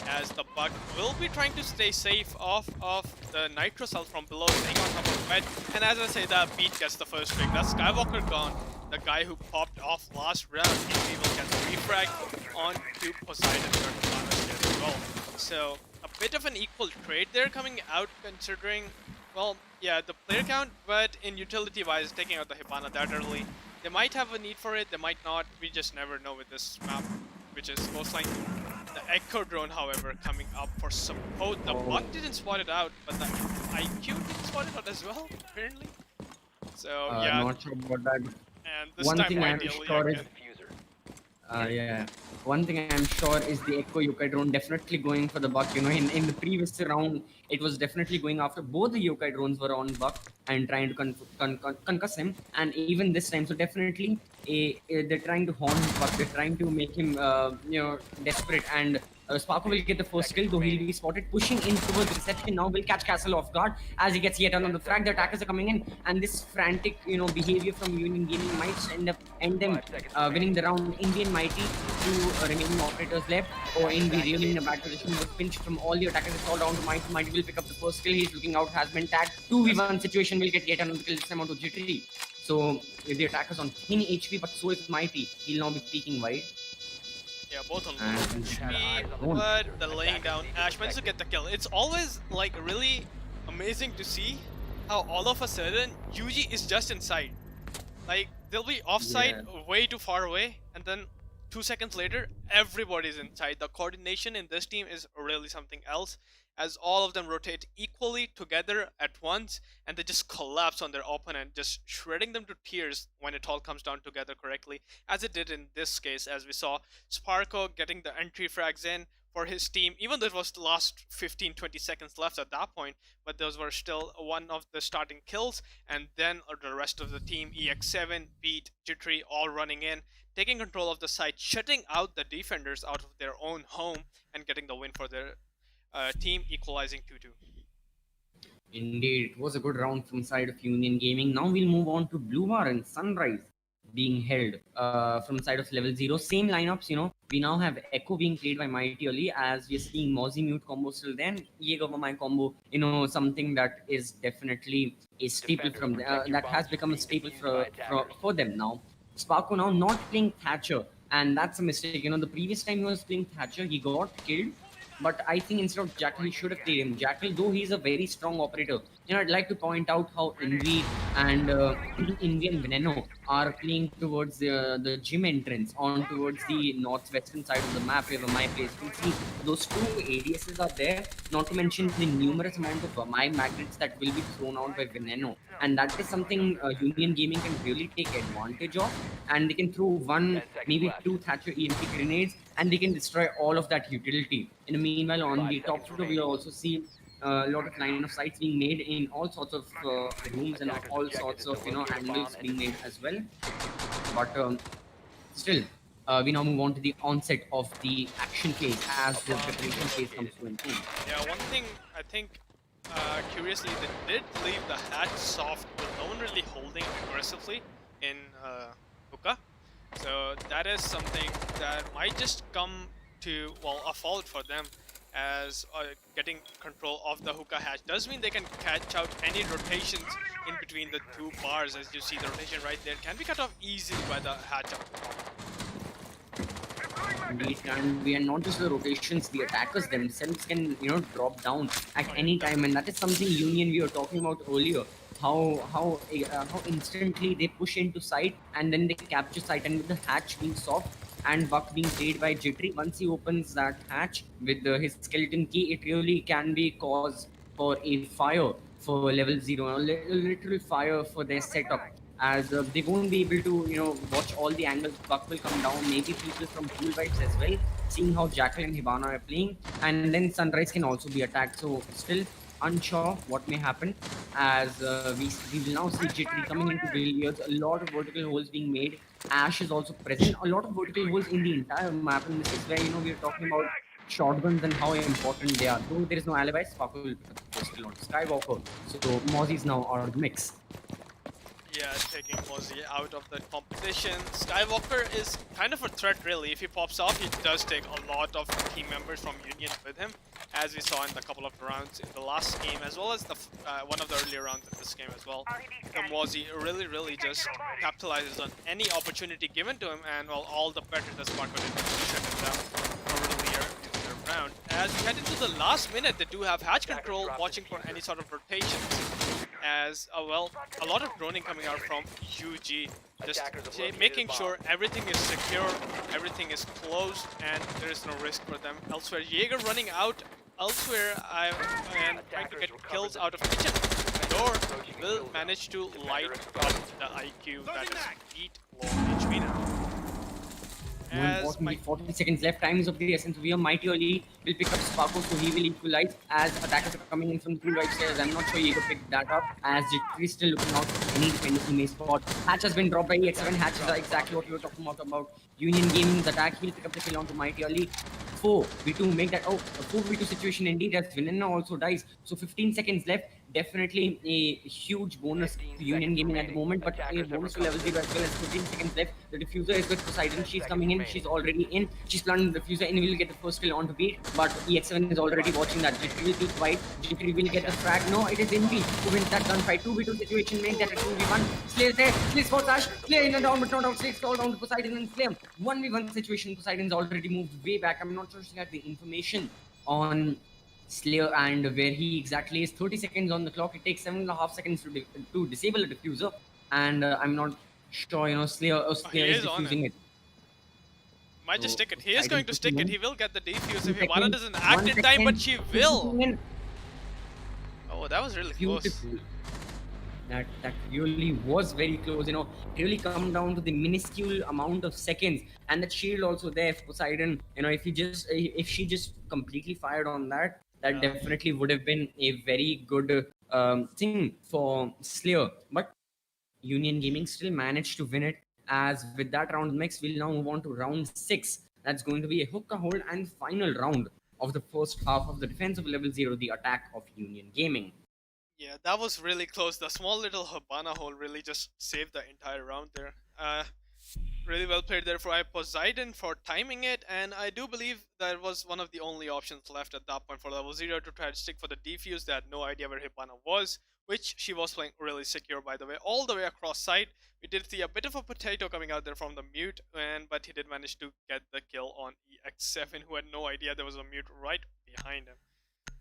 as the Buck will be trying to stay safe off of the Nitro Cell from below, staying on top of the bed, and as I say, that beat gets the first pick. That Skywalker gone, the guy who popped off last round, he will get the refrag onto Poseidon as well. So, a bit of an equal trade there coming out, considering, well, yeah, the player count, but in utility-wise, taking out the Hibana that early, they might have a need for it, they might not. We just never know with this map, which is Coastline. The Echo drone, however, coming up for support. The Buck didn't spot it out, but the IQ didn't spot it out as well, apparently. So, yeah. Not sure about that. And this One time, thing I'm ideally, sure again. yeah. One thing I'm sure is the Echo Yokai drone definitely going for the Buck. You know, in the previous round, it was definitely going after both the Yokai drones were on Buck and trying to concuss him. And even this time, so definitely they're trying to haunt Buck. They're trying to make him, you know, desperate. And Sparko will get the first kill, though he'll be spotted pushing in towards reception. Now will catch Castle off guard as he gets yet another frag. The attackers are coming in, and this frantic, behavior from Union Gaming might end them winning the round. Indian Mighty, two remaining operators left. Or in the really in a bad position, was pinched from all the attackers. It's all down to Mighty. Mighty will pick up the first kill. He's looking out, has been tagged. 2v1 situation will get yet another kill. This time onto Jittery. So if the attackers on thin HP, but so is Mighty. He'll now be peeking wide. Yeah, both on low HP, but the laying down Ash managed to get the kill. It's always like really amazing to see how all of a sudden Yuji is just inside. Like they'll be offside way too far away, and then 2 seconds later everybody's inside. The coordination in this team is really something else, as all of them rotate equally together at once, and they just collapse on their opponent, just shredding them to tears when it all comes down together correctly, as it did in this case, as we saw Sparko getting the entry frags in for his team, even though it was the last 15-20 seconds left at that point, but those were still one of the starting kills, and then the rest of the team, EX7, Beat, Jittery, all running in, taking control of the site, shutting out the defenders out of their own home, and getting the win for their team, equalizing 2-2. Indeed, it was a good round from side of Union Gaming. Now we'll move on to Blue Bar and Sunrise being held from side of LevelZero. Same lineups, we now have Echo being played by Mighty Ali, as we're seeing Mozzie Mute combo still then. Jaeger my combo, something that is definitely a staple from that has become a staple for them now. Sparko now not playing Thatcher, and that's a mistake. The previous time he was playing Thatcher, he got killed. But I think instead of Jackal, he should have played him. Jackal, though he's a very strong operator, I'd like to point out how Envy and Indian Veneno are playing towards the gym entrance on towards the northwestern side of the map where my place. You can see those two ADSs are there, not to mention the numerous amount of my magnets that will be thrown out by Veneno. And that is something Union Gaming can really take advantage of. And they can throw one, maybe two Thatcher EMP grenades, and they can destroy all of that utility. In the meanwhile, on the top floor, we'll also see a lot of line of sights being made in all sorts of rooms and all sorts of angles being made as well. But still, we now move on to the onset of the action phase as the preparation phase comes to an end. Yeah, one thing I think curiously, they did leave the hatch soft with no one really holding aggressively in hookah. So that is something that might just come to, a fault for them, as getting control of the hookah hatch does mean they can catch out any rotations in between the two bars. As you see, the rotation right there can be cut off easily by the hatch up top. Indeed, and we are not just the rotations, the attackers themselves can drop down at any time, and that is something Union we were talking about earlier. How instantly they push into site and then they capture site, and with the hatch being soft and Buck being played by Jittery, once he opens that hatch with his skeleton key, it really can be cause for a fire for LevelZero, a literal fire for their setup, as they won't be able to watch all the angles. Buck will come down, maybe people from Pool Vibes as well, seeing how Jackal and Hibana are playing, and then Sunrise can also be attacked. So still unsure what may happen, as we will now see Jittery coming into billiards, a lot of vertical holes being made. Ash is also present, a lot of vertical holes in the entire map, and this is where we are talking about shotguns and how important they are. Though there is no alibi, Sparkle will pick up the first kill on Skywalker, so Mozzie is now out of the mix. Yeah, taking Mozzie out of the competition. Skywalker is kind of a threat really. If he pops off, he does take a lot of team members from Union with him, as we saw in the couple of rounds in the last game, as well as the one of the earlier rounds in this game as well. So Mozzie really just capitalizes on any opportunity given to him, and all the better the Sparko did to shut him down earlier in the round. As we head into the last minute, they do have hatch control, watching for any sort of rotations. As a lot of droning coming out from UG, just making sure everything is secure, everything is closed, and there is no risk for them elsewhere. Jaeger running out elsewhere and trying to get kills out of kitchen. Door will manage to light up the IQ that is beat low HP now. As 40 seconds left, time is of the essence. We are Mighty Ali will pick up Sparko, so he will equalize as attackers are coming in from the pool right stairs. I'm not sure Jaeger picked that up, as Jittery is still looking out for any defender he may spot. Hatch has been dropped by EX7. Hatch is exactly what we were talking about Union Gaming's attack. He'll pick up the kill onto Mighty early. 4v2 make that, a 4v2 situation indeed, as Vinena also dies. So 15 seconds left. Definitely a huge bonus to Union Gaming at the moment, but a bonus to level 0 as well as 15 seconds left. The diffuser is with Poseidon. She's coming in. She's already in. She's planting the diffuser and will get the first kill onto beat. But EX7 is already watching that. Jittery will keep fight. Jittery will get the frag. No, it is Envy who wins that gunfight. 2v2 situation, make that a 2v1. Slayer there. Slayer spots Ash. Slayer in and down, but not out. Slayer fall down to Poseidon and Slayer. 1v1 situation. Poseidon's already moved way back. I'm not sure she got the information on Slayer and where he exactly is. 30 seconds on the clock. It takes 7.5 seconds to disable a diffuser, and I'm not sure, Slayer is diffusing it. Might just stick it. He is going to stick it. He will get the defuse if Second, Hibana doesn't act in time, but she will. Oh, that was really close. Beautiful. That really was very close, really come down to the minuscule amount of seconds. And that shield also there for Poseidon, if she just completely fired on that, definitely would have been a very good thing for Slayer. But Union Gaming still managed to win it, as with that round mix, we'll now move on to round 6. That's going to be a hookah hold and final round of the first half of the defense of level 0, the attack of Union Gaming. Yeah, that was really close. The small little Hibana hole really just saved the entire round there. Really well played there for Poseidon for timing it, and I do believe that was one of the only options left at that point for level 0 to try to stick for the defuse. They had no idea where Hibana was, which she was playing really secure, by the way, all the way across site. We did see a bit of a potato coming out there from the mute, but he did manage to get the kill on EX7, who had no idea there was a mute right behind him.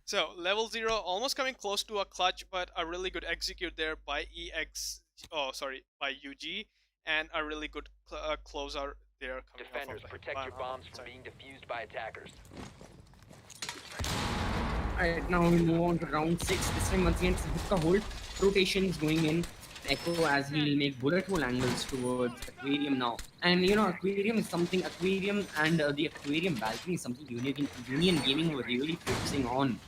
So level 0 almost coming close to a clutch, but a really good execute there by by UG, and a really good closer there coming Defenders, out from the protect your bombs from being defused by attackers. Alright, now we move on to round 6. This time once again it's a hookah hold. Rotations going in. Echo as he'll make bullet hole angles towards Aquarium now. And Aquarium and the Aquarium balcony is something Union Gaming were really focusing on.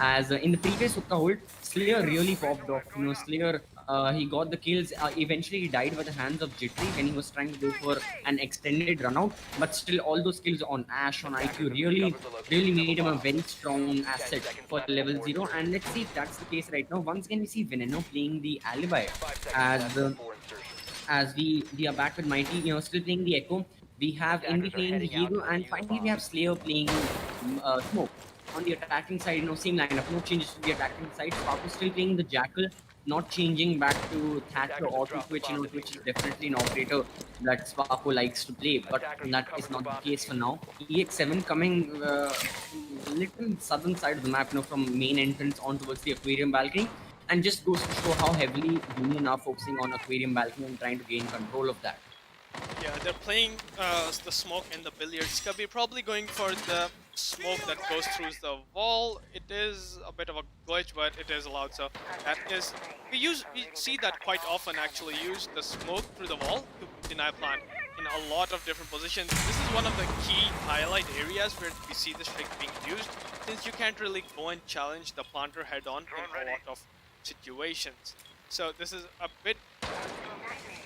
As in the previous hookah hold, Slayer really popped off. Slayer, he got the kills. Eventually, he died by the hands of Jittery when he was trying to go for an extended run out. But still, all those kills on Ash, on IQ, really made him a very strong asset for level 0. And let's see if that's the case right now. Once again, we see Veneno playing the alibi as we are back with Mighty, still playing the Echo. We have Envy playing the Hero, and finally we have Slayer playing Smoke. On the attacking side, same lineup, no changes to the attacking side. Sparko still playing the Jackal, not changing back to Thatcher or to Twitch. Twitch is definitely an operator that Sparko likes to play, but that is not the case for now. EX7 coming little southern side of the map, from main entrance on towards the Aquarium balcony, and just goes to show how heavily Union are focusing on Aquarium balcony and trying to gain control of that. Yeah, they're playing the smoke and the billiards. Could be probably going for the smoke that goes through the wall. It is a bit of a glitch, but it is allowed. So that is we see that quite often actually. Use the smoke through the wall to deny plant in a lot of different positions. This is one of the key highlight areas where we see this trick being used, since you can't really go and challenge the planter head on in a lot of situations. So this is a bit,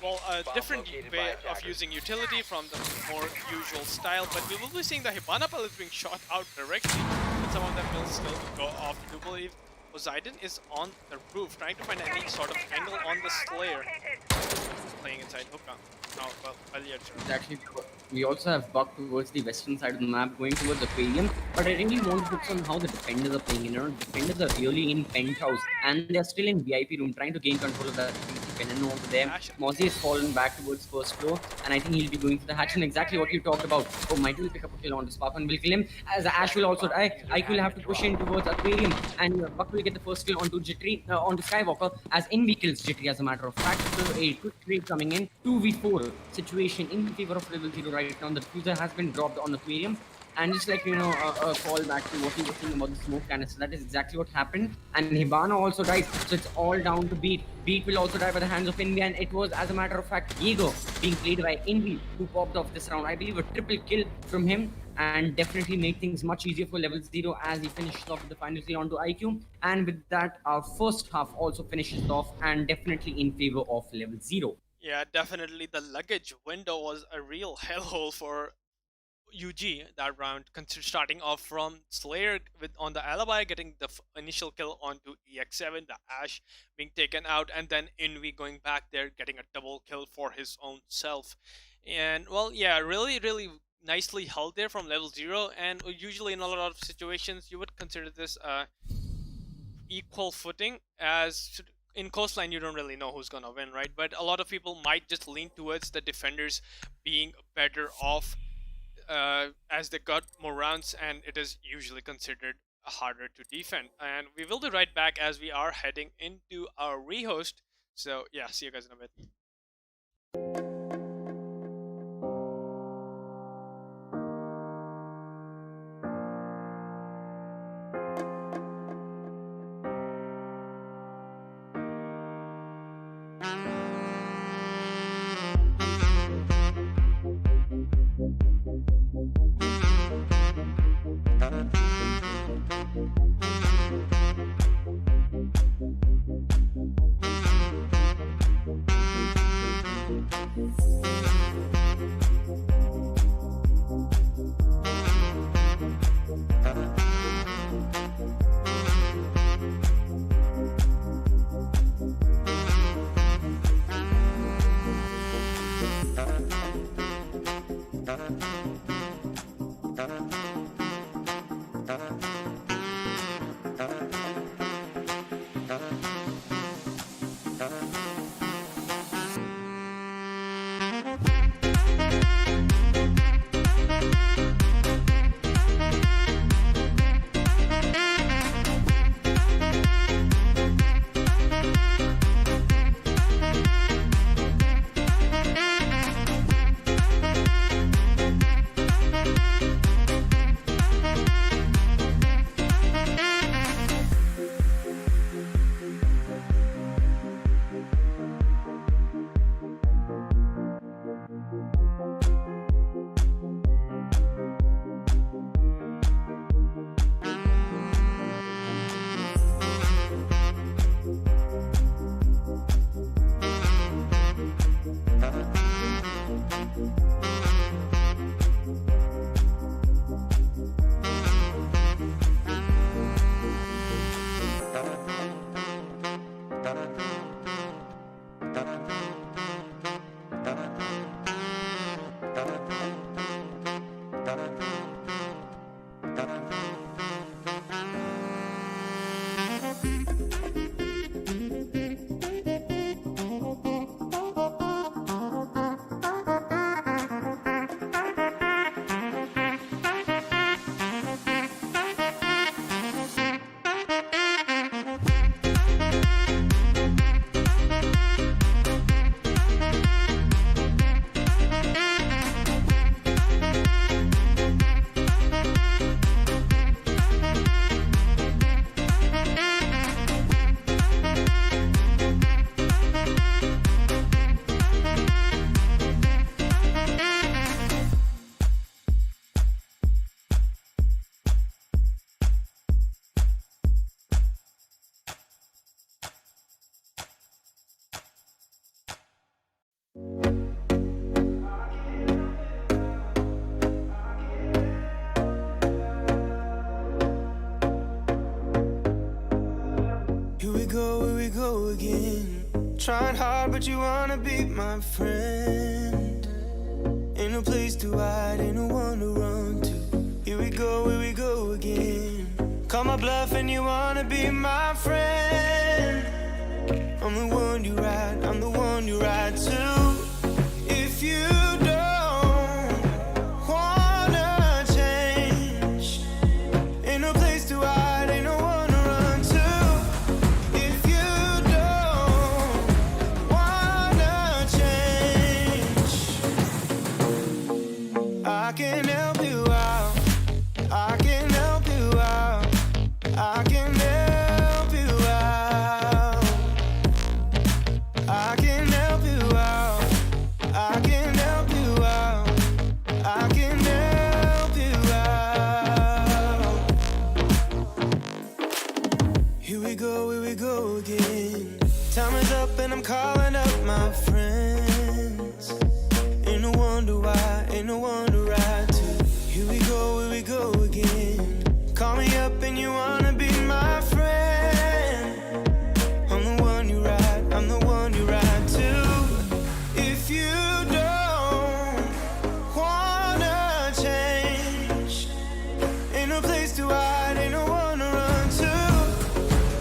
a different way of using utility from the more usual style, but we will be seeing the Hibana pellets being shot out directly, and some of them will still go off. I do believe Poseidon is on the roof, trying to find any sort of angle on the Slayer. Playing inside hookah. No, Exactly. We also have Buck towards the western side of the map, going towards Aquarium. But I really want to focus on how the defenders are playing. Defenders are really in penthouse, and they're still in VIP room, trying to gain control of that. Veneno over there. Mozzie has fallen back towards first floor, and I think he'll be going for the hatch. And exactly what you talked about. Oh, Mighty will pick up a kill on the Spark and will kill him. As Ash will also die, Ike will have to push in towards Aquarium, and Buck will get the first kill onto Jittery, onto Skywalker, as Envy kills Jittery, as a matter of fact. So a quick trade coming in. 2v4 situation in favor of level 0 right now. The diffuser has been dropped on Aquarium. And just like, a call back to what he was saying about the smoke canister, that is exactly what happened. And Hibana also died, so it's all down to Beat. Beat will also die by the hands of Envy, and it was, as a matter of fact, Diego being played by Envy who popped off this round. I believe a triple kill from him, and definitely make things much easier for LevelZero as he finishes off with the final 3 onto IQ. And with that, our first half also finishes off and definitely in favor of LevelZero. Yeah, definitely the luggage window was a real hellhole for UG that round, starting off from Slayer with on the alibi, getting the initial kill onto EX7, the Ash being taken out, and then Invi going back there, getting a double kill for his own self. And well, yeah, really nicely held there from LevelZero. And usually in a lot of situations, you would consider this equal footing, as in coastline you don't really know who's gonna win, right? But a lot of people might just lean towards the defenders being better off as they got more rounds, and it is usually considered harder to defend. And we will be right back as we are heading into our rehost. So yeah, see you guys in a bit. Here we go again. Trying hard, but you wanna be my friend. Ain't no place to hide, ain't no one to run to. Here we go again. Call my bluff and you wanna be my friend. I'm the one you ride, I'm the one you ride to. If you don't wanna change, ain't no place to hide, ain't no one to run to. If you don't wanna change, I can help you out, I can help you out, I can help you out, I can help you out. is up and I'm calling up my friends. Ain't no wonder why, ain't no wonder right to. Here we go again. Call me up and you wanna be my friend. I'm the one you ride, I'm the one you ride to. If you don't wanna change, ain't no place to hide, ain't no one to run to.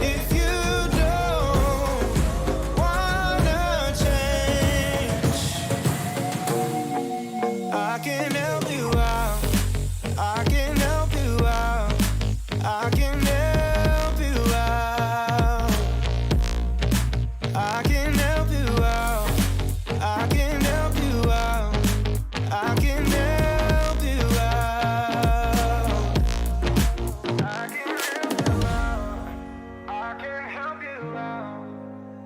If you don't wanna change, I can help you out. I can help you out. I can help you out. I can help you out. I can help you out. I can help you out. I can help you out. I can help you out.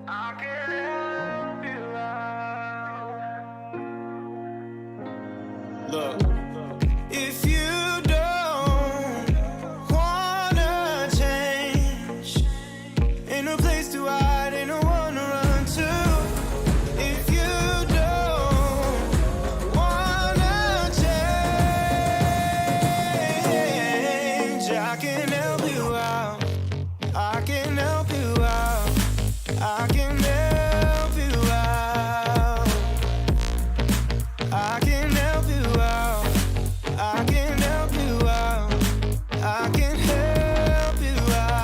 I can help you out. Look, if you don't wanna change, ain't no place to hide, ain't no one to run to. If you don't wanna change, I can help you out. I can help you out. I can help you out. I can help you out. I can help you out. I can help you out.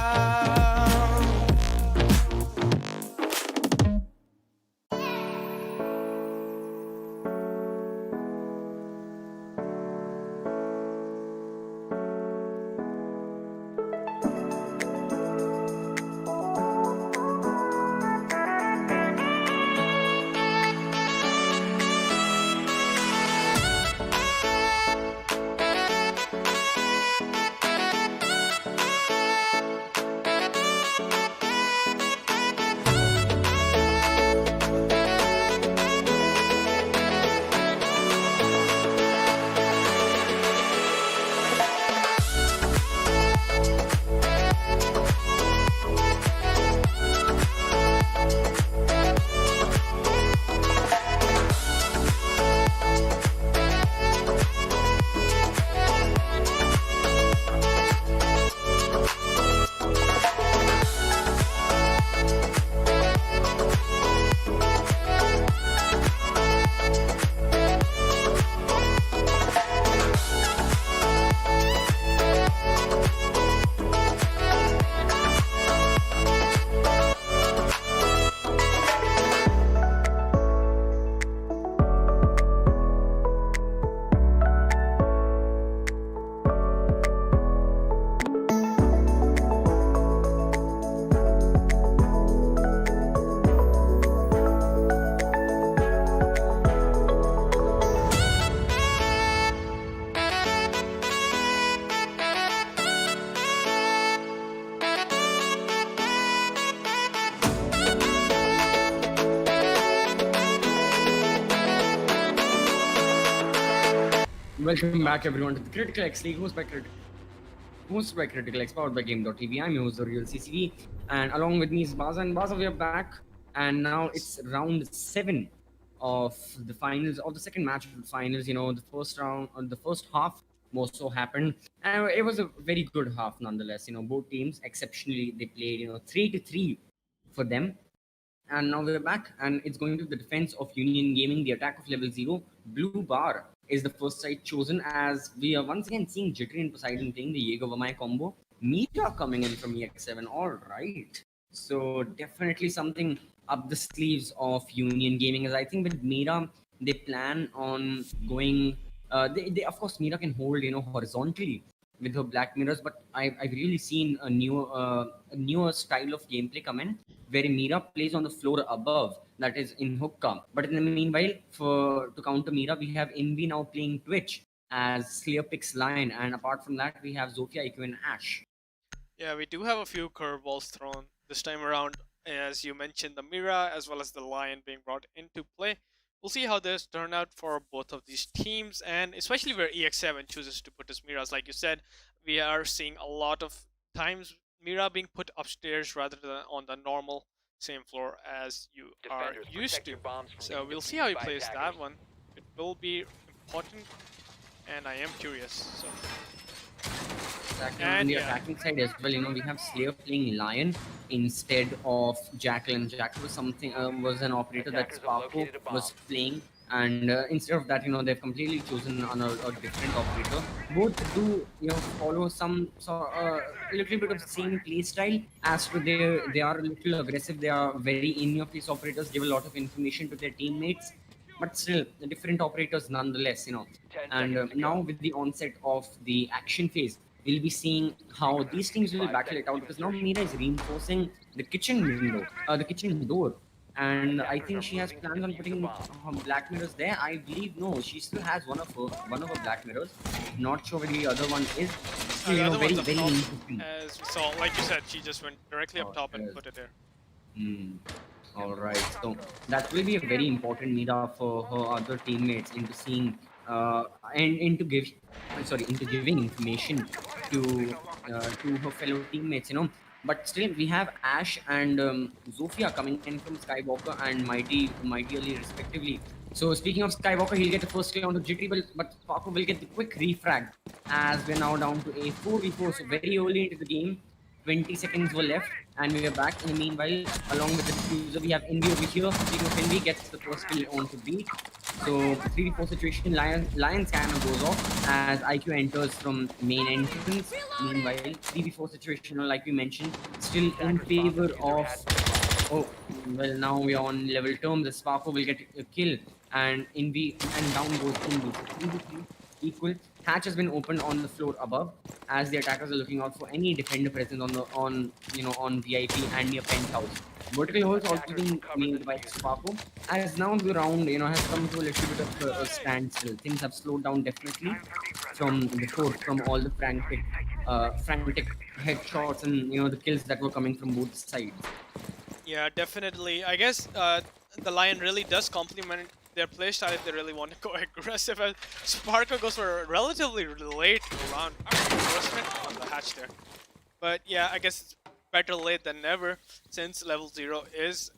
Welcome back everyone to the CriticalX League, hosted by CriticalX, powered by Game.tv. I'm your host, therealCCV, and along with me is Baza. And Baza, we are back, and now it's round 7 of the finals, of the second match of the finals. You know, the first round, the first half more so happened, and it was a very good half nonetheless. You know, both teams exceptionally, they played, 3-3 for them. And now we're back, and it's going to the defense of Union Gaming, the attack of LevelZero. Blue Bar is the first side chosen, as we are once again seeing Jittery and Poseidon playing the Jaeger-Vamai combo. Mita coming in from EX7. All right. So definitely something up the sleeves of Union Gaming, as I think with Mira, they plan on going. They of course Mira can hold horizontally with her black mirrors, but I've really seen a newer style of gameplay come in, where Mira plays on the floor above, that is in hookah. But in the meanwhile, to counter Mira, we have Envy now playing Twitch as Slayer picks Lion, and apart from that, we have Zofia, IQ, and Ash. Yeah, we do have a few curveballs thrown this time around. As you mentioned, the Mira as well as the Lion being brought into play. We'll see how this turn out for both of these teams, and especially where EX7 chooses to put his Miras. Like you said, we are seeing a lot of times Mira being put upstairs rather than on the normal same floor as you are Defenders, used protect to. your bombs from So being we'll see how he defused by plays that attackers. one. It will be important, and I am curious. So, Exactly. On and the yeah, attacking side as well, we have Slayer playing Lion instead of Jackal, and Jackal was something was an operator that Attackers have Sparko located a bomb. was playing, and instead of that, they've completely chosen a different operator. Both do follow a little bit of same play style. As to they are a little aggressive. They are very in your face operators. Give a lot of information to their teammates, but still different operators nonetheless. 10 And seconds to now go. with the onset of the action phase, we'll be seeing how these teams will 5 battle it seconds out, to because now insertion. Mira is reinforcing the kitchen window, the kitchen door. And I Attackers think are she has moving to plans on defuse the putting bomb. black mirrors there. I believe no, she still has one of her black mirrors. Not sure where the other one is. Still, the other very one's up very top, interesting. as we saw. Like you said, she just went directly up Oh, top and yes. put it there. Hmm. All right. So that will be a very important meetup for her other teammates into seeing and into giving information to her fellow teammates. But still, we have Ash and Zofia coming in from Skywalker and Mighty Ali respectively. So speaking of Skywalker, he'll get the first kill onto Jittery, but Sparko will get the quick refrag as we're now down to a 4v4. So very early into the game, 20 seconds were left, and we are back. In the meanwhile, along with the diffuser, we have Envy over here. Speaking of Envy, gets the first kill onto B. So 3v4 situation, Lion scanner goes off as IQ enters from main entrance. Meanwhile, 3v4 situation, like we mentioned, still in Attackers bomb favor diffuser of. has been acquired. Oh, well, now we are on level terms. The Sparko will get a kill, and Envy and down goes Envy. So 3v3 equal. Hatch has been opened on the floor above, as the attackers are looking out for any defender presence on VIP and near penthouse. Vertical holes also Attackers being recovered the made by diffuser. Sparko, as now the round has come to a little bit of a standstill. Things have slowed down definitely from before, from all the frantic headshots and the kills that were coming from both sides. Yeah, definitely. I guess the Lion really does complement their playstyle if they really want to go aggressive. And Sparko goes for a relatively late round reinforcement on the hatch there. But yeah, I guess it's better late than never, since LevelZero is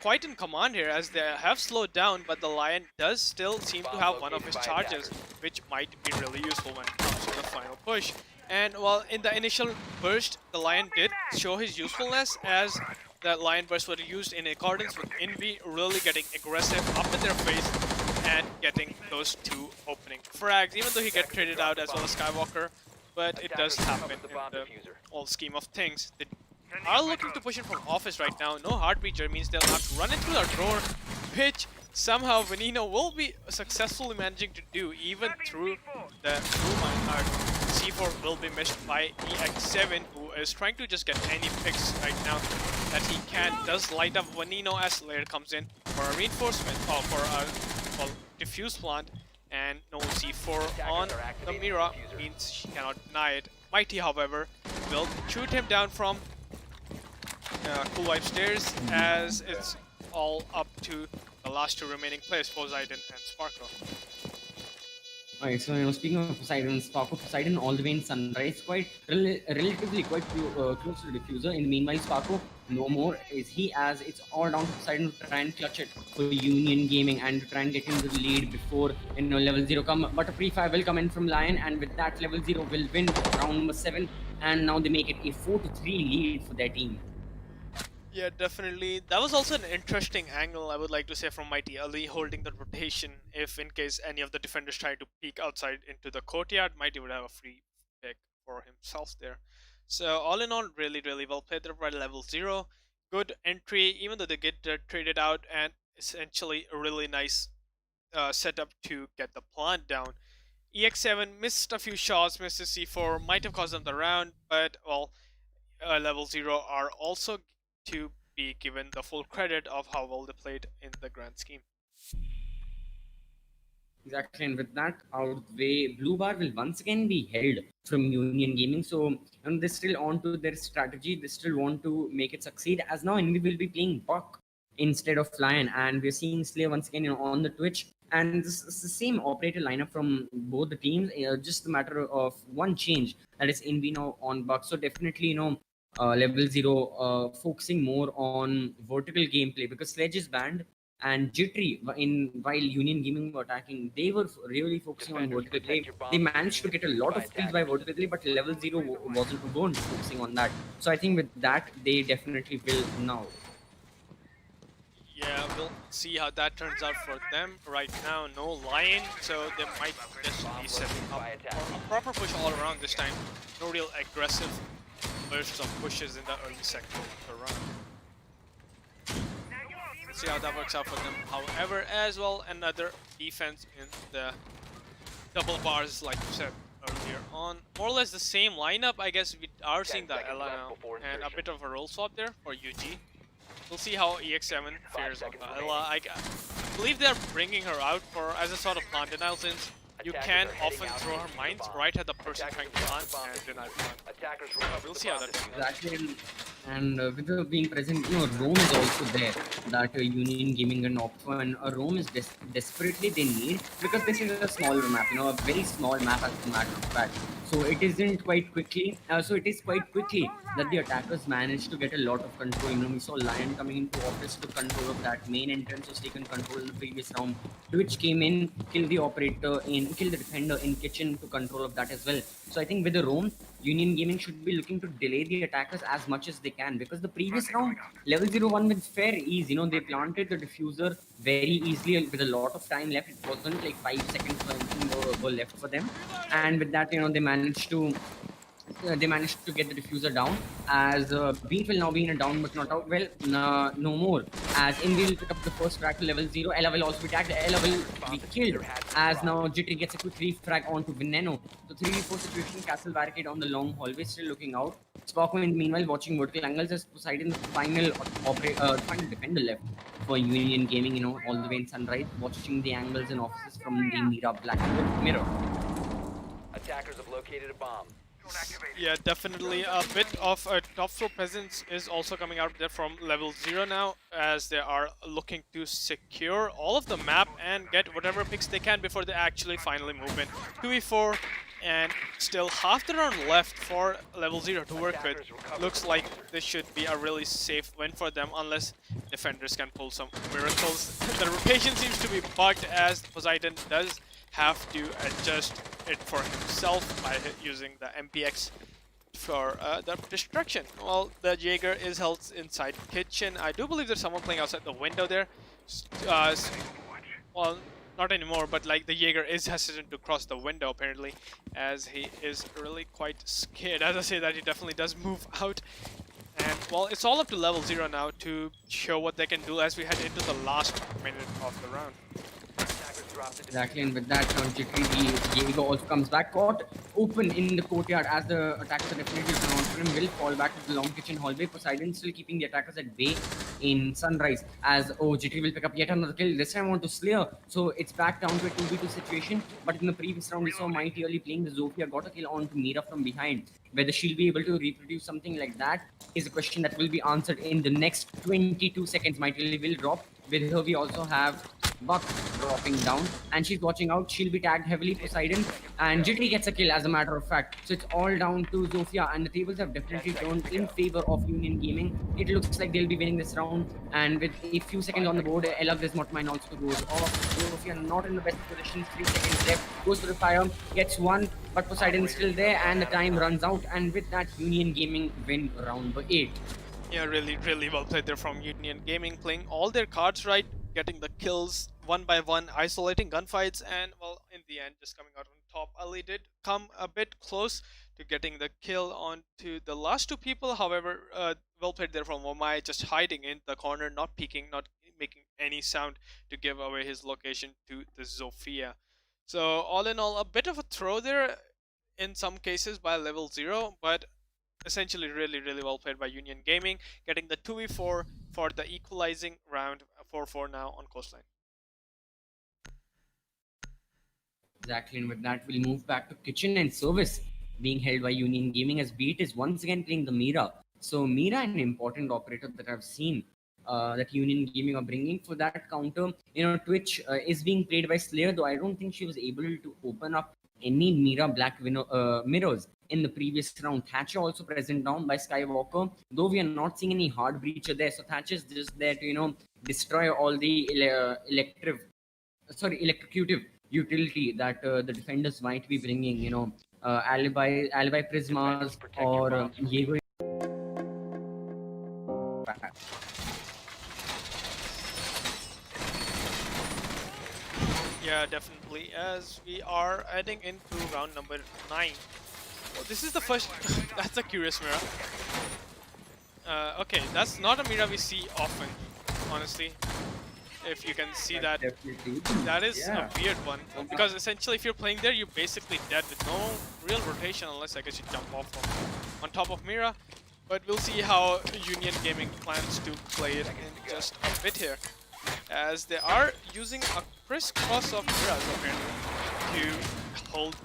quite in command here, as they have slowed down, but the Lion does still seem to Bomb have one of located his by charges, attackers. which might be really useful when it comes to the final push. And while in the initial burst, the Lion did show his usefulness, as the Lion burst were used in accordance with Envy really getting aggressive up in their face and getting those two opening frags, even though he get traded out as well as Skywalker. But it does Attackers happen recovered the in bomb the diffuser. whole scheme of things. They are looking to push in from office right now. No heart breacher means they'll have to run into the door, which somehow Veneno will be successfully managing to do, even through the minecart. C4 will be missed by EX7, who is trying to just get any picks right now that he can. Does light up Veneno as Slayer comes in for a reinforcement, or for a diffuse plant, and no C4 on the Mira means she cannot deny it. Mighty, however, will shoot him down from Cool Wipe stairs, as it's all up to the last two remaining players, Poseidon and Sparko. Alright, so speaking of Poseidon and Sparko, Poseidon all the way in Sunrise, relatively quite close to the diffuser. In the meanwhile, Sparko no more is he, as it's all down to Poseidon to try and clutch it for Union Gaming and to try and get into the lead before LevelZero come. But a pre-fire will come in from Lion, and with that LevelZero will win round number 7, and now they make it a 4-3 lead for their team. Yeah, definitely. That was also an interesting angle, I would like to say, from Mighty Ali holding the rotation. If in case any of the defenders try to peek outside into the courtyard, Mighty would have a free pick for himself there. So all in all, really, really well played there by LevelZero. Good entry, even though they get traded out, and essentially a really nice setup to get the plant down. EX7 missed a few shots, missed his C4, might have cost them the round, but well, LevelZero are also to be given the full credit of how well they played in the grand scheme. Exactly, and with that out of the way, Blue Bar will once again be held from Union Gaming. So, and they're still on to their strategy. They still want to make it succeed. As now, Envy will be playing Buck instead of Lion, and we're seeing Slayer once again on the Twitch. And this is the same operator lineup from both the teams. Just a matter of one change, that is Envy now on Buck. So definitely, LevelZero focusing more on vertical gameplay because Sledge is banned and Jittery in while Union Gaming were attacking, they were really focusing on Defenders, vertical protect play. your They bombs from managed to being get a defused lot by of kills by attackers. vertical play, but LevelZero weren't focusing on that. So I think with that they definitely will now. Yeah, we'll see how that turns out for them. Right now, no lion, so they might just be setting up for a proper push all around this time. No real aggressive bursts of pushes in the early sector of the round. Let's see how that works out for them. However, as well, another defense in the double bars, like you said earlier on. More or less the same lineup. I guess we are 10 seeing the seconds Ella left now, before and a insertion. bit of a role swap there for UG. We'll see how EX7 fares on seconds the remaining. Ella. I believe they're bringing her out for as a sort of plant denial, since you Attackers can are heading often out throw to her defuse the mines bomb. right at the person trying Attackers to have plant lost the bomb and deny diffuser. plant. Attackers recover We'll the see how bomb that goes. diffuser. Exactly, and with the being present, Rome is also there. That Union Gaming and Opto and Rome is desperately they need because this is a smaller map, a very small map as a matter of fact. So it isn't quite quickly. So it is quite quickly that the attackers managed to get a lot of control. We saw Lion coming into office to control of that main entrance was taken control in the previous round. Twitch came in, killed the operator killed the defender in kitchen to control of that as well. So I think with the Rome, Union Gaming should be looking to delay the attackers as much as they can because the previous round, LevelZero won with fair ease. They planted the diffuser very easily with a lot of time left. It wasn't like 5 seconds or anything were left for them, and with that, they managed to get the diffuser down as Beat will now be in a down but not out. Well, no more as Invi will pick up the first frag to LevelZero. Ella will also be tagged. Ella will be killed as now Jittery gets a quick refrag onto Veneno. So 3v4 situation, Castle barricade on the long hallway still looking out. Spockman meanwhile watching vertical angles as Poseidon the final defender left for Union Gaming, all the way in Sunrise, watching the angles and offices from the Mira Black Mirror. Attackers have located a bomb. Yeah, definitely a bit of a top floor presence is also coming out there from LevelZero now, as they are looking to secure all of the map and get whatever picks they can before they actually finally move in. 2v4 and still half the round left for LevelZero to work with. Looks like this should be a really safe win for them unless defenders can pull some miracles. The rotation seems to be bugged as Poseidon does have to adjust it for himself by using the MPX for the destruction. Well, the Jaeger is held inside kitchen. I do believe there's someone playing outside the window there. Well, not anymore, but like the Jaeger is hesitant to cross the window apparently, as he is really quite scared. As I say that, he definitely does move out. And well, it's all up to LevelZero now to show what they can do as we head into the last minute of the round. Exactly, and with that, Jittery, the Jaeger also comes back, caught open in the courtyard as the attackers are definitely around for him, will fall back to the long kitchen hallway. Poseidon still keeping the attackers at bay in Sunrise as Jittery will pick up yet another kill, this time onto Slayer. So it's back down to a 2v2 situation, but in the previous round we saw Mighty early playing the Zofia, got a kill onto Mira from behind. Whether she'll be able to reproduce something like that is a question that will be answered in the next 22 seconds. Mighty will drop. With her we also have Buck dropping down, and she's watching out. She'll be tagged heavily, Poseidon, and Jittery gets a kill as a matter of fact. So it's all down to Zofia, and the tables have definitely turned in favor of Union Gaming. It looks like they'll be winning this round, and with a few seconds on the board, Ella Mine also goes off. Zofia not in the best position, 3 seconds left, goes for the fire, gets one, but Poseidon is still there, and the time runs out, and with that, Union Gaming win round number 8. Yeah, really well played there from Union Gaming, playing all their cards right, getting the kills one by one, isolating gunfights, and well, in the end, just coming out on top. Ali did come a bit close to getting the kill onto the last two people. However, well played there from Omai, just hiding in the corner, not peeking, not making any sound to give away his location to the Zofia. So all in all, a bit of a throw there in some cases by LevelZero, but essentially really well played by Union Gaming, getting the 2v4 for the equalizing round, 4-4 now on Coastline. Exactly, and with that, we'll move back to Kitchen and Service, being held by Union Gaming as Beat is once again playing the Mira. So Mira, an important operator that I've seen that Union Gaming are bringing for that counter. Twitch is being played by Slayer, though I don't think she was able to open up any Mira Black mirrors. in the previous round. Thatcher also present down by Skywalker, though we are not seeing any hard breacher there. So Thatcher is just there to, destroy all the electrocutive utility that the defenders might be bringing, alibi prismas Protect your or bombs. Jaeger. Yeah, definitely. As we are heading into round number 9. Oh, this is the first. That's a curious mirror. Okay, that's not a mirror we see often, honestly. If you can see that, Definitely. that is Yeah. a weird one. Because essentially, if you're playing there, you're basically dead with no real rotation, unless I guess you jump off from on top of Mira. But we'll see how Union Gaming plans to play it in just a bit here, as they are using a crisscross of mirrors apparently to hold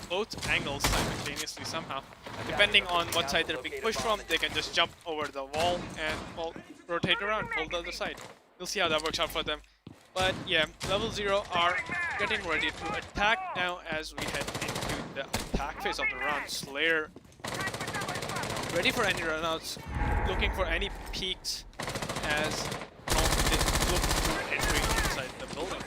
both angles simultaneously somehow. Depending on what side they're being pushed from, they can just jump over the wall and, well, rotate around, hold the other side. We'll see how that works out for them. But yeah, LevelZero are getting ready to attack now as we head into the attack phase of the round. Slayer ready for any runouts, looking for any peaks as they look to entry inside the building.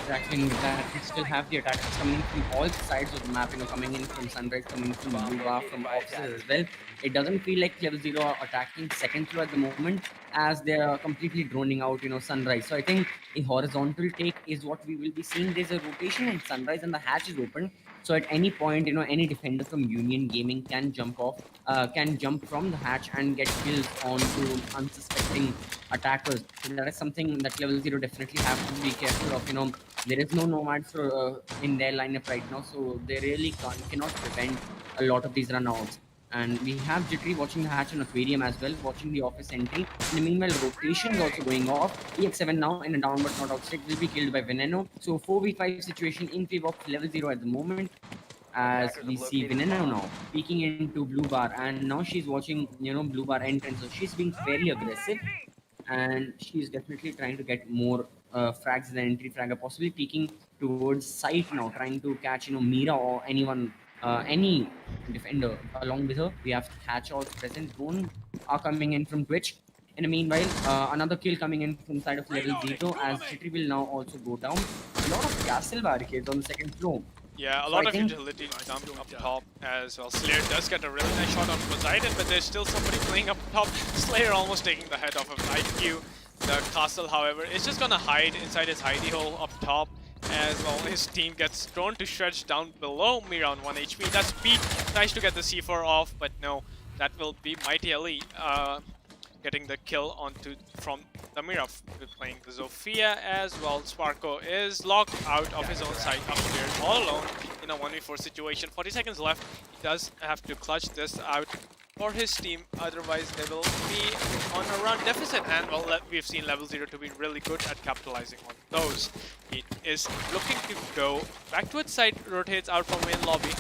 Exactly, with that we still have the attackers coming in from all sides of the map, coming in from Sunrise, coming from Blue, from offices as well. It doesn't feel like LevelZero are attacking second floor at the moment, as they are completely droning out, Sunrise. So I think a horizontal take is what we will be seeing. There's a rotation in Sunrise and the hatch is open. So at any point, any defender from Union Gaming can jump from the hatch and get kills onto unsuspecting attackers. So that is something that LevelZero definitely have to be careful of. There is no nomads in their lineup right now, so they really cannot prevent a lot of these runouts. And we have Jittery watching the hatch on Aquarium as well, watching the office entry. In the meanwhile, rotation is also going off. EX7 now in a down but not out state will be killed by Veneno. So 4v5 situation in favor of LevelZero at the moment. As we see Veneno now peeking into Blue Bar, and now she's watching, Blue Bar entrance. So she's being very aggressive, and she's definitely trying to get more frags than entry fragger, possibly peeking towards site now, trying to catch, Mira or anyone, any defender along with her. We have Thatch also present. Drone are coming in from Twitch. In the meanwhile, another kill coming in from side of LevelZero, as Jittery will now also go down. A lot of castle barricades on the second floor. Yeah, a So lot I of think- utility dumped up top as well. Slayer does get a really nice shot on Poseidon, but there's still somebody playing up top. Slayer almost taking the head off of IQ. The castle, however, is just gonna hide inside his hidey hole up top, as well his team gets thrown to shreds down below Mira on 1 HP. That's Pete, tries to get the C4 off, but no, that will be Mighty Ali getting the kill from the Mira, playing the Zofia as well. Sparko is locked out of his own side upstairs all alone in a 1v4 situation. 40 seconds left. He does have to clutch this out for his team, otherwise they will be on a run deficit, and well, we've seen LevelZero to be really good at capitalizing on those. He is looking to go back to its side, rotates out from main lobby,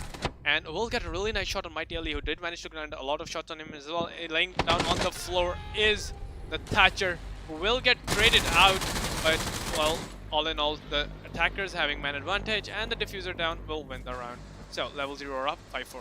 and we'll get a really nice shot on Mighty Ali, who did manage to land a lot of shots on him as well. Laying down on the floor is the Thatcher, who will get traded out, but well, all in all, the attackers having man advantage and the diffuser down will win the round. So LevelZero are up 5-4.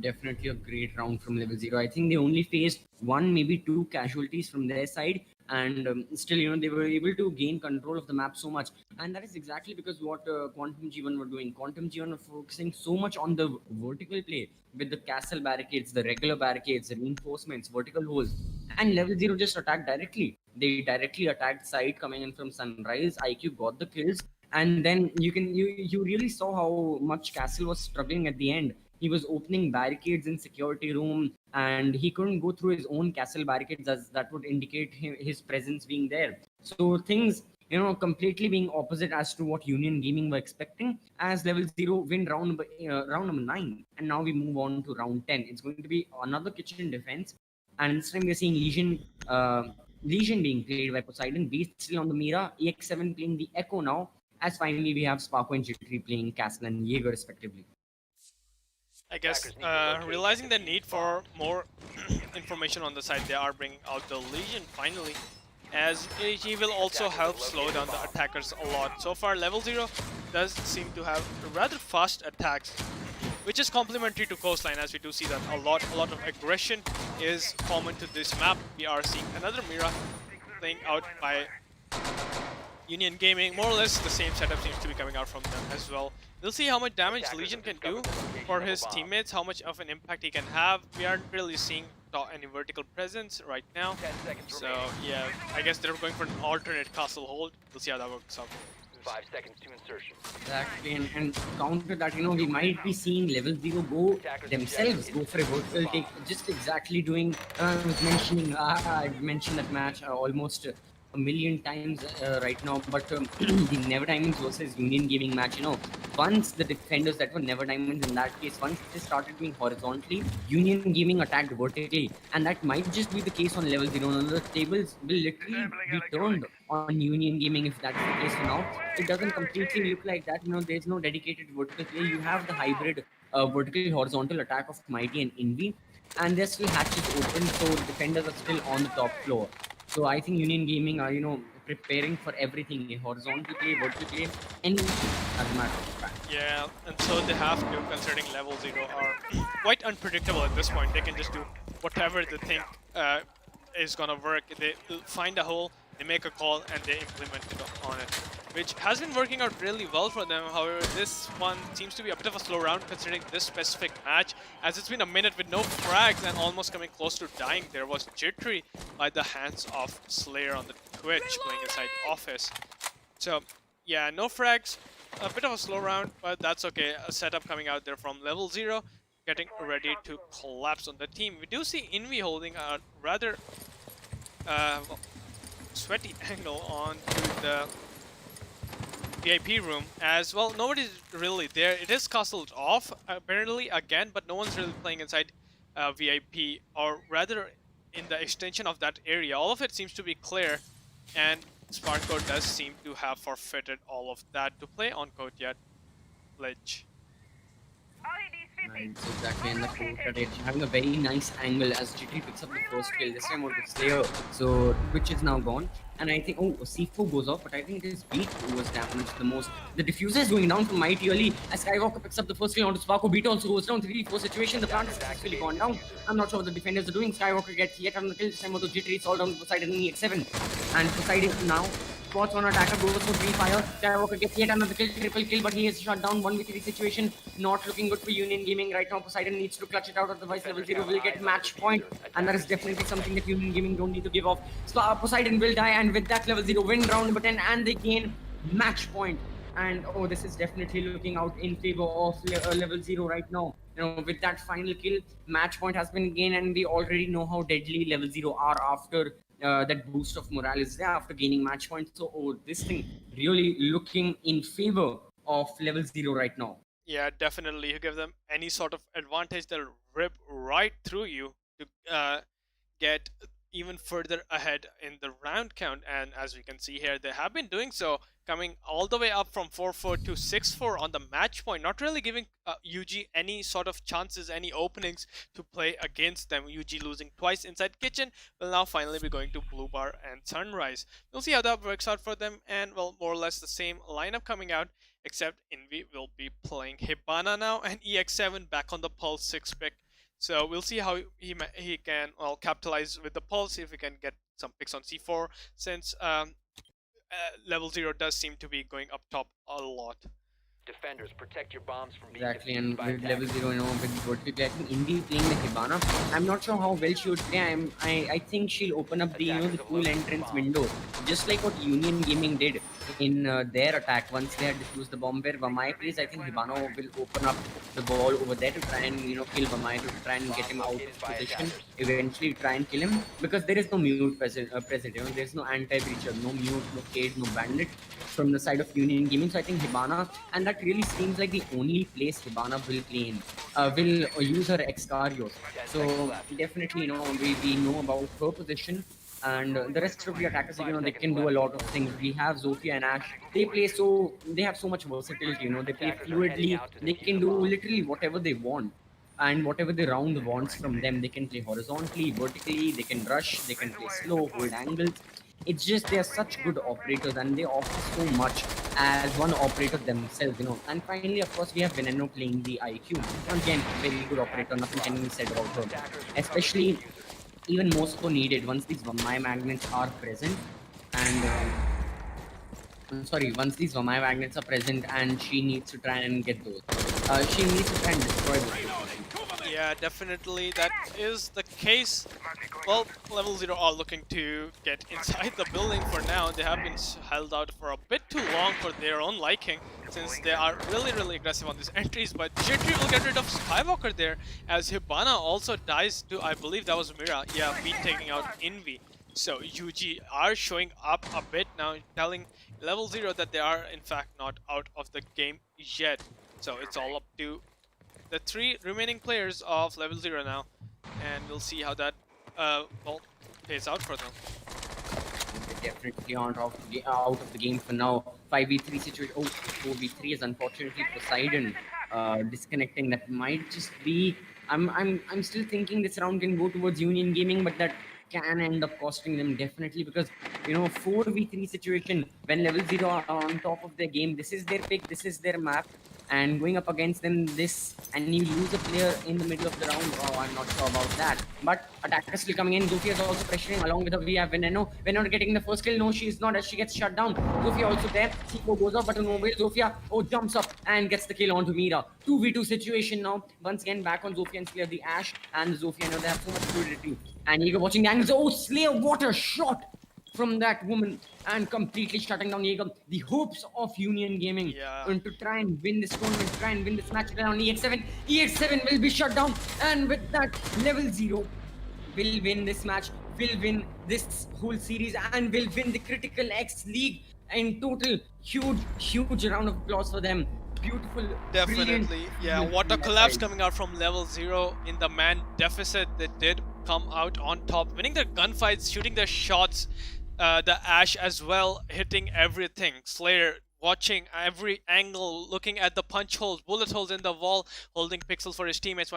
Definitely a great round from LevelZero. I think they only faced one, maybe two casualties from their side, and still, they were able to gain control of the map so much. And that is exactly because what Quantum G1 were doing. Quantum G1 were focusing so much on the vertical play with the castle barricades, the regular barricades, the reinforcements, vertical holes. And LevelZero just attacked directly. They directly attacked side coming in from Sunrise. IQ got the kills, and then you really saw how much Castle was struggling at the end. He was opening barricades in security room, and he couldn't go through his own castle barricades, as that would indicate his presence being there. So things, completely being opposite as to what Union Gaming were expecting, as LevelZero win round number 9, and now we move on to round 10. It's going to be another kitchen defense, and this time we're seeing Legion being played by Poseidon, Beast still on the Mira, EX7 playing the Echo now, as finally we have Sparko and Jittery playing Castle and Jaeger respectively. I guess realizing the need for more information on the side, they are bringing out the Legion finally. as he will also help slow down the attackers a lot. So far, LevelZero does seem to have rather fast attacks, which is complementary to Coastline, as we do see that a lot of aggression is common to this map. We are seeing another Mira playing out by Union Gaming. More or less the same setup seems to be coming out from them as well. We'll see how much damage Legion can do for his teammates, how much of an impact he can have. We aren't really seeing any vertical presence right now. So yeah, I guess they're going for an alternate castle hold. We'll see how that works out. 5 seconds to insertion. Exactly, and counter that, we might be seeing LevelZero go themselves go for a vertical take, just exactly doing. I was mentioning, I've mentioned that match almost a million times right now, but the Never Diamonds versus Union Gaming match, once the defenders that were Never Diamonds in that case, once they started doing horizontally, Union Gaming attacked vertically, and that might just be the case on LevelZero. The tables will literally be turned on Union Gaming if that's the case for now. It doesn't completely look like that. There's no dedicated vertical play. You have the hybrid vertical horizontal attack of Mighty and Envy, and there's still hatches open, so the defenders are still on the top floor. So I think Union Gaming are, preparing for everything, a horizontal play, vertical play, anything as a matter of fact. Yeah, and so they have to, considering LevelZero are quite unpredictable at this point. They can just do whatever they think is gonna work. They find a hole, they make a call, and they implement it on it, which has been working out really well for them. However, this one seems to be a bit of a slow round considering this specific match, as it's been a minute with no frags and almost coming close to dying. There was Jittery by the hands of Slayer on the Twitch playing inside office. So yeah, no frags, a bit of a slow round, but that's okay. A setup coming out there from LevelZero, getting ready to collapse on the team. We do see Envy holding a rather sweaty angle onto the VIP room as well. Nobody's really there. It is castled off apparently again, but no one's really playing inside VIP, or rather in the extension of that area. All of it seems to be clear, and Sparko does seem to have forfeited all of that to play on code yet. Ledge. Right, so exactly, and the court is having a very nice angle as GT picks up the first kill. This time on the Slayer, so Twitch is now gone, and I think C4 goes off, but I think it is Beat who was damaged the most. The diffuser is going down from Mighty early as Skywalker picks up the first kill onto Sparko. Beat also goes down. 3v4 situation. The plant is actually gone down. I'm not sure what the defenders are doing. Skywalker gets yet another kill. This time with the Jittery, it's all down to Poseidon in EX7, and Poseidon now spots on attacker, goes for free fire. Skywalker gets yet another kill, triple kill, but he is shut down. 1v3 situation, not looking good for Union Gaming right now. Poseidon needs to clutch it out, otherwise LevelZero will get match point, and that is definitely something that Union Gaming don't need to give off. So Poseidon will die, and with that LevelZero win round number 10, and they gain match point. And this is definitely looking out in favor of LevelZero right now. With that final kill, match point has been gained, and we already know how deadly LevelZero are after that boost of morale is there after gaining match points. So this thing really looking in favor of LevelZero right now. Yeah, definitely. You give them any sort of advantage, they'll rip right through you to get even further ahead in the round count. And as we can see here, they have been doing so, coming all the way up from 4-4 to 6-4 on the match point, not really giving UG any sort of chances, any openings to play against them. UG losing twice inside Kitchen will now finally be going to Blue Bar and Sunrise. We'll see how that works out for them, and well, more or less the same lineup coming out, except Envy will be playing Hibana now, and EX7 back on the Pulse 6 pick. So we'll see how he can capitalize with the Pulse, if he can get some picks on C4, since LevelZero does seem to be going up top a lot. Defenders, protect your bombs from being Exactly, and defused by with attackers. LevelZero, with vertical, I think Indy playing the Hibana. I'm not sure how well she would play. I think she'll open up the the cool entrance window, just like what Union Gaming did in their attack once they had defused the bomb. Where Vamai plays, I think Hibana will open up the ball over there to try and kill Vamai, to try and get him out of position. Eventually, try and kill him, because there is no mute present. There's no anti-breacher, no mute, no cage, no bandit from the side of Union Gaming. So I think Hibana, and that really seems like the only place Hibana will play in, will use her Excarios. So definitely, we know about her position, and the rest of the attackers, they can do a lot of things. We have Zofia and Ash. They have so much versatility. They play fluidly. They can do literally whatever they want. And whatever the round wants from them, they can play horizontally, vertically, they can rush, they can play slow, hold angles. It's just they're such good operators and they offer so much as one operator themselves, And finally, of course, we have Veneno playing the IQ. Once again, very good operator. Nothing can be said about her. Especially, even more so needed once these Vamai magnets are present. And I'm sorry, once these Vamai magnets are present, and she needs to try and get those. She needs to try and destroy those. Yeah, definitely that is the case. Well, LevelZero are looking to get inside the building for now. They have been held out for a bit too long for their own liking, since they are really aggressive on these entries. But J3 will get rid of Skywalker there, as Hibana also dies to, I believe that was Mira. Yeah, V taking out Envy. So UG are showing up a bit now, telling LevelZero that they are in fact not out of the game yet. So it's all up to the 3 remaining players of LevelZero now, and we'll see how that well plays out for them. They're definitely out of the game for now. 5v3 situation. Oh, 4v3 is unfortunately Poseidon disconnecting. That might just be. I'm still thinking this round can go towards Union Gaming, but that can end up costing them definitely, because 4v3 situation when LevelZero are on top of their game. This is their pick. This is their map. And going up against them and you lose a player in the middle of the round, oh, I'm not sure about that. But attackers still coming in. Zofia is also pressuring along with her. We have Veneno. Veneno getting the first kill. No, she is not, as she gets shut down. Zofia also there. C4 goes up, but no way. Zofia, jumps up and gets the kill onto Mira. 2v2 situation now. Once again, back on Zofia and Slayer. The Ash and Zofia, they have so much fluidity. And Jaeger watching the angles. Oh, Slayer, what a shot from that woman, and completely shutting down Jaeger. The hopes of Union Gaming to try and win this tournament, try and win this match around EX7. EX7 will be shut down, and with that, LevelZero will win this match, will win this whole series, and will win the CriticalX League in total. Huge round of applause for them. Beautiful. Definitely. Yeah, what a collapse coming out from LevelZero in the man deficit. They did come out on top, winning their gunfights, shooting their shots. The Ash as well, hitting everything. Slayer watching every angle, looking at the punch holes, bullet holes in the wall, holding pixels for his teammates.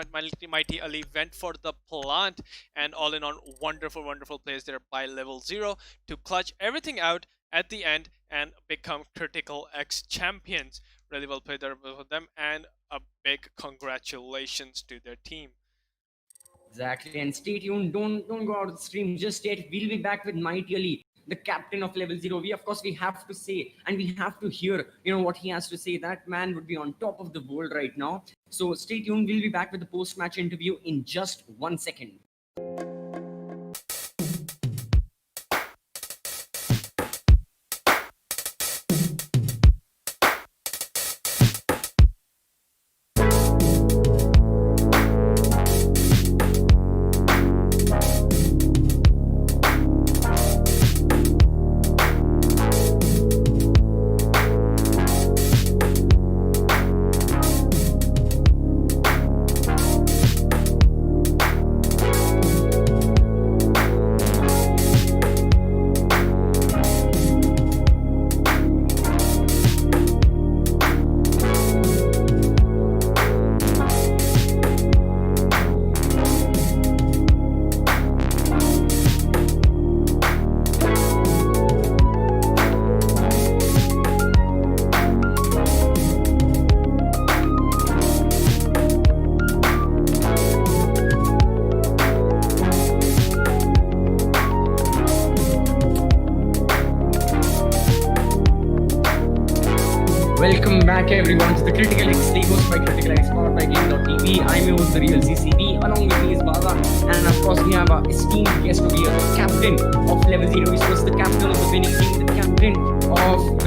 Mighty Ali went for the plant, and all in all, wonderful plays there by LevelZero to clutch everything out at the end and become CriticalX champions. Really well played there for them, and a big congratulations to their team. Exactly, and stay tuned. Don't go out of the stream just yet. We'll be back with Mighty Ali, the captain of LevelZero. We have to say, and we have to hear, what he has to say. That man would be on top of the world right now. So stay tuned. We'll be back with the post-match interview in just 1 second. Welcome back everyone to the CriticalX League hosted by CriticalX, powered by Game.tv. I'm your host, therealCCV. Along with me is Baba, and of course we have our esteemed guest over here, the captain of LevelZero Esports, the captain of the winning team, the captain of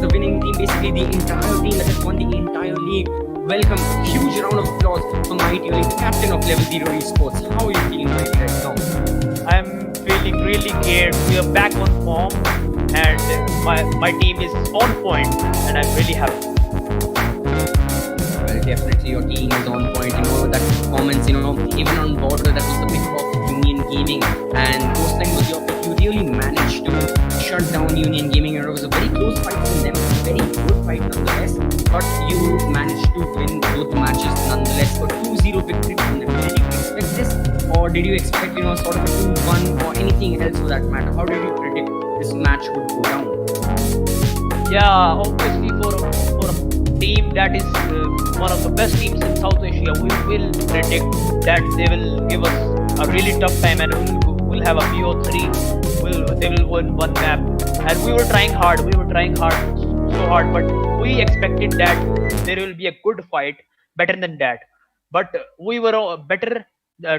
the winning team, basically the entire team that has won the entire league. Welcome, huge round of applause for Mighty Ali, the captain of LevelZero Esports. How are you feeling right now? I'm feeling really great. We are back on form, and my team is on point, and I'm really happy. Well, definitely your team is on point. That performance, even on border, that was the pick of Union Gaming, and post time was your pick. You really managed to shut down Union Gaming. It was a very close fight from them, very good fight nonetheless. But you managed to win both the matches nonetheless. For 2-0 victory from them. Did you expect this, or did you expect sort of a 2-1 or anything else for that matter. How did you predict this match would go down? Yeah, obviously for a team that is one of the best teams in South Asia, we will predict that they will give us a really tough time and we'll have a PO3. They will win one map, and we were trying hard. We were trying hard, so hard, but we expected that there will be a good fight, better than that. But we were better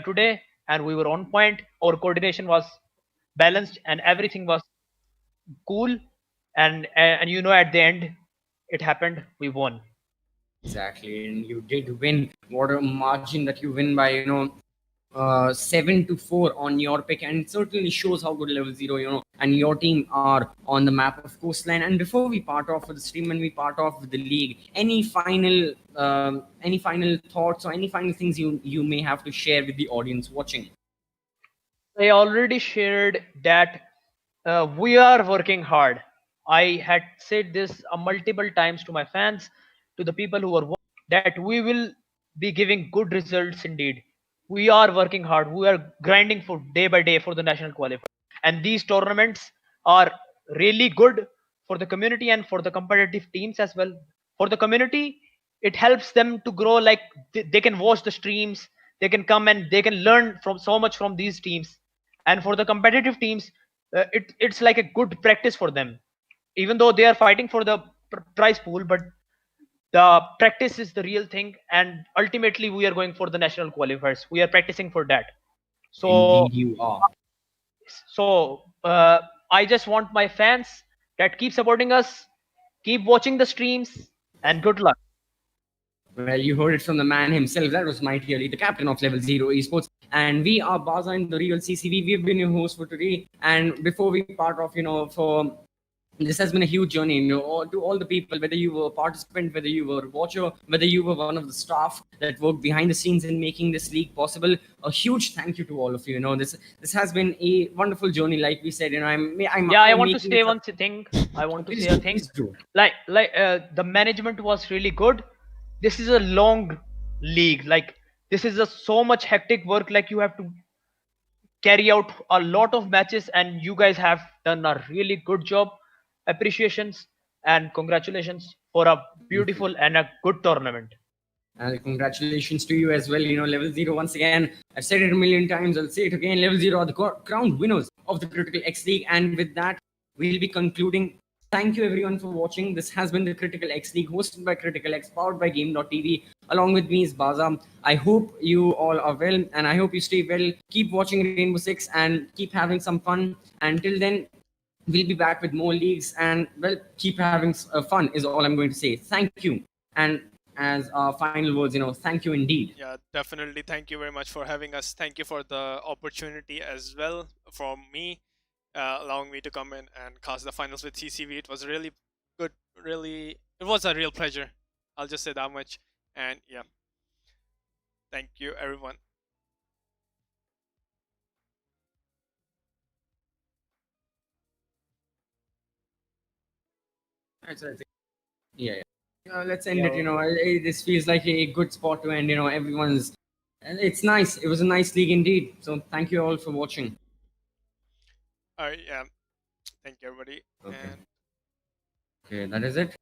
today, and we were on point. Our coordination was balanced, and everything was cool, and you know, at the end it happened, we won. Exactly, and you did win. What a margin that you win by, 7-4 on your pick, and it certainly shows how good Level Zero, and your team are on the map of Coastline. And before we part off for the stream and we part off with the league, any final thoughts or any final things you may have to share with the audience watching? I already shared that we are working hard. I had said this multiple times to my fans, to the people who are watching, that we will be giving good results indeed. We are working hard. We are grinding for day by day for the national qualifier. And these tournaments are really good for the community and for the competitive teams as well. For the community, it helps them to grow. Like they can watch the streams, they can come and they can learn from so much from these teams. And for the competitive teams, it's like a good practice for them, even though they are fighting for the prize pool. But the practice is the real thing, and ultimately we are going for the national qualifiers. We are practicing for that. So Indeed, you are. I just want my fans that keep supporting us, keep watching the streams, and good luck. Well, you heard it from the man himself. That was Mighty Ali, the captain of LevelZero Esports. And we are Baza and the Real CCV. We've been your host for today. And before we part off, for this has been a huge journey, to all the people, whether you were a participant, whether you were a watcher, whether you were one of the staff that worked behind the scenes in making this league possible. A huge thank you to all of you. This has been a wonderful journey. Like we said, I want to say one thing. I want to say a thing. Please do. Like the management was really good. This is a long league. Like this is so much hectic work. Like you have to carry out a lot of matches, and you guys have done a really good job. Appreciations and congratulations for a beautiful and a good tournament. And congratulations to you as well. LevelZero, once again, I've said it a million times, I'll say it again. LevelZero are the crowned winners of the CriticalX League. And with that, we'll be concluding. Thank you everyone for watching. This has been the CriticalX League, hosted by CriticalX, powered by Game.tv. Along with me is Baza. I hope you all are well, and I hope you stay well. Keep watching Rainbow Six and keep having some fun. Until then, we'll be back with more leagues, and well, keep having fun is all I'm going to say. Thank you. And as our final words, thank you indeed. Yeah, definitely. Thank you very much for having us. Thank you for the opportunity as well from me, allowing me to come in and cast the finals with CCV. It was really good. It was a real pleasure. I'll just say that much. And yeah, thank you everyone. Yeah. Let's end it. This feels like a good spot to end. Everyone's. It's nice. It was a nice league indeed. So thank you all for watching. All right. Yeah. Thank you, everybody. Okay. And Okay, that is it.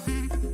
love.